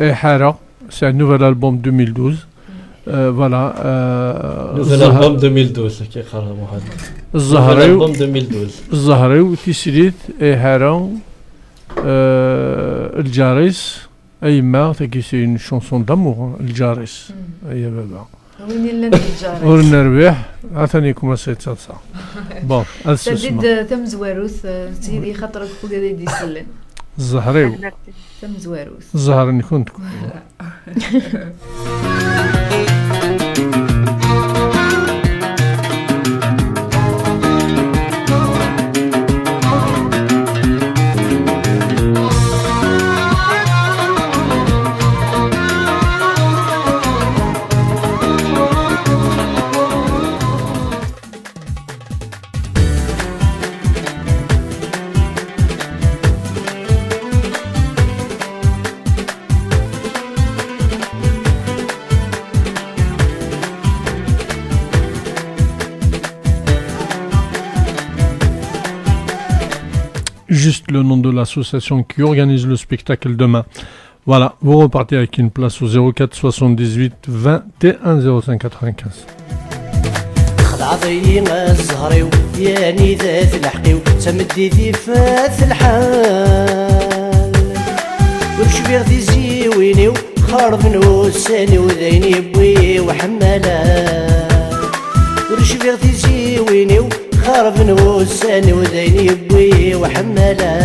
Et Hara, c'est un nouvel album 2012. Voilà. Nouvel album 2012, qui est nouvel album 2012. Zahraou, Tisirit, et Hara, El Jaris. Aïma, c'est une chanson d'amour, El Jaris. وين اللي نتجاري ونربح عثاني كما سيتصا بون تزيد تم زواروث سيدي خاطرك فوق هذا يدي سلن الزهريو تم زواروث الزهر اني كنت juste le nom de l'association qui organise le spectacle demain. Voilà, vous repartez avec une place au 04 78 21 05 95. خضعضينا الزهريو ياني ذات الحقيو تمدي ذي فات الحال وبشبير ذي زيوينيو خارب نوساني وذيني بوي وحمالا وبشبير ذي زيوينيو خارب نوساني وذيني بوي وحمالا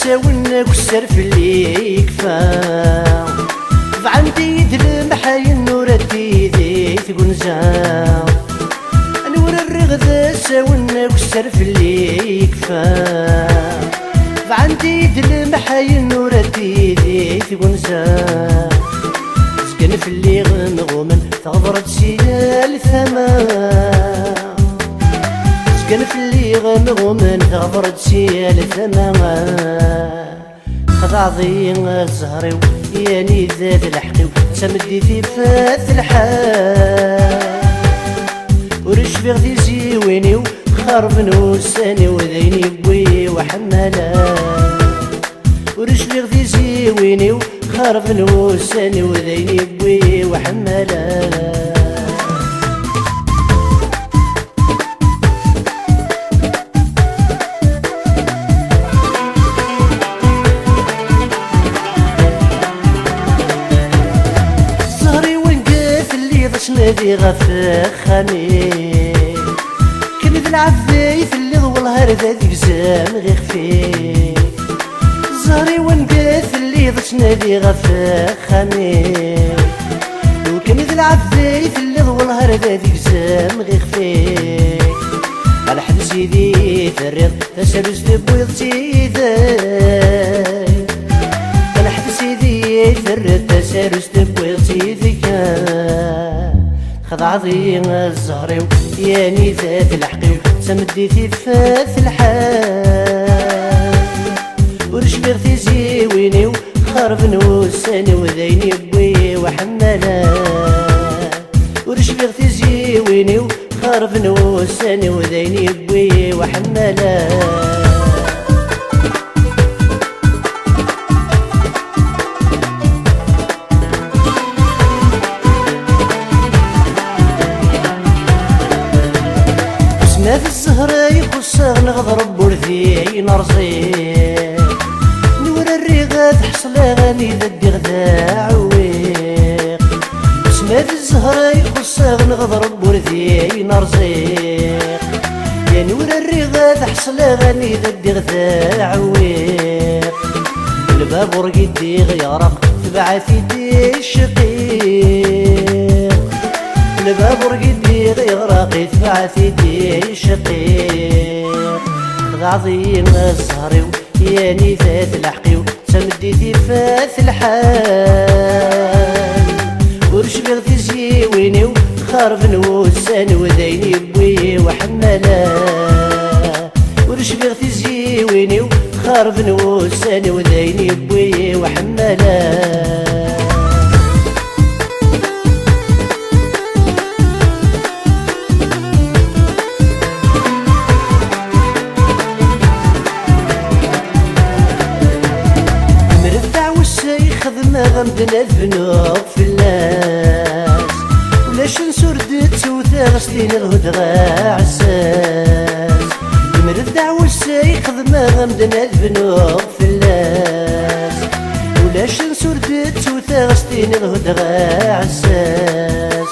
ساونك والسرف اللي يكفى فعندي يدلم حي النور الديدي تقول نزاو نور الرغد ساونك والسرف اللي يكفى فعندي يدلم حي النور الديدي تقول نزاو سكن في اللي غمغومن تغبرت سيال ثمان سكن في اللي غمغومن تغبرت سيال ثمان خضعضي الزهري ياني ذات الحقي سمدي في فات الحال ورش في غدي زيويني وخرب نوساني وذيني بوي وحمالا ورش في غدي زيويني وخرب نوساني وذيني بوي وحمالا نادي غفخاني كنت العفايف اللي ضوالها رداد يقزام غير خفيف زهري ونقاث اللي ضش نادي غفخاني وكنت العفايف اللي ضوالها رداد يقزام غير خفيف على حد سيدي تريض تسرز تبويض سيداي على حد سيدي تريض تسرز تبويض سيدي خضعضي الزهري ياني ذات الحقي سمدي في فات الحال ورش بغتي زيويني وخرب نوساني وذيني بوي وحمالا ورش بغتي زيويني وخرب نوساني وذيني بوي وحمالا في الزهرة يخصغ نغضرب ورثي نرزي نور الرغاد حصل غني ذدي غدا عويق اسمها في الزهرة يخصغ نغضرب ورثي نرزي يا نور الرغاد حصل غني ذدي غدا عويق الباب ورقدي غيرق تبعث يدي الشقيق الباب ورقدي غيرق تبعث يدي الشقيق خضعضي الزهري ياني ذات الحقي سمدي في فات الحال ورش بغتي زيويني وخرب نوساني وذيني بوي وحمالا ورش بغتي زيويني وخرب نوساني وذيني بوي وحمالا خدمة غمدنا الذنوب في الناس ولاش نسردت سوثا غسلين الهدغة عساس مرد دعوة الساي خدمة غمدنا الذنوب في الناس ولاش نسردت سوثا غسلين الهدغة عساس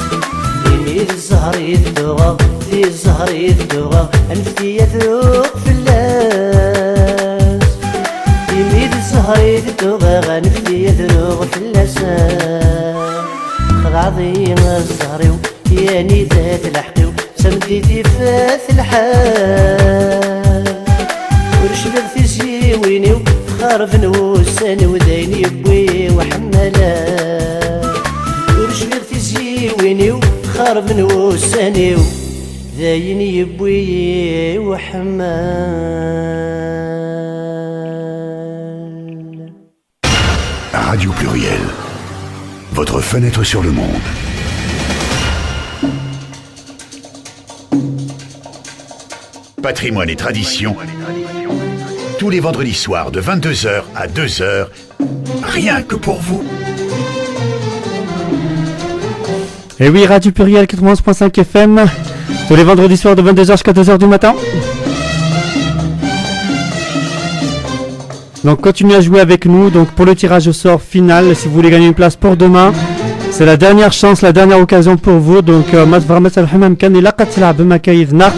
يميل الزهر يذوغ في الزهر يذوغ أنفتي يذوق في الناس يميل الزهر يذوغ غنفتي يذوق في اللسان خضعضي الزهري ياني ذات الحقي سمديتي فات الحال ورش بغتي زيويني وخرب نوساني وذيني بوي وحمالا ورش بغتي زيويني وخرب نوساني وذيني بوي وحمالا. Radio Pluriel, votre fenêtre sur le monde. Patrimoine et tradition, tous les vendredis soirs de 22h à 2h, rien que pour vous. Et oui, Radio Pluriel 91.5 FM, tous les vendredis soirs de 22h jusqu'à 2h du matin. Donc continuez à jouer avec nous donc pour le tirage au sort final si vous voulez gagner une place pour demain. C'est la dernière chance, la dernière occasion pour vous. Donc ما تفرمت الحمام كان إلا قد تلعب بما كيدنا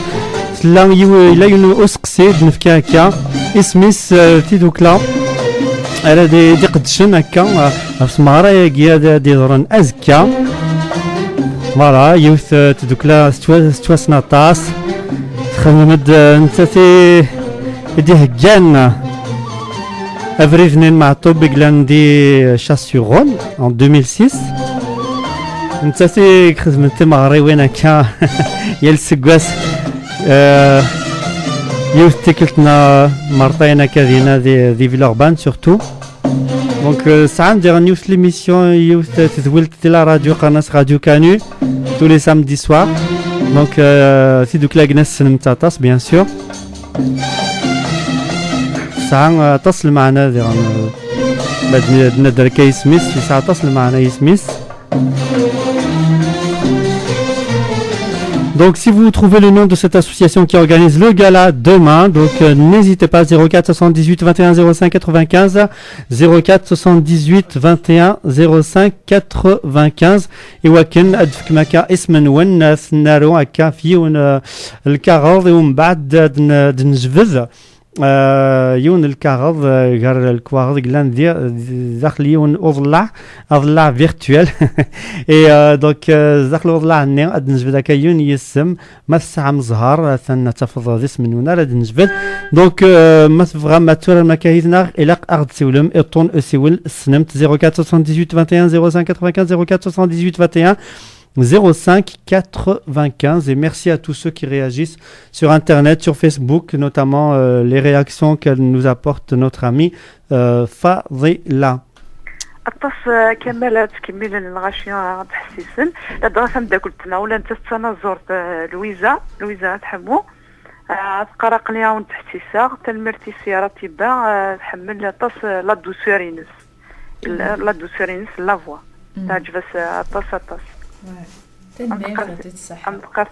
لا يلا ينقص قصيد نفكا هكا اسميس تيدوكلا على دي قدشن هكا في مغرا يا دي ضرن ازكا فوالا يوث تدوكلا ستوا سناطاس تخدمد انت دي هجان افريفنين مع طوبق لاندي شاسيغون en 2006 انت خدمت مغري وين هكا يا السكواس يوث تكلتنا مرتين كذينا دي فيلوربان سورتو دونك ساعه ندير نيوث ليميسيون يوث تزولت دي لا راديو قناه راديو كانو tous les samedis soirs donc سيدوك لاكناس نمتاطاس بيان سور ساعه تصل معنا دير بعد ندير كايس ميس ساعه تصل معنا يسميس. Donc si vous trouvez le nom de cette association qui organise le gala demain, donc n'hésitez pas 04 78 21 05 95 04 78 21 05 95 يوكن أدفك مكا اسم وناس نارو هكا فيون الكاغوض ومن بعد نجفذ يون الكاغوض غير الكواغوض قلان داخل يون أضلع فيرتوال اي دونك داخل أضلع ني أد نجفذ هكا يون يسم ما الساعة مزهر ثنا تفضل اسم نونا راد نجفذ دونك ما تفغى ما تورا المكاهيزنا إلا أرد سولم إطون أسيول سنمت 04 78 21 05 95 04 78 21 05 95 et merci à tous ceux qui réagissent sur internet, sur Facebook, notamment les réactions qu'elle nous apporte notre amie Fadila. الطاس كمالات كميلا الغاشية تحسيسن لدراسة مدا قلتنا ولا انت سنة زورت لويزا تحمو تقرق ليها ونتحسيسا تنمرتي سيارة تبا تحمل طاس لا دوسورينس لافوا تعجبس طاس تنمير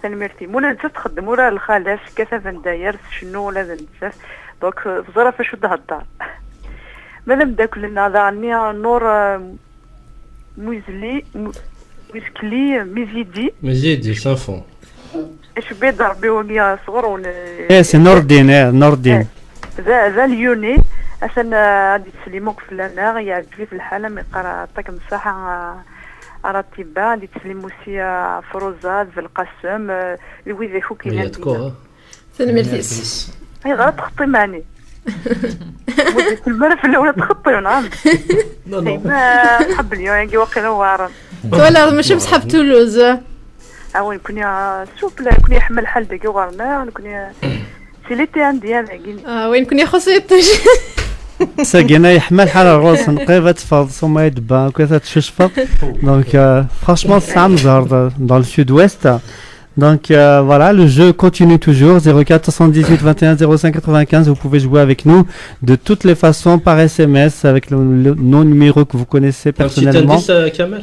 تنميرتي مولا انت تخدم ولا الخلاف كثافة داير شنو ولا بنتساف دوك فزرا فاش ودها الدار مادام داك لنا ضعني نور ميزيدي صافون اش بيد ربي ويا صغر ايه سي نوردين ذا اليوني عشان غادي تسلموك في لنا يعجبني في الحاله ما يقرا يعطيك الصحه راتبه غادي تسلموا سي فروزات في القسم ويذا خوك يلاتكو تنميرتيس هي غير تخطي معني وديت المرة في الأولى تخطي ونعم ما نحب اليوم يجي واقيلا وارن ولا ماشي بصحاب تولوز وين كوني شوف لا كوني يحمل حال داكي وغارنا كوني سيليتي عندي انا كاين وين كوني خصيتش ساقينا يحمل حال الروس نقيبة تفاض سوما يدبا كذا تشفط دونك فرانشمون الساعة مزهر dans le sud-ouest. Donc voilà, le jeu continue toujours, 04 78 21 05 95, vous pouvez jouer avec nous de toutes les façons par SMS avec nos numéros que vous connaissez personnellement. Un petit indice, Kamel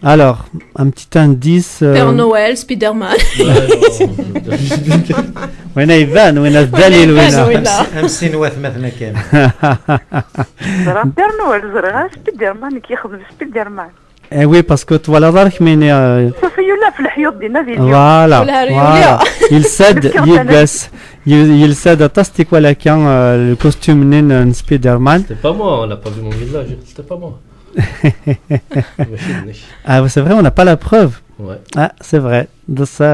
alors, un petit indice... Père Noël, Spider-Man. وين يبان وين الدليل وين امسين واث مثلا كامل زرا بير نويل زرا سبيدرمان كيخدم سبيدرمان Eh oui, parce que tu vois la dark mais voilà, il cède à Tastik Walakan le costume nin Spider-Man. C'était pas moi, on n'a pas vu mon village, c'était pas moi. Ah, c'est vrai, on n'a pas la preuve. Ouais. Ah, c'est vrai. De ça,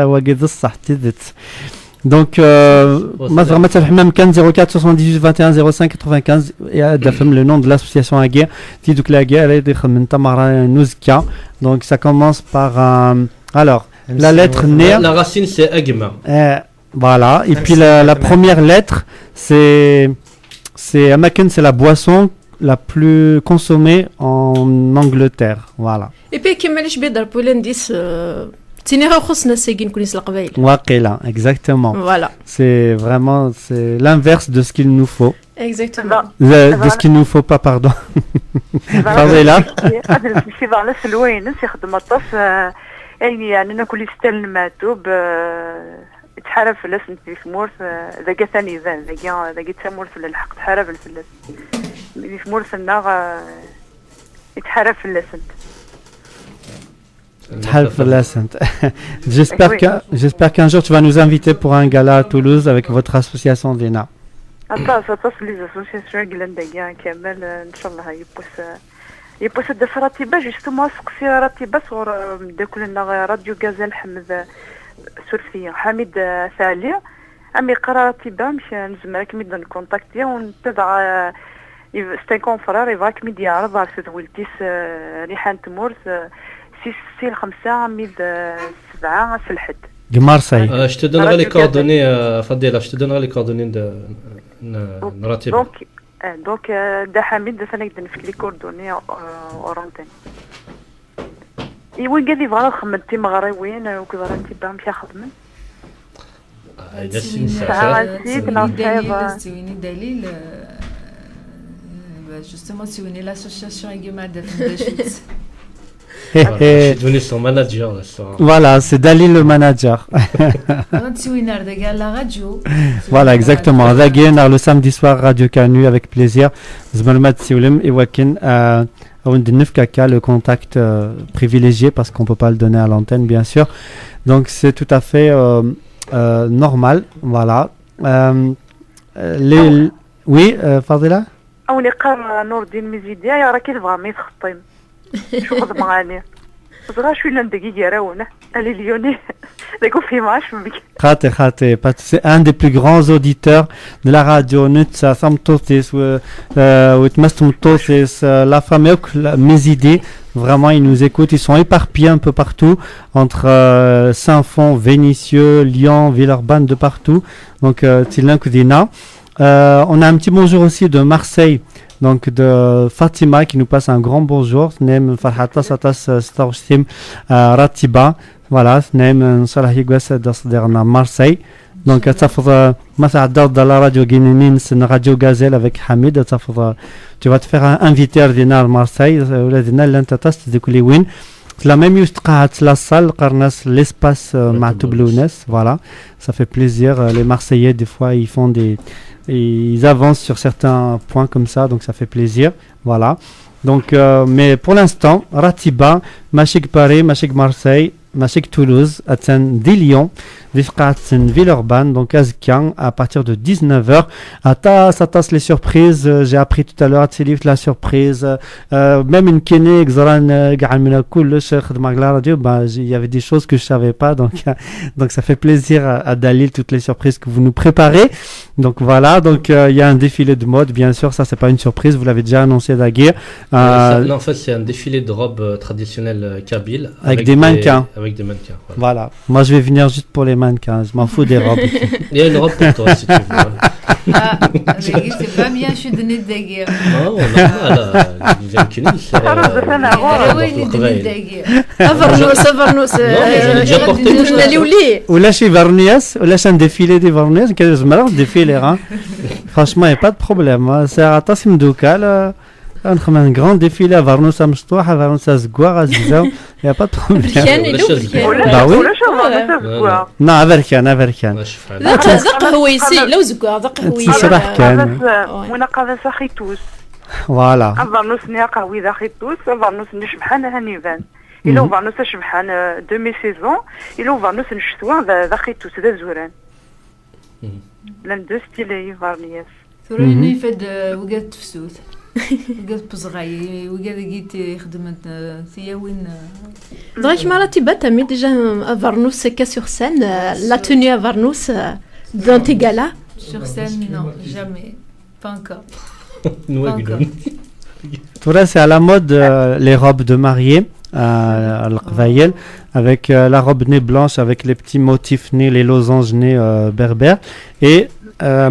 donc, ما تفهم كان 04 78 21 05 95 دافهم le nom de l'association Aguerre في دوك لاغير اللي من تمارا نوزكا. Donc ça commence par alors la lettre N. La racine c'est Agma. Voilà, et puis la première lettre c'est Amaken, c'est la boisson la plus consommée en Angleterre. Voilà. Et puis كمالش بيضربوا l'indice تينيغا خصنا ساقين كونيس القبائل. واقيلا, exactement. Voilà. C'est vraiment c'est l'inverse de ce qu'il nous faut. Exactement. De ce qu'il nous faut pas, pardon. فضيلة. هذا الشيء على سلوين يخدم الطف يعني أنا كل ستيل ماتوب يتحارب في اللسن في مورث ذاك ثاني ذاك تمورث للحق تحارب في اللسن في مورث الناغ يتحارب في اللسن. J'espère qu'un jour tu vas nous inviter pour un gala à Toulouse avec votre association Dena. أطاس لي زاسوسياسيون قلنداكيا كامل إن شاء الله يبوس داف راتبة جوستومون سقسي راتبة صور مداكلنا راديو غازال سورفيا حميد ثالي أمي قرا راتبة مش نزمر كميد نكونتاكتيا ونتبع ستان كونفرار يبغاك ميد يعرض على سدولتيس ريحان تمورس 6 ميد 7 سلحد Marseille. Je te donnerai les coordonnées, Fadela, je te donnerai les coordonnées de Ratib. Donc, da Hamid, ça n'est que de les coordonnées au rentable. Et oui, il y a des valeurs comme le thème marocain ou que va Ratib am في خدمة. دليل justement si on est l'association Egemad Foundation. Je suis devenu son manager là soir. Voilà, c'est Dalil le manager. Voilà, exactement. Ragien le samedi soir Radio Canu avec plaisir. Zmalmat Sioulim et Wakin Kaka, le contact privilégié parce qu'on peut pas le donner à l'antenne bien sûr. Donc c'est tout à fait normal. Voilà. Oui, Fadila. أو نقرا نور الدين مزيدي يا راه كيبغى ما يتخطيم شو خدم غاني صغار شويه لندقيقه راونه علي ليوني داكو في معاش بك خاطي c'est un des plus grands auditeurs de la radio Nutsa Samtotis ou Tmastomtotis la famille Mezidi vraiment ils nous écoutent, ils sont éparpillés un peu partout entre Saint-Fond, Vénissieux, Lyon, Villeurbanne de partout donc Tilin Kudina. On a un petit bonjour aussi de Marseille, donc de Fatima qui nous passe un grand bonjour. Nem Farhata Satas Starshim Ratiba. Voilà, Nem Salah Yiguas d'Asderna Marseille. Donc, Massadar de la radio Guinéenne, c'est une radio gazelle avec Hamid. Tu vas te faire inviter à Dinar Marseille. La même juste la salle, l'espace Matoublounes. Voilà, ça fait plaisir. Les Marseillais, des fois, ils avancent sur certains points comme ça, donc ça fait plaisir. Voilà. Donc, mais pour l'instant, Ratiba, Machik Paris, Machik Marseille, Machik Toulouse, Atsen Lyon, Vifqatsen Villeurbanne, donc Azkian, à partir de 19h. Atas les surprises, j'ai appris tout à l'heure à Tselif la surprise, même une Kéné, Xaran, Garamina Koul, le Cheikh de Magla Radio, il y avait des choses que je savais pas, donc ça fait plaisir à Dalil, toutes les surprises que vous nous préparez. Donc voilà, donc il y a un défilé de mode, bien sûr, ça c'est pas une surprise, vous l'avez déjà annoncé Daguerre. Non, en fait, c'est un défilé de robes traditionnelles kabyles. Avec des mannequins. Avec des mannequins. Voilà. Moi je vais venir juste pour les mannequins, je m'en fous des robes. Il y a une robe pour toi si tu veux. C'est pas bien, je suis donné de Daguerre. Non, normal, il vient de Tunis. Ou là chez Varnias, ou là c'est un défilé des Varnias, quel est défilé, hein. Franchement, il n'y a pas de problème. C'est à Tassim Doukal. Un grand défilé à Varnos Amstoua, à Varnos Azgoua, à Zizou, il n'y a pas de problème. Bah oui. Non, Averkan. لا قهوي سي لو زكوا قهوي صراحة كان وانا قاعده ساخيتوس فوالا فارنوس نيا قهوي ذا خيتوس فارنوس نشبحان هانيفان إلا فارنوس شبحان دومي سيزون إلا فارنوس نشتوا ذا خيتوس ذا زوران لان دو ستيلي فارنياس ثوريني فد وقت فسوس وقت بصغاي وقت جيت خدمت ثياوين Donc Maratiba t'as mis déjà à Varnous cas sur scène la tenue à Varnous dans tes galas. Sur scène non, jamais, pas encore. Tout là c'est à la mode les robes de mariée à l'Qvaïel avec la robe nez blanche avec les petits motifs nez, les losanges nez berbères et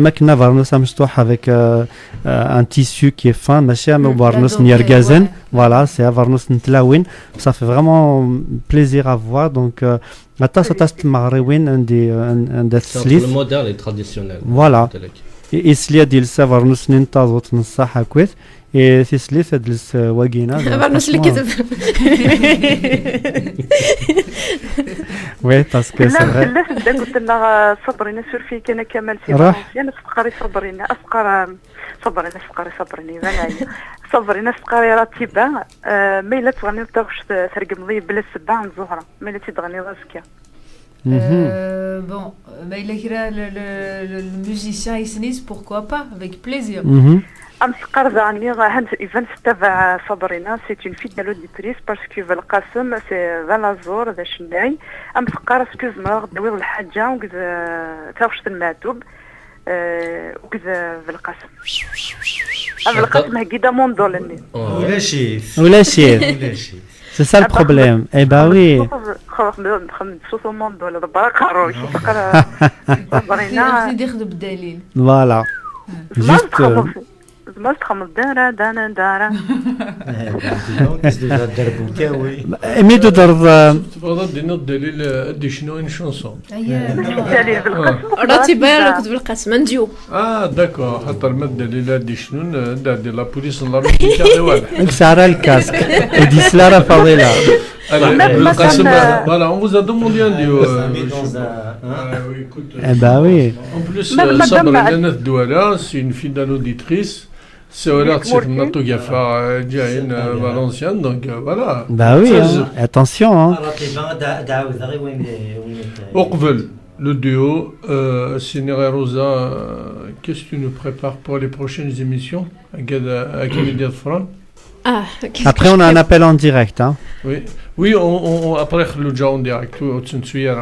Makna Varnous Amstouh avec un tissu qui est fin, Machem ou Varnous Niergazen. Voilà, c'est à Varnous Ntlawin. Ça fait vraiment plaisir à voir. Donc, Atas Marewin, un des c'est le moderne et traditionnel. Voilà. Et Islia Dilsa Varnous Nintazot Nsahakwit. Et Sisli Fedlis Wagina. Varnous Likizab. Oui, parce que c'est vrai. لا قلت لنا صبرينا سير في كان كمال في انا فقري صبرينا اسقر صبرينا فقري راتبه ما الا تغني تاغش ترقم لي بلا سبع زهره ما الا تغني راسك Bon, mais le musicien Isnis, pourquoi pas, avec plaisir. أمسقر زعني هند إيفنت تبع صبرنا سي اون فيدال اوديتريس باسكو بالقاسم سي فالازور ذا شناي أمسقر سكوز ما غدوي الحاجة وكذا تاوش المعتوب وكذا بالقاسم بالقاسم هكذا موندولني ولا شيء C'est ça le problème. Eh ben oui. Voilà. Juste. زمان تخمم دارا دانا دارا مي تضرب تفضل دينا الدليل ادي شنو ان شونسون الدليل بالقسم راتبه لو كتب القسم نديو داكور خاطر ما الدليل ادي شنو دي لا بوليس الله يكاري واحد سارة الكاسك ادي سلارة فضيلة بالقسم فوالا on vous a demandé un duo eh bah oui en plus صبر لنا الدوالة c'est une fille d'un auditrice c'est Ola Tsirnato Gafa Jain Valenciennes, donc voilà. Bah oui, attention. Hein. Orvel, le duo, Sénéré Rosa, qu'est-ce que tu nous prépares pour les prochaines émissions à Comédia de France? Après, on a un appel en direct. Hein. Oui, après le déjà en direct, au Tsunsuyer.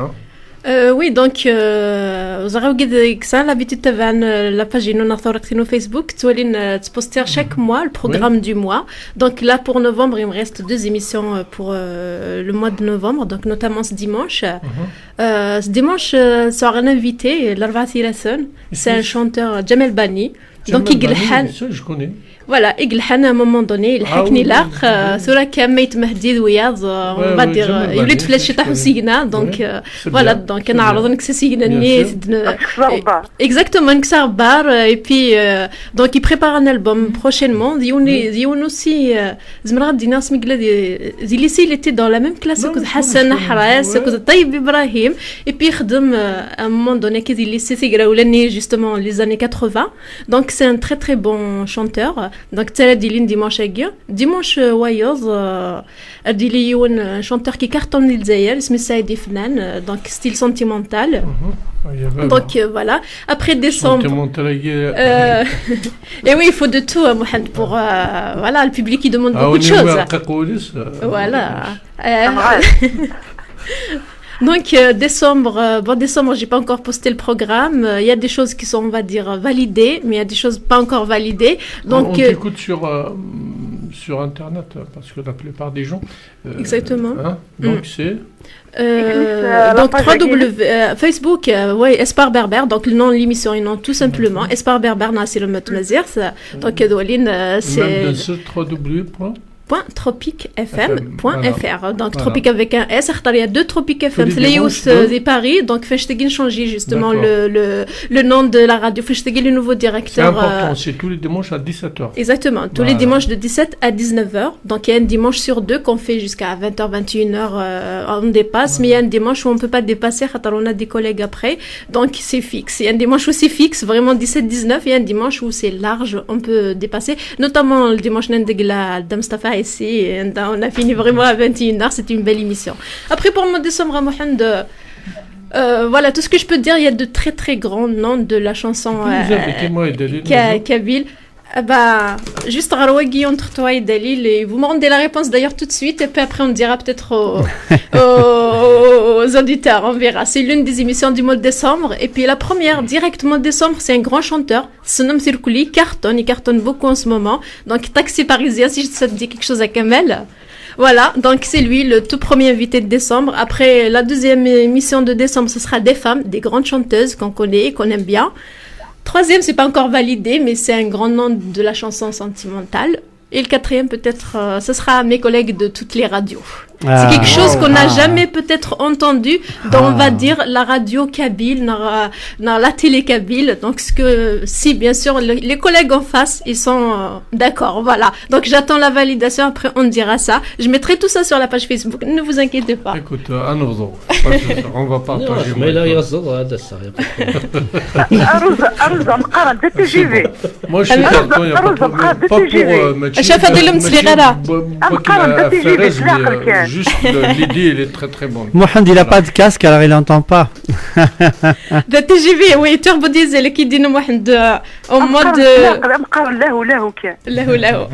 Oui, donc, vous aurez l'habitude de voir la page de Facebook, tu vas poster chaque mois le programme du mois. Donc là, pour novembre, il me reste 2 émissions pour le mois de novembre, donc notamment ce dimanche. Ce dimanche, ça aura un invité, Larva Tirason, c'est un chanteur, Jamel Bani. Donc, je connais. Voilà, Iglhan à un moment donné, il حكني لاق صورة كميت مهدي وياض on va dire يولد في الشتاء وسيجنا donc voilà donc أنا عرض نكسر سيجنا الناس exactement نكسر بار et puis donc il prépare un album prochainement ديون aussi زمرات دي ناس مقلة دي lycée il était dans la même classe que حسن حراس que طيب إبراهيم et puis يخدم à un moment donné que دي lycée سيجرا ولاني justement les années 80 donc c'est un très très bon chanteur. Donc, c'est dimanche à Guy. Dimanche, Wayoz, un chanteur qui cartonne l'Israël, c'est Saïd Ifnan, donc style sentimental. Donc, voilà. Après décembre. Et oui, il faut de tout, Mohamed, pour. Voilà, le public, il demande beaucoup de choses. Voilà. Donc décembre, j'ai pas encore posté le programme. Il y a des choses qui sont, on va dire, validées, mais il y a des choses pas encore validées. Donc on t'écoute sur internet parce que la plupart des gens. Exactement. Donc c'est. Donc Facebook, oui, Espar Berber. Donc le nom de l'émission est non tout simplement Espar Berber Nasir Mutmazir. Donc Doualine, c'est. Même de .tropicfm.fr donc voilà. Tropique avec un S il y a 2 Tropique FM c'est les et Paris donc Festegin changer justement le nom de la radio Festegin le nouveau directeur c'est important c'est tous les dimanches à 17h exactement tous les dimanches de 17 à 19h donc il y a un dimanche sur 2 qu'on fait jusqu'à 20h 21h on dépasse mais il y a un dimanche où on peut pas dépasser on a des collègues après donc c'est fixe il y a un dimanche où c'est fixe vraiment 17-19 il y a un dimanche où c'est large on peut dépasser notamment le dimanche Nendegla Damstafa ici, on a fini vraiment à 21h, c'était une belle émission. Après, pour le mois de décembre, Mohamed, voilà, tout ce que je peux dire, il y a de très très grands noms de la chanson kabyle. Bah, juste Rarouagui entre toi et Dalil, et vous me rendez la réponse d'ailleurs tout de suite, et puis après on dira peut-être aux auditeurs, on verra. C'est l'une des émissions du mois de décembre, et puis la première, directement de décembre, c'est un grand chanteur, son nom c'est Kouli, il cartonne beaucoup en ce moment, donc Taxi Parisien, si ça te dit quelque chose à Kamel. Voilà, donc c'est lui, le tout premier invité de décembre. Après, la deuxième émission de décembre, ce sera des femmes, des grandes chanteuses qu'on connaît, qu'on aime bien. Troisième, c'est pas encore validé, mais c'est un grand nom de la chanson sentimentale. Et le quatrième, peut-être, ce sera mes collègues de toutes les radios. C'est quelque chose qu'on n'a jamais peut-être entendu dans, on va dire, la radio kabyle, dans la télé kabyle. Donc, si, bien sûr, les collègues en face, ils sont d'accord, voilà. Donc, j'attends la validation, après, on dira ça. Je mettrai tout ça sur la page Facebook, ne vous inquiétez pas. Écoute, on va partager. Mais là, il y a ça, moi, je suis carton, il n'y a pas pour Mathieu. شاف هذا اللي متسلي غيرها je juste l'idée, elle est très très bonne. Mohamed, il a pas de casque, alors il n'entend pas. ده تي جي في وي توربو ديزل كيدينوا واحد او مود نقرا له كان له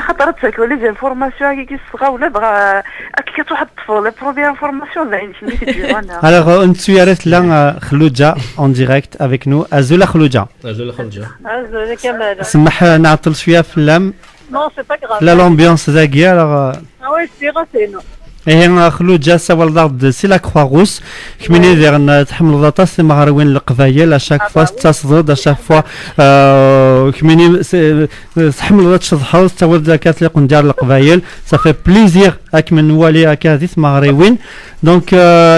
خاطر تسالك ولا جا فورماسيون كي صغا ولا بغا كي كتروح الطفل لا بروميير فورماسيون زين شنو كتجي انا Alors, on suit avec là Khlouja en direct avec nous. Azoula Khlouja. Azoula Khlouja. عزوز كمال سمح نعطل شوية في اللام. نو سي با غراف لا l'ambiance ذاكي alors. وي سي غاسينو هي خلوجا سوال ضرب سي لا كخوا روس كميني دير تحمل ضاطا سي مغروين القبايل اشاك فوا تصدد اشاك فوا كميني تحمل ضاط شضحو تاول ذاك تليق ندير القبايل صافي بليزير اك من نوالي هكا هذيك مغروين دونك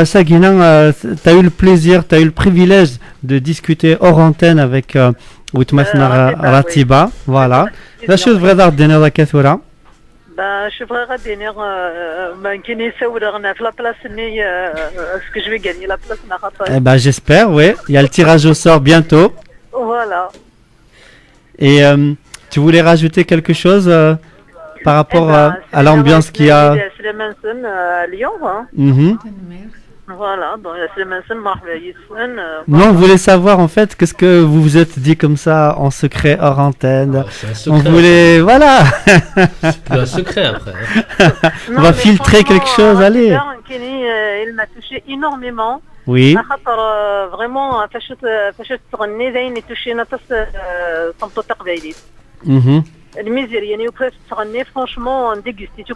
ساكينا تا eu le plaisir تا eu le privilège de discuter hors antenne avec وتمثلنا راتبه فوالا لا شو بغي دار دينا ذاك ثوره شوف غادي ما يمكن يساول غنا في لا بلاص ني اسكو جو في غاني لا بلاص نا خاطر Eh ben j'espère, oui. Il y a le tirage au sort bientôt. Voilà. Et tu voulais rajouter quelque chose par rapport à l'ambiance qu'il y a. سليمان سن اليوم Mhm. Voilà, donc سليمان سن مرحبا يسن Non, on voulait savoir en fait qu'est-ce que vous vous êtes dit comme ça en secret hors antenne. On voulait, voilà. C'est un secret après. On va filtrer quelque chose, allez. Il m'a touché énormément. Oui. خاطر vraiment فاش تغني زين توشينا صمتو تقبايلي Mhm. الميزير يعني وكيف تغني فرانشمون ديغوستي تو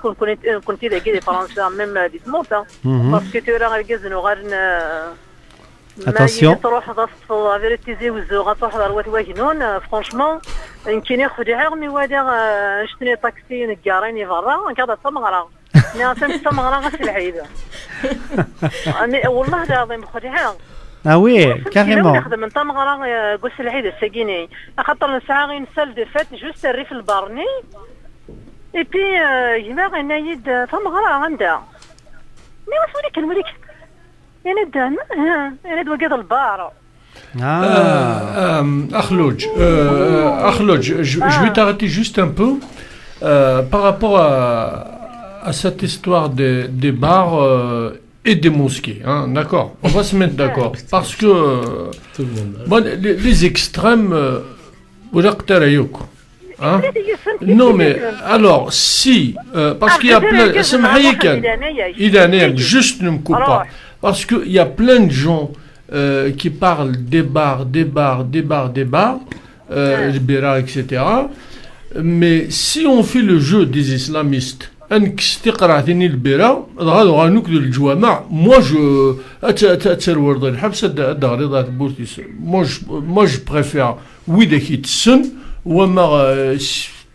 كنت لاقي لي فرنسا ميم دي سموطا باسكو تو راه غازنو غير Attention. تروح ضفت لا فيريتي زوزو غتروح لروات واجنون فرانشمون يمكن ياخذ عرمي وهذا شتني طاكسي نكاريني برا نكاد تمغرا انا تمغرا غسلعيب والله العظيم خدعه Ah oui, carrément. نخدم من تمغرا قوس العيد الساكيني خاطر نسعى غير نسال دو فات جوست الريف البارني اي بي جينا غنايد تمغرا عندها مي واش وليك نوريك يعني دان يعني دوقاد البار Akhlouj, je vais t'arrêter juste un peu par rapport à cette histoire des bars et des mosquées. Hein, d'accord, on va se mettre d'accord. Parce que bon, les extrêmes, hein? Non mais alors si parce qu'il y a plein il a juste ne me coupe pas parce que il y a plein de gens qui parlent des bars les bars etc. Mais si on fait le jeu des islamistes انك تقرا ثاني البيرة غادو غنوكل الجوامع moi تسرور ضل الحبس الدغريضة بورتيس moi je préfère ويدك يتسن وما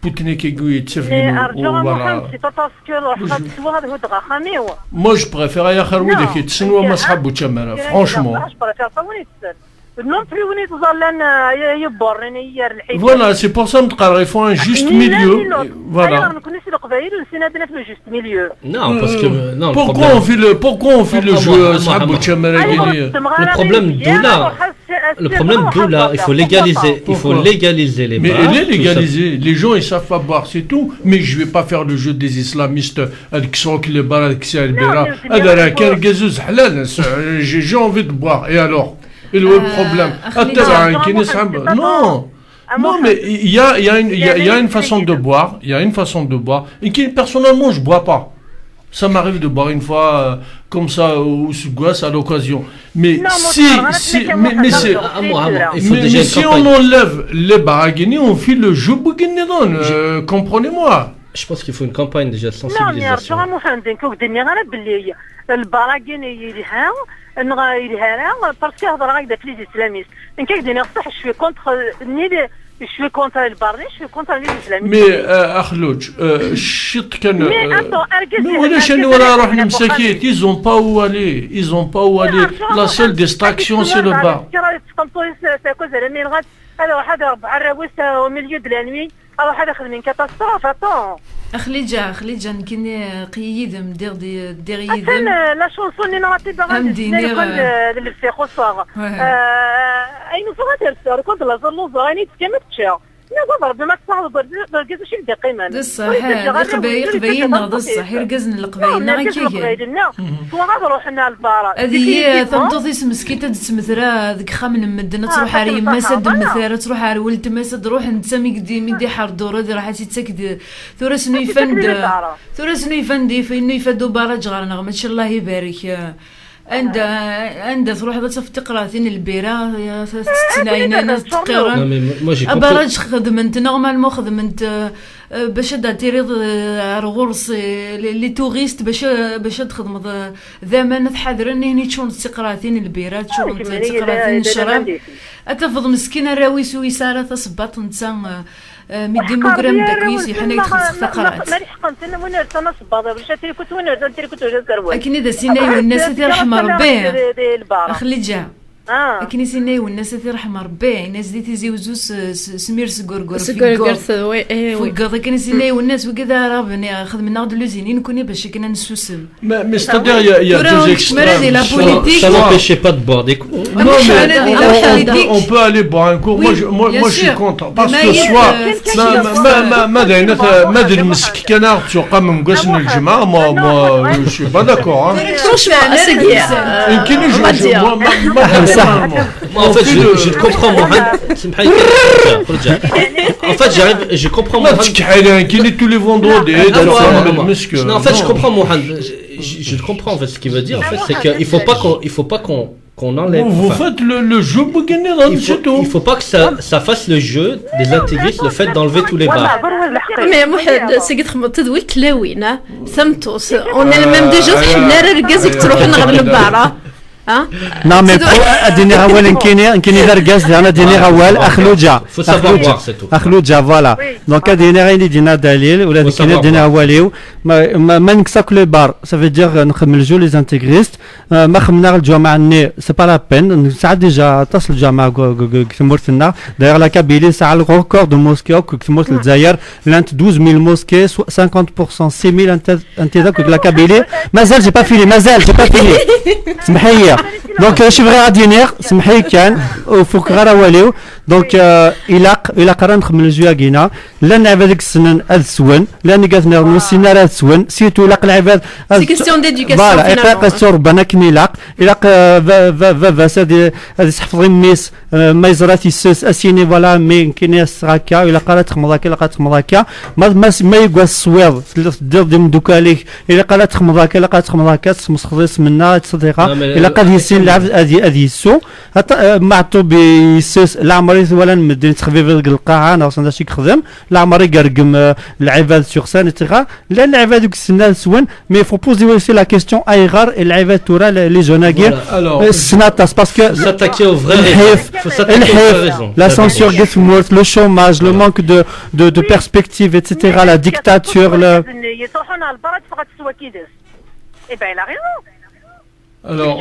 بوتنيك يقوي تسفلين ولا moi je préfère يا خير ويدك يتسن وما صحابو تشمر franchement non plus on est voilà c'est pour ça il faut un juste milieu voilà non parce que non pourquoi on fait le jeu le problème d'où là il faut légaliser les bars mais elle est légalisée les gens ils savent pas boire c'est tout mais je vais pas faire le jeu des islamistes avec les bars avec j'ai envie de boire et alors et le problème non mais il y a une façon de boire et qui personnellement je bois pas ça m'arrive de boire une fois comme ça ou sous gosse à l'occasion mais si on enlève les baraguini on fait le jeu comprenez-moi je pense qu'il faut une campagne déjà de sensibilisation parce que هضر هكذا في لي اسلاميست ان كيدير صح شويه كونتر ني شويه كونتر البارني شويه كونتر لي اسلاميست مي اخلوج شط كان ولا شنو ولا روحنا مساكيت ils ont pas où aller la seule distraction c'est le bar هذا واحد 4 الراويس au milieu de la nuit اروح هذا خدمين كاتاستروف خليجة كني قيد مدير يدم لا شونسون اللي نعطي باغا اللي في خصوصا اي نفوغا ترسل كنت لا زلو زغاني تكمل تشا لا ربي ما تصاوب بركز شي بدي قيمه الصحيح قبايل نغض الصحيح رقزن القبايل كي نروح لنا البارا هذه ثمطوطيس مسكيته تسمثرا ذيك خامن مدنا تروح على ما سد مثلا تروح على ولد ما سد روح نتسمي قديمي دي حردوره دي راح تسكد ثورة سنو يفند ثورة سنو يفندي فانه يفدوا باراج غير نغم ان شاء الله يبارك عند تروح بس في تقراثين البيرة يا تستناين انا تقرا باراج خدمت نورمالمون خدمت باش تيريض الغرس لي توريست باش تخدم ذا تحضرني هني تشون تقراثين البيرة تشون تقراثين الشراب اتفض مسكينه راوي سويساره تصبط نتا ميديموغرام داكويس حنا يتخصص تقرات ما حقنت انا وين انا صباطه باش تري كنت وين تري كنت كروي اكن اذا سيناي والناس يرحم ربي خلي جا اكن سيناي والناس يرحم ربي الناس دي تيزيوزو سمير سكورغور في قاضي كان سيناي والناس وكذا ربنا خدمنا د لوزينين كوني باش كنا نسوسم mais c'est-à-dire il y a deux extrêmes ça n'empêchait pas de boire des coups non mais on peut aller boire un coup moi je suis content parce que soit ما ادري مسك كنار تسوق من قسم الجماعه moi je suis pas d'accord franchement c'est moi en fait je te comprends Mohamed en fait je comprends Mohamed tous les vendredis en fait je comprends Mohamed je te comprends en fait ce qu'il veut dire en fait c'est qu'il faut pas qu'on enlève vous faites le jeu pour gagner il faut pas que ça fasse le jeu des intégristes le fait d'enlever tous les bars mais Mohamed c'est que تدوي تلاوينا ثمتوس on est même déjà حنا رقازك تروح نغرب البارة Non mais ديني غوال كاين رقاز انا ديني غوال اخلوجا اخلوجا فوالا دونك ديني غير دينا دليل ولا كاين ديني غواليو ما نكساك لي بار ça veut dire نخملجو لي انتغريست ما خمنا الجامعه ني سي با لا بين ساعه ديجا تصل الجامعه كثمرتنا داير لا كابيلي ساعه الريكورد دو موسكي كثمرت الجزائر لانت 12000 موسكي 50% 6000 انت ذاك لا كابيلي مازال جي با فيني سمحي لي دونك شي بغي غادي ينير سمحي كان وفوق غير واليو دونك الى قرا نخمل الجواكينا لا نلعب هذيك السنن هاد السوان لاني قالت لنا نوصينا راه السوان سيتو لاق العباد سي كيستيون ديدوكاسيون فوالا اقاق ربنا كني لاق فاس هادي حفظي ميس ما يزراتي السوس اسيني فوالا مي كاين هكا الا قرات تخمض هكا الا قرات تخمض هكا ما يقوا الصوير دير دي مدوكاليك الا قرات تخمض هكا الا قرات تخمض هكا تمسخص منا تصديقه الا قاد يسين لعب هذه السو معطو بيسوس لا عمري ولا نمدين تخفيف القاعه انا اصلا شي خدم لا عمري كرقم العباد سور سان ايتترا لا العباد دوك السنه سوان مي فو بوزي اوسي لا كيستيون ايغار العباد تورا لي جوناغير السناتاس باسكو s'attaquer au vrai raison la censure قسمورت لو شوماج لو مانك دو بيرسبكتيف ايتترا لا ديكتاتور لا يصوحونا البرد فقط سوا كيدس اي بان لا غيزون alors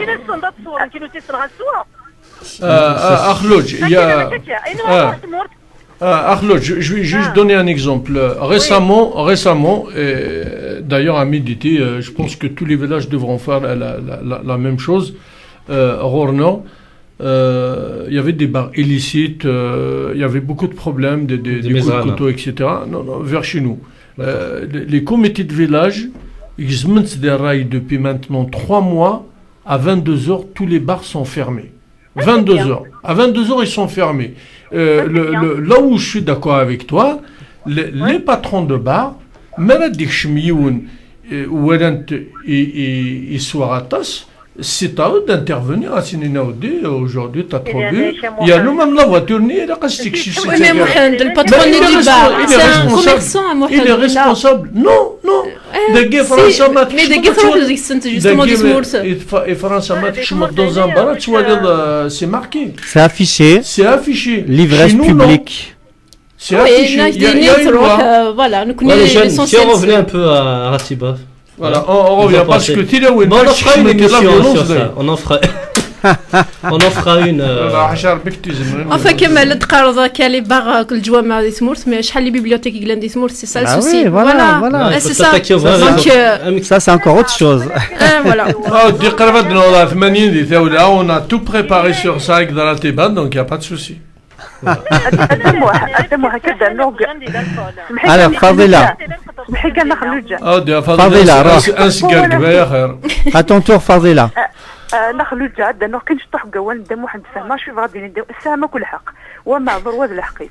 Akhlouj, il y a Akhlouj, je vais juste donner un exemple. Récemment, d'ailleurs à Miditi, je pense que tous les villages devront faire la même chose. Rorno, il y avait des bars illicites, il y avait beaucoup de problèmes, des coups de couteau, etc. Non, vers chez nous. Les comités de village, ils montent des rails depuis maintenant 3 mois. À 22h, tous les bars sont fermés. 22h. À 22h, ils sont fermés. Là où je suis d'accord avec toi, les patrons de bars, même des chemioun ou ils soient à tasse, c'est à eux d'intervenir à Sininaoudi. Aujourd'hui, tu as trop bu. Il y a nous même la voiture, il a resté que oui, mais Mohamed, le patron du bar, c'est un commerçant à Mohamed. Il est responsable. Non. Mais des Français, justement des Smours. Et Français, dans un bar, tu vois, c'est marqué. C'est affiché. L'ivresse publique. C'est affiché. Il y a une loi. Voilà, nous connaissons l'essentiel. Si on revenait un peu à Ratiba. Voilà, on revient parce que on en fera une émission sur ça. On en fera une. Enfin, كمل تقارض كالي باغ كل جوامع دي سمورت مي شحال لي بيبليوتيك كلان دي سمورت سي سا السوسي voilà c'est ça donc ça c'est encore autre chose voilà دي قربت 80 دي ثولا on a tout préparé sur ça avec Ratiba donc il y a pas de souci قدموا هكذا نوع Alors, Fadila. سمحي كان نخلوجة Fadila, روح. انسقر قبايا خير. À ton tour, Fadila. نخلوجة عندنا نوع كي نشطح قوال ندم واحد الساعة شوف غادي ندم الساعة ما كل حق وما ضروا هذا الحقيس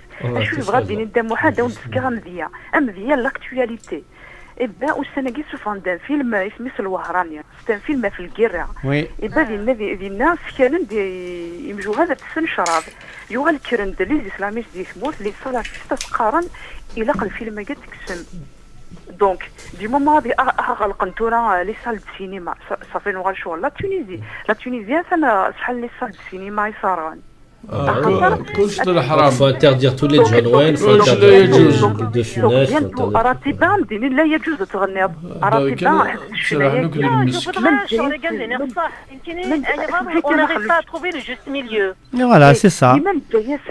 شوف غادي ندم واحد ونسكر مذيا مذيا لاكتواليتي إبا والسنة كي سوف عندنا فيلم اسمه الوهراني ستان فيلم في الجيرة إبا ذي الناس كانوا يمجوا هذا السن شراب يوغال كيرن دليل الإسلامي دي ثموت اللي صلاة تستقارن إلى الفيلم قد تكسم دونك دي مومون هذه غلق نتورا لي سال دو سينما صافي نوغال شغل لا تونيزيان ثنا شحال لي سال دو سينما يصارون كلش الحرام. faut interdire tous les John Wayne, faut interdire de Funès. راتبان دين لا يجوز تغني راتبان Voilà, c'est ça.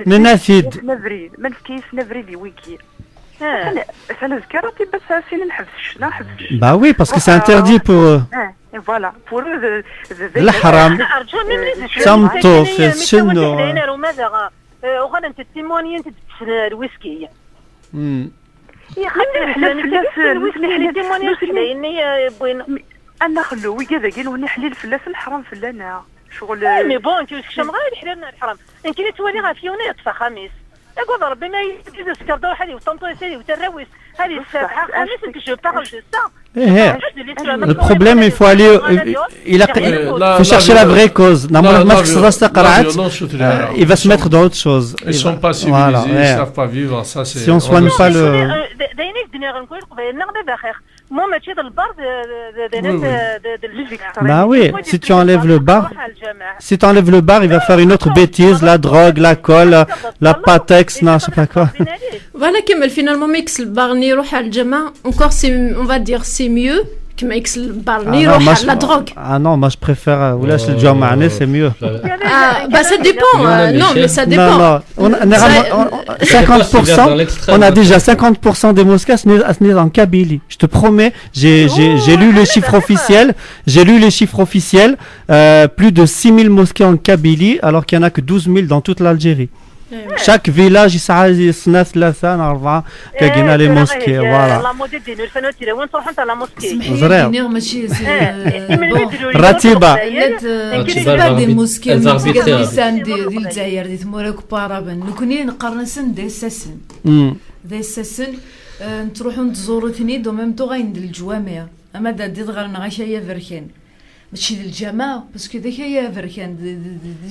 ننافد. من كيس نفري لي ويكي أنا ذكرتي بس سين نحبس الشنا حبس Bah oui, parce que c'est interdit pour eux. فوالا بور الحرام صمتوا في السن وماذا وغادا انت التيموني انت الويسكي يا خلي الويسكي التيموني خليني بوين انا خلوي كذا قالوا نحليل فلاس الحرام فلانا شغل مي بون انت واش غير حلالنا الحرام يمكن توالي غا فيونيت في خميس اقول ربي ما يجوز سكردو حالي وطنطوسي وتراويس هذه الساعه خميس انت جو بارل دو سا Le problème, il faut aller. Il faut chercher la vraie cause. Il va se mettre dans autre chose. Ils ne sont pas civilisés, ils ne savent pas vivre. Ça, si on ne soigne pas le. Bah oui, si tu enlèves le bar, il va faire une autre bêtise, la drogue, la colle, la patex, non, je sais pas quoi. Voilà, Kemal, finalement, mix le bar ni roha al jama, encore on va dire c'est mieux que mix le bar ni roha la drogue. Ah non, moi je préfère ولاش الجمعة c'est mieux. Bah ça dépend, non mais ça dépend. Non, on 50%, on a déjà 50% des mosquées en Kabylie. Je te promets, j'ai lu les chiffres officiels, plus de 6000 mosquées en Kabylie alors qu'il n'y en a que 12 000 dans toute l'Algérie. Chaque village يسعى يصنع 3 4 كاينه لي موسكي فوالا زرير ماشي راتبه دي موسكي ديال ديال الجزائر دي تمورك بارابن نكوني نقرنسن دي ساسن دي ساسن نروحو نتزورو ثني دو ميم تو غاين الجوامع اما دي غير غاشايا فركان ماشي للجماعة باسكو ذاك هي فركان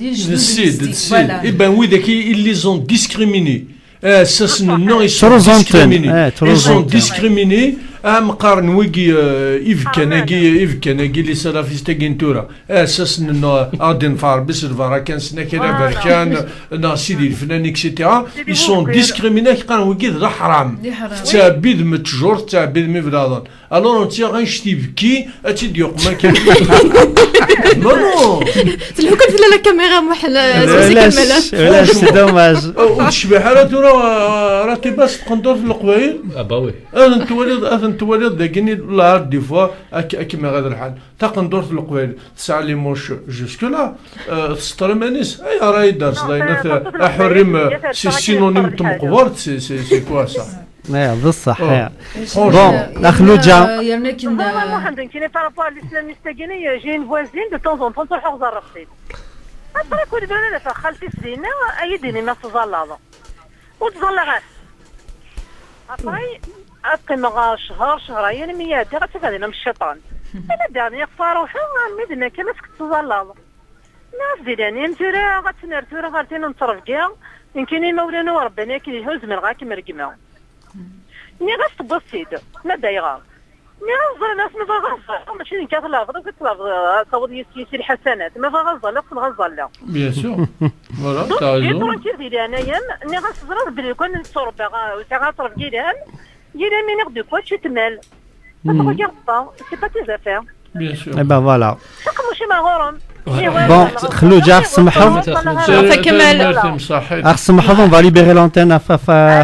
السيد إبان وذاك اللي زون ديسكريميني أساسا النوع يسون ديسكريميني مقارن ويجي إيف كاناكي لي سلافيستا كينتورا أساسا النوع أدين فار بس الفارا كان سنا كذا بركان ناسيدي الفلاني اكسيتيرا يسون ديسكريميني كان ويجي ذا حرام تعبيد متجور تعبيد مفرادان الو انت غنشتي بكي اتيدي يقما كان نو تلو كنت لا كاميرا محل علاش سي دوماج وتشبه حالته راتي باس تقندر في القبايل با وي انت ولد داكني لا دي فوا كيما هذا الحال تقندر في القبايل تسعى لي موش جوسك لا سترمانيس اي راهي دارس لاينات احرم سي سينونيم تمقبر سي كوا سا بصح بون اخلوجا يعني كنا عندنا كاين بارابور الاسلاميست كاين جايين فوازين دو طون طون تروحوا غزرقتين اصلا كل بلاد خالتي سدينا ايديني ما تزلاضه وتزلغات ابقي مغا شهرين مية دي غتفادينا من الشيطان انا دارني فاروحه مدنا كما سكت تزلاضه ناس ديراني نتورا غتنرتورا غارتين نصرف كاع يمكن مولانا وربنا كي يهز من غا كما ركما ني غاس تبصيد ما دايغا ني غزر ناس ما غزر ماشي كتلا فضل تصاوب يسير حسنات ما غزر لا غزر لا بيان سور فوالا تا ريزون كنت دير انايا ني غاصبر بلي كون نصور باغا وتغاطرف كيلان مي نغ دو كوا tu te mêles ça te regarde pas c'est pas tes affaires bien sûr et ben voilà شكون ماشي معغورهم bon خلوجا سمحوا فكمل سمحوا on va libérer l'antenne à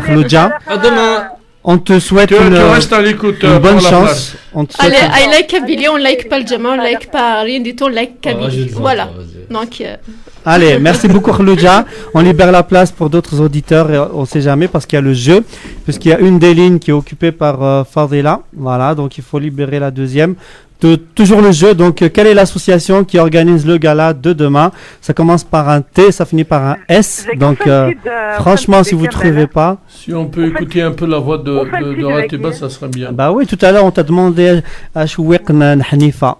Khlouja à demain On te souhaite Tu restes à l'écoute, une bonne pour la chance. place. On te souhaite Allez, I like Kabylie, on like pas le Djama, on like pas rien du tout, on like Kabylie. Voilà. Donc, Allez, merci beaucoup Khlouja. On libère la place pour d'autres auditeurs, et on ne sait jamais parce qu'il y a le jeu, puisqu'il y a une des lignes qui est occupée par Fadila. Voilà, donc il faut libérer la deuxième. Toujours le jeu, donc quelle est l'association qui organise le gala de demain? Ça commence par un T, ça finit par un S. Donc franchement, si vous ne trouvez pas... Si on peut écouter un peu la voix de Ratiba, ça serait bien. Bah oui, tout à l'heure on t'a demandé à Chouiqna Hanifa.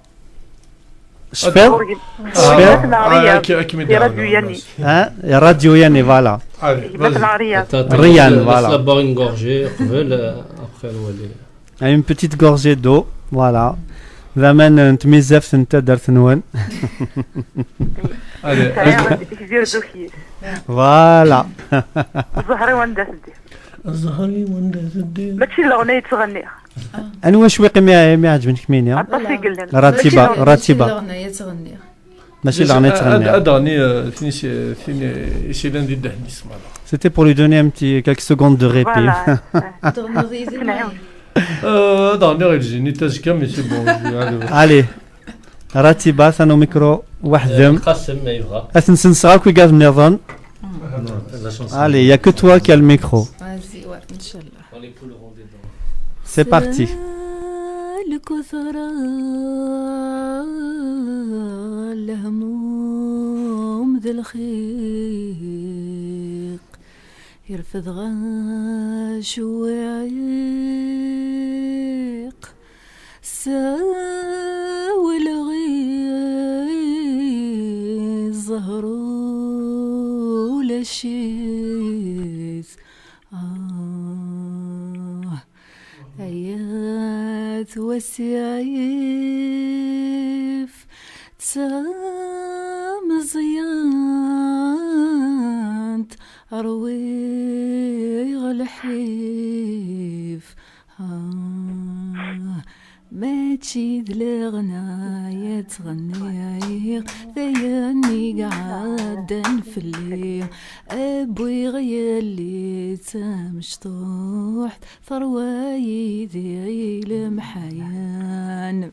Radio Yanni, voilà. Ryan, voilà. Laisse-la boire une gorgée, après une petite gorgée d'eau, voilà. زمان انت ميزاف انت درت نوان. فوالا. الزهري ونداس الدير. الزهري ونداس الدير. ماشي الاغنيه تغنيها. انا واش ويقي ما عجبنيش مين يا راتبه ماشي الاغنيه تغنيها. الاغنيه c'est l'un des derniers. C'était pour lui donner un petit quelques secondes de répit. Allez, Ratiba, ça nous micro. Wahdem. Allez, il n'y a que toi qui as le micro. C'est parti. يرفض غاش ويعيق ساوي الغيظ ظهرو لشيث آيات وسيايف تسام زيانت أروي غلحيف ما تشيد لغناية تغني ذياني قعدن في الليل أبوي غيالي تمشطوح ثرواي ذي المحيان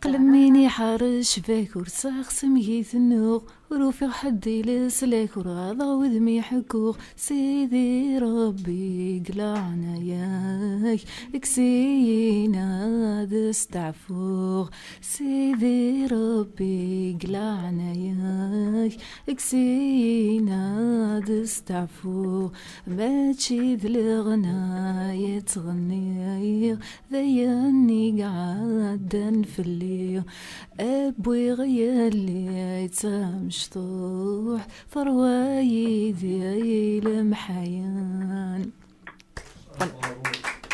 قلميني حارش فيك ورساخ سميث النوغ وروفي حدي لسلاك ورغضا وذمي حكوغ سيدي ربي قلعنا ياك اكسينا دستعفوغ سيدي ربي قلعنا ياك اكسينا دستعفوغ ما تشيد لغناية تغني ذياني قعدن في الليل أبوي غيالي تمشطوح ثرواي ذي المحيان.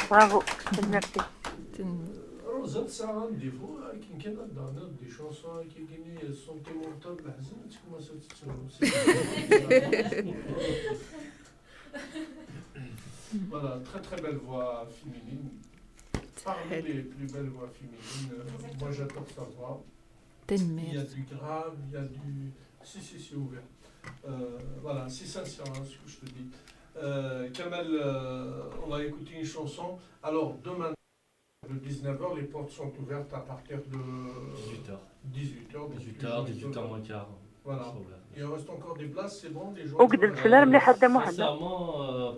Bravo, merci. Rosette, ça a un défaut, qui est dans des chansons qui sont sentimentales, la haine, tu commences à te Voilà, très très belle voix féminine. Parmi les plus belles voix féminines, moi j'adore sa voix. Il y a du grave, il y a du... Si, c'est ouvert. Voilà, c'est sincère ce que je te dis. Kamel, on va écouter une chanson. Alors, demain, de 19h, les portes sont ouvertes à partir de 18h. 18h moins quart. Voilà. Il reste encore des places, c'est bon, les gens... Sincèrement,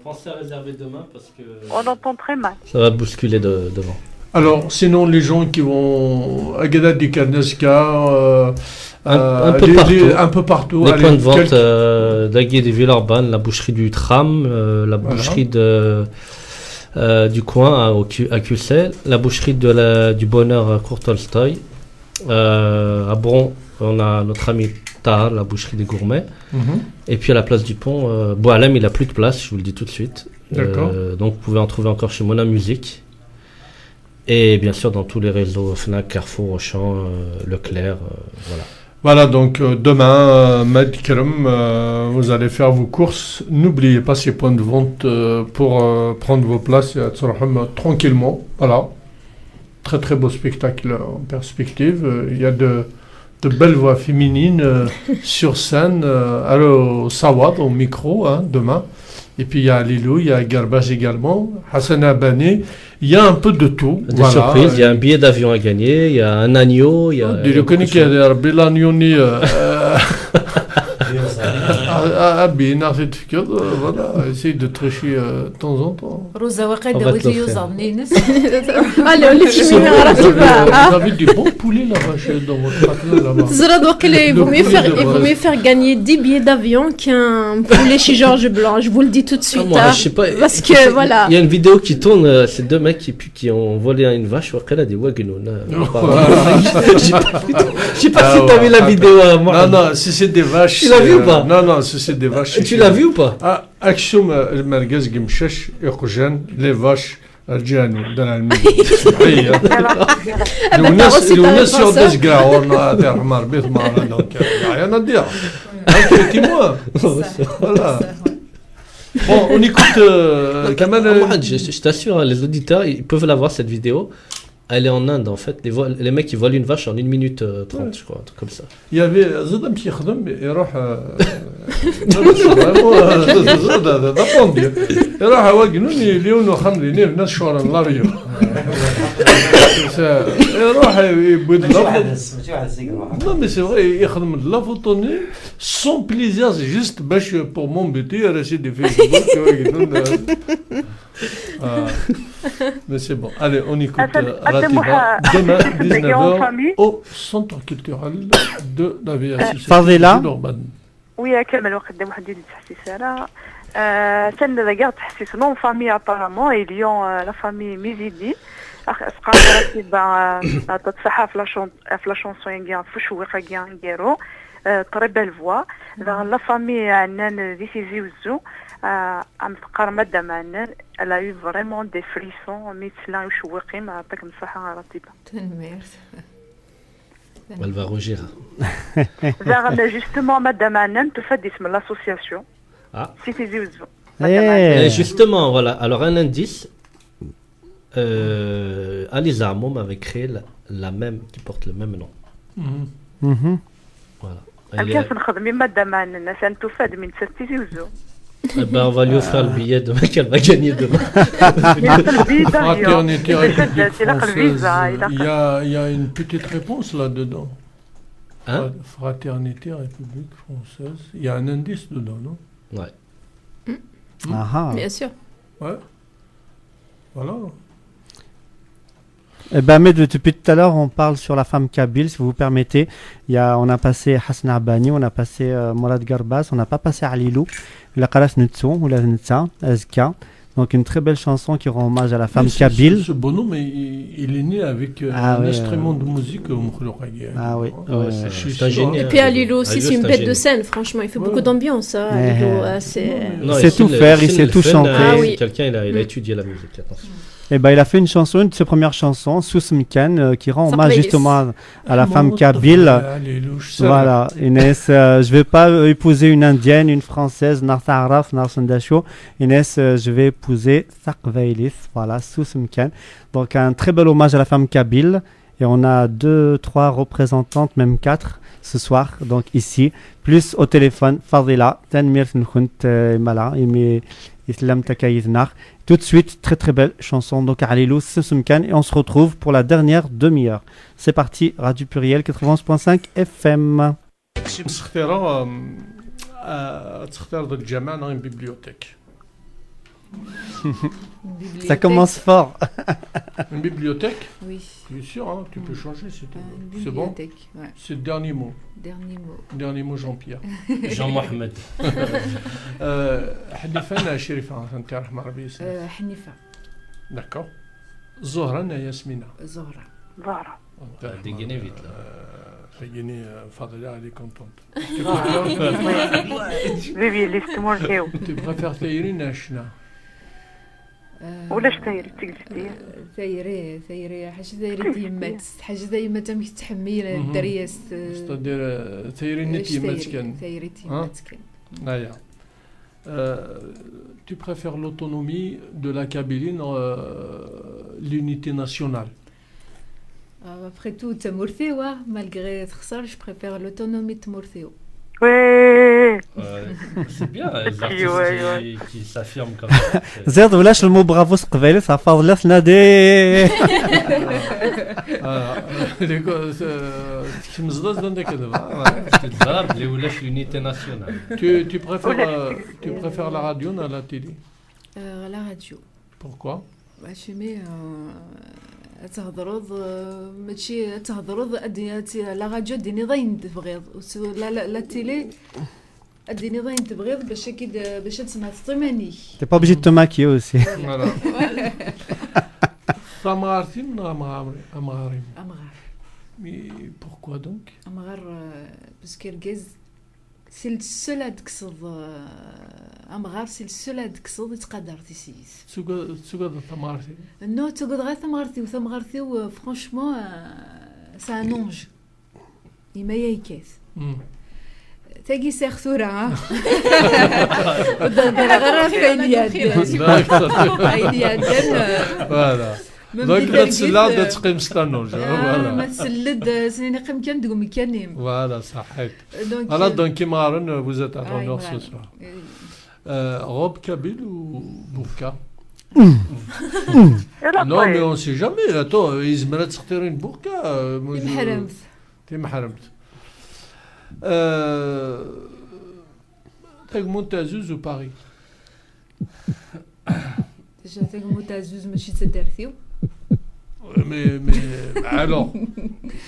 pensez à réserver demain parce que... On entend très mal. Ça va bousculer devant. Alors, sinon, les gens qui vont à Gadadi Karneska, un peu partout. Les points de vente d'Aguier des Villeurbanne, la boucherie du Tram, la boucherie du coin à Cussel, la boucherie du Bonheur à Courtolstoy. À Bron, on a notre ami Tahar, la boucherie des Gourmets. Et puis à la place du Pont, Boalem, il n'a plus de place, je vous le dis tout de suite. Donc vous pouvez en trouver encore chez Mona Musique. Et bien sûr dans tous les réseaux Fnac, Carrefour, Auchan, Leclerc, voilà. Voilà, donc demain, Madikerum, vous allez faire vos courses. N'oubliez pas ces points de vente pour prendre vos places tranquillement. Voilà. Très très beau spectacle en perspective. Il y a de belles voix féminines sur scène. Alors, Sawad au micro, demain. Et puis il y a Lilou, il y a Garbas également, Hassan Abani, il y a un peu de tout. Des surprises, il y a un billet d'avion à gagner, il y a un agneau, il y a... Je connais qu'il y a des l'agneau ni... Abina, voilà, essaye de tricher de temps en temps. روزا واقع داويت لي يوزعني ناس Allez, on est fini, Vous avez du bons poulets là-bas dans votre patelin là-bas. Zrad Wakil, il vaut mieux faire gagner 10 billets d'avion qu'un poulet chez Georges Blanc, je vous le dis tout de suite. Moi, je sais pas. Parce que voilà. Il y a une vidéo qui tourne, c'est deux mecs qui ont volé une vache, Wakil a dit Wagnou. Je sais pas si t'as vu la vidéo. Non, non, si c'est des vaches. Tu l'as vu ou pas? Non, non, si c'est des vaches. Tu l'as vu ou pas? Ah, Akshoum, le merguez Gimchesh, Yokojan, les vaches, Algiano, dans la nuit. Le sur des gars, on a des marbit, donc il n'y a rien à dire. Inquiétez-moi. Voilà. Bon, on écoute Kamal. Je t'assure, les auditeurs, ils peuvent la voir cette vidéo. Elle est en Inde en fait. Les mecs ils volent une vache en 1 minute 30, je crois, un truc comme ça. Il y avait Zadam qui يروح يروح واقنون يليون وخمرين الناس شورا لاريو يروح يبود non mais c'est vrai يخدم la photonie sans plaisir c'est juste باش pour m'embêter رشيد في Facebook mais c'est bon. Allez, on écoute Ratiba demain 19h au centre culturel de la VSC. Fadila. Oui, كامل وقدام واحد يدير تحسيس انا سن ذا تحسيس نون فامي ابارامون اي ليون لا فامي ميزيدي اسقا راتبا تتصحى في لا شونسون كاع فشويقه كاع نديرو تري بال فوا لا فامي عندنا ديسيزي وزو عم تقار ماده معنا elle a eu vraiment des frissons ميتسلا وشويقين يعطيك الصحه راتبه Elle va rougir. Justement, Madame Annan, tu fais de l'association. Ah. Si tu dis Et justement, voilà. Alors, un indice. Aliza Amoum avait créé la même, qui porte le même nom. Voilà. كيف نخدم Madame Annan, ça tu fais de تيزي وزو. Eh ben, on va lui offrir le billet demain qu'elle va gagner demain. Fraternité République Française. Il y a une petite réponse là-dedans. Hein? Fraternité République Française. Il y a un indice dedans, non? Ouais. Bien sûr. Ouais. Voilà. Eh ben, mais depuis tout à l'heure, on parle sur la femme kabyle, si vous permettez. On a passé Hassan Abani, on a passé Mourad Garbas, on n'a pas passé Alilou, la Karas Nutsu, ou la Nutsa, Azka. Donc une très belle chanson qui rend hommage à la femme kabyle. Ce bonhomme, il est né avec un instrument de musique. Ah oui. C'est un génie. Et puis Alilou aussi, c'est une bête de scène, franchement. Il fait beaucoup d'ambiance. Il sait tout faire, il sait tout chanter. Quelqu'un, il a étudié la musique, attention. Et ben, il a fait une chanson, une de ses premières chansons, Sous Mkan, qui rend hommage justement à la femme kabyle. Voilà, Inès, je vais pas épouser une indienne, une française, Nartaraf, Narsandasho. Inès, je vais épouser Sakveilis, voilà, Sous Mkan. Donc un très bel hommage à la femme kabyle. Et on a 2, 3 représentantes, même 4 ce soir, donc ici. Plus au téléphone, Fadila, Tanmir Nkhount Mala, Islam Takayiznar. Tout de suite, très très belle chanson, donc Alilou Sesumkan, et on se retrouve pour la dernière demi-heure. C'est parti, Radio Pluriel 91.5 FM. Une bibliothèque. Ça commence fort. Une bibliothèque? Oui. Bien sûr, hein, tu peux changer, c'est bon. Ouais. C'est le dernier mot. Dernier mot, Jean-Pierre. Jean-Mohamed. حنيفة شريفة أنت رحمة ربي حنيفة. D'accord. زهرة ياسمينة. زهرة. T'as gagné vite là. J'ai gagné Fadila, elle est contente. Tu préfères Taïrine à China? ولاش ثايري تقلتي ثايري حاجه ثايري ديمات حاجه دايما تمك تحميل الدريه ستادير ثايري نتيمات كان ثايري تيمات كان ايا tu préfères l'autonomie de la Kabylie l'unité nationale? Après tout, Tamurthewa, malgré ça, je préfère l'autonomie de Tamurthewa. Ouais. C'est bien, les أيوة، أيوة. artistes qui s'affirment comme ça. c'est- زيد ولاش المو برافو قبيله صافا ولات نادي تكمزدز عندك هذا تتضرب اللي ولاش l'unité nationale. tu préfères la radio ou la télé? La radio. Pourquoi? باش مي تهضرض ماشي تهضرض لا راديو ديني ضاين تبغيض لا تيلي اديني ضاين تبغيض باش اكيد باش تسمع طيماني T'es pas obligé de te maquiller aussi. Voilà. Samartim ou Amgarim? امغار Mais pourquoi donc? امغار باسكو الكاز سي السول هاد تقصد امغار سي السول هاد تقصد يتقدر تيسيس تسوق Samartim. نو تقعد غير ثمغرتي فرانشمون سا ان اونج يما يايكاس تاقي سير ثورة ها غير فايليا Voilà. Donc لا تسلا لا تقيم ستانوج. ما Voilà. تسلد سنين قيم كان تقوم كانيم Voilà, صحيت. Donc, Alors donc Imran, vous êtes à l'honneur ce Imran. soir. Rob Kabil ou Bourka? Non mais on sait jamais. Attends, يزمر تختارين بوركا. محرمت تي محرمت. تاك زوز ou Paris? déjà تقوم تعزوز ماشي تدارثيو Mais alors?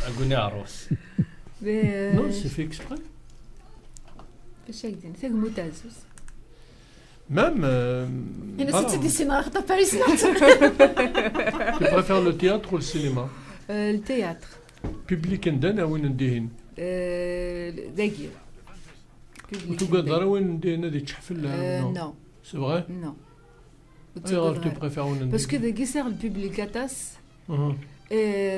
أقولني عروس. Non, c'est fait exprès. باش هكذا تقوم تعزوز Même. انا ستي دي سينما خطا باريس Tu préfères le théâtre ou le cinéma? التياتر Public ندان وين نديهن؟ داكير وتقدر وين نديهن هذه تحفل نو C'est vrai? نو Alors tu préfères وين نديهن؟ باسكو داكي سير البوبليك اتاس Mhm.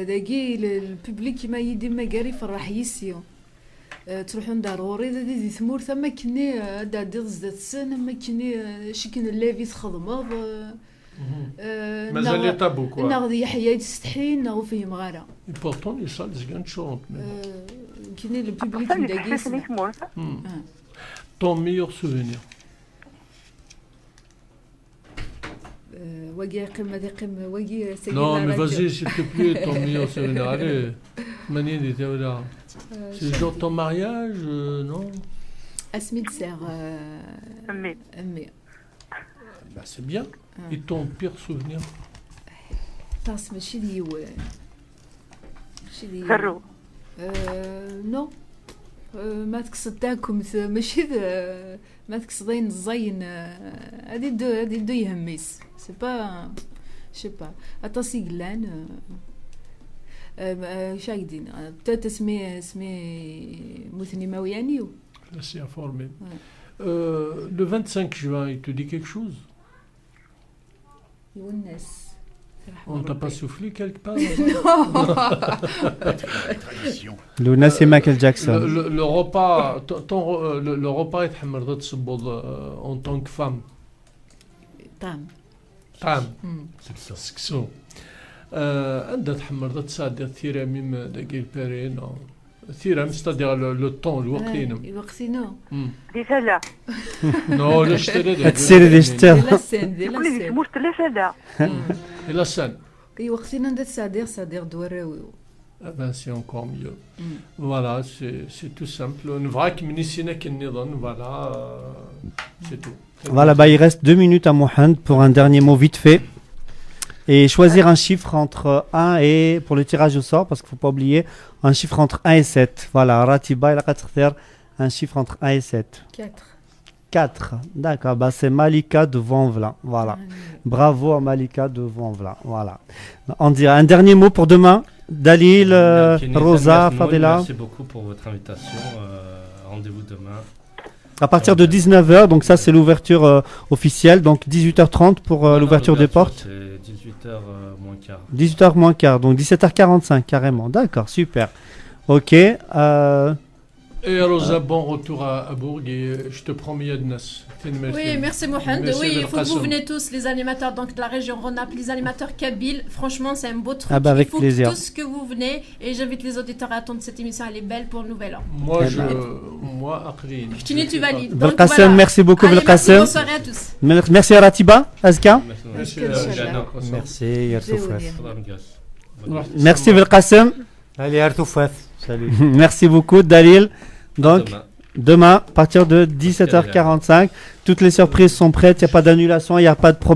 داكي البوبليك كيما يدي ماكاري فرح يسيو تروحون ضروري دي ثمور ثما كني دادي زدات السن ما كني شي كن لافي تخدمض مازال لي طابو كوا. ناخذ يحيى تستحي ناخذ فيه مغاره Et pourtant les salles زكان تشونت. كاين البوبليك داكي Ton meilleur souvenir? واقي قمه دي قمه واقي سيدي Non mais vas-y s'il te plaît ton meilleur souvenir. Allez. Manine était là. C'est le jour de ton mariage, non? اسمي تسير أمي امي Bah c'est bien. Et ton pire souvenir? طاس ماشي ديو ماشي ديو فرو نو ما تقصد تاكم ماشي ما تقصدين الزين هادي دو يهميس سي با شي با اطاسي قلان شايدين بتات اسمي مثني ماويانيو Là c'est informé. Le 25 juin, il te dit quelque chose? يونس On t'a pas soufflé quelque part? Luna, c'est Michael Jackson. Le repas, le repas est حمر تصبض en tant que femme. طعم طعم. سكسو. عندها تحمر تساعد ثيرا ميم داكي البارين. ثيرا c'est-à-dire le temps الوقتين. وقتينو دي فلا Non, لا شتري هتسيري دي شتر. لا سين دي كل لا مش لا فلا إلا سان. سين وقتينا ندير صديق دوراوي Ah ben c'est encore mieux. Voilà, c'est tout simple. نفراك من سينا كنظن voilà, c'est tout. Voilà, bah, il reste 2 minutes à Mohand pour un dernier mot vite fait. Et choisir un chiffre entre 1 et, pour le tirage au sort, parce qu'il ne faut pas oublier, un chiffre entre 1 et 7. Voilà, Ratiba, il a 4 un chiffre entre 1 et 7. 4. D'accord, bah, c'est Malika de Vanvla. Voilà. Bravo à Malika de Vanvla. Voilà. On dirait un dernier mot pour demain. Dalil, Rosa, Fadela. Merci beaucoup pour votre invitation. Rendez-vous demain. À partir de 19h, donc ça c'est l'ouverture officielle, donc 18h30 pour l'ouverture des portes. C'est 18h moins quart. 18h moins quart, donc 17h45 carrément. D'accord, super. Ok. Et Rosa, bon retour à Bourg et je te promets Yadnas. Oui, merci Mohand. Oui, il faut que vous venez tous, les animateurs donc, de la région Rhône-Alpes, les animateurs kabyles. Franchement, c'est un beau truc. Ah bah avec il faut plaisir. tous que vous venez et j'invite les auditeurs à attendre cette émission. Elle est belle pour le nouvel an. Moi, moi, Aqlin. Chtini, tu valides. Donc, Belkacem, voilà. merci beaucoup, Allez, Belkacem. Bonne soirée à tous. Merci à Ratiba, Azka. Merci Yartoufat. Merci Belkacem. Allez Yartoufat. Salut. Merci beaucoup Dalil. Donc demain à partir de 17h45, toutes les surprises sont prêtes, il n'y a pas d'annulation, il n'y a pas de problème.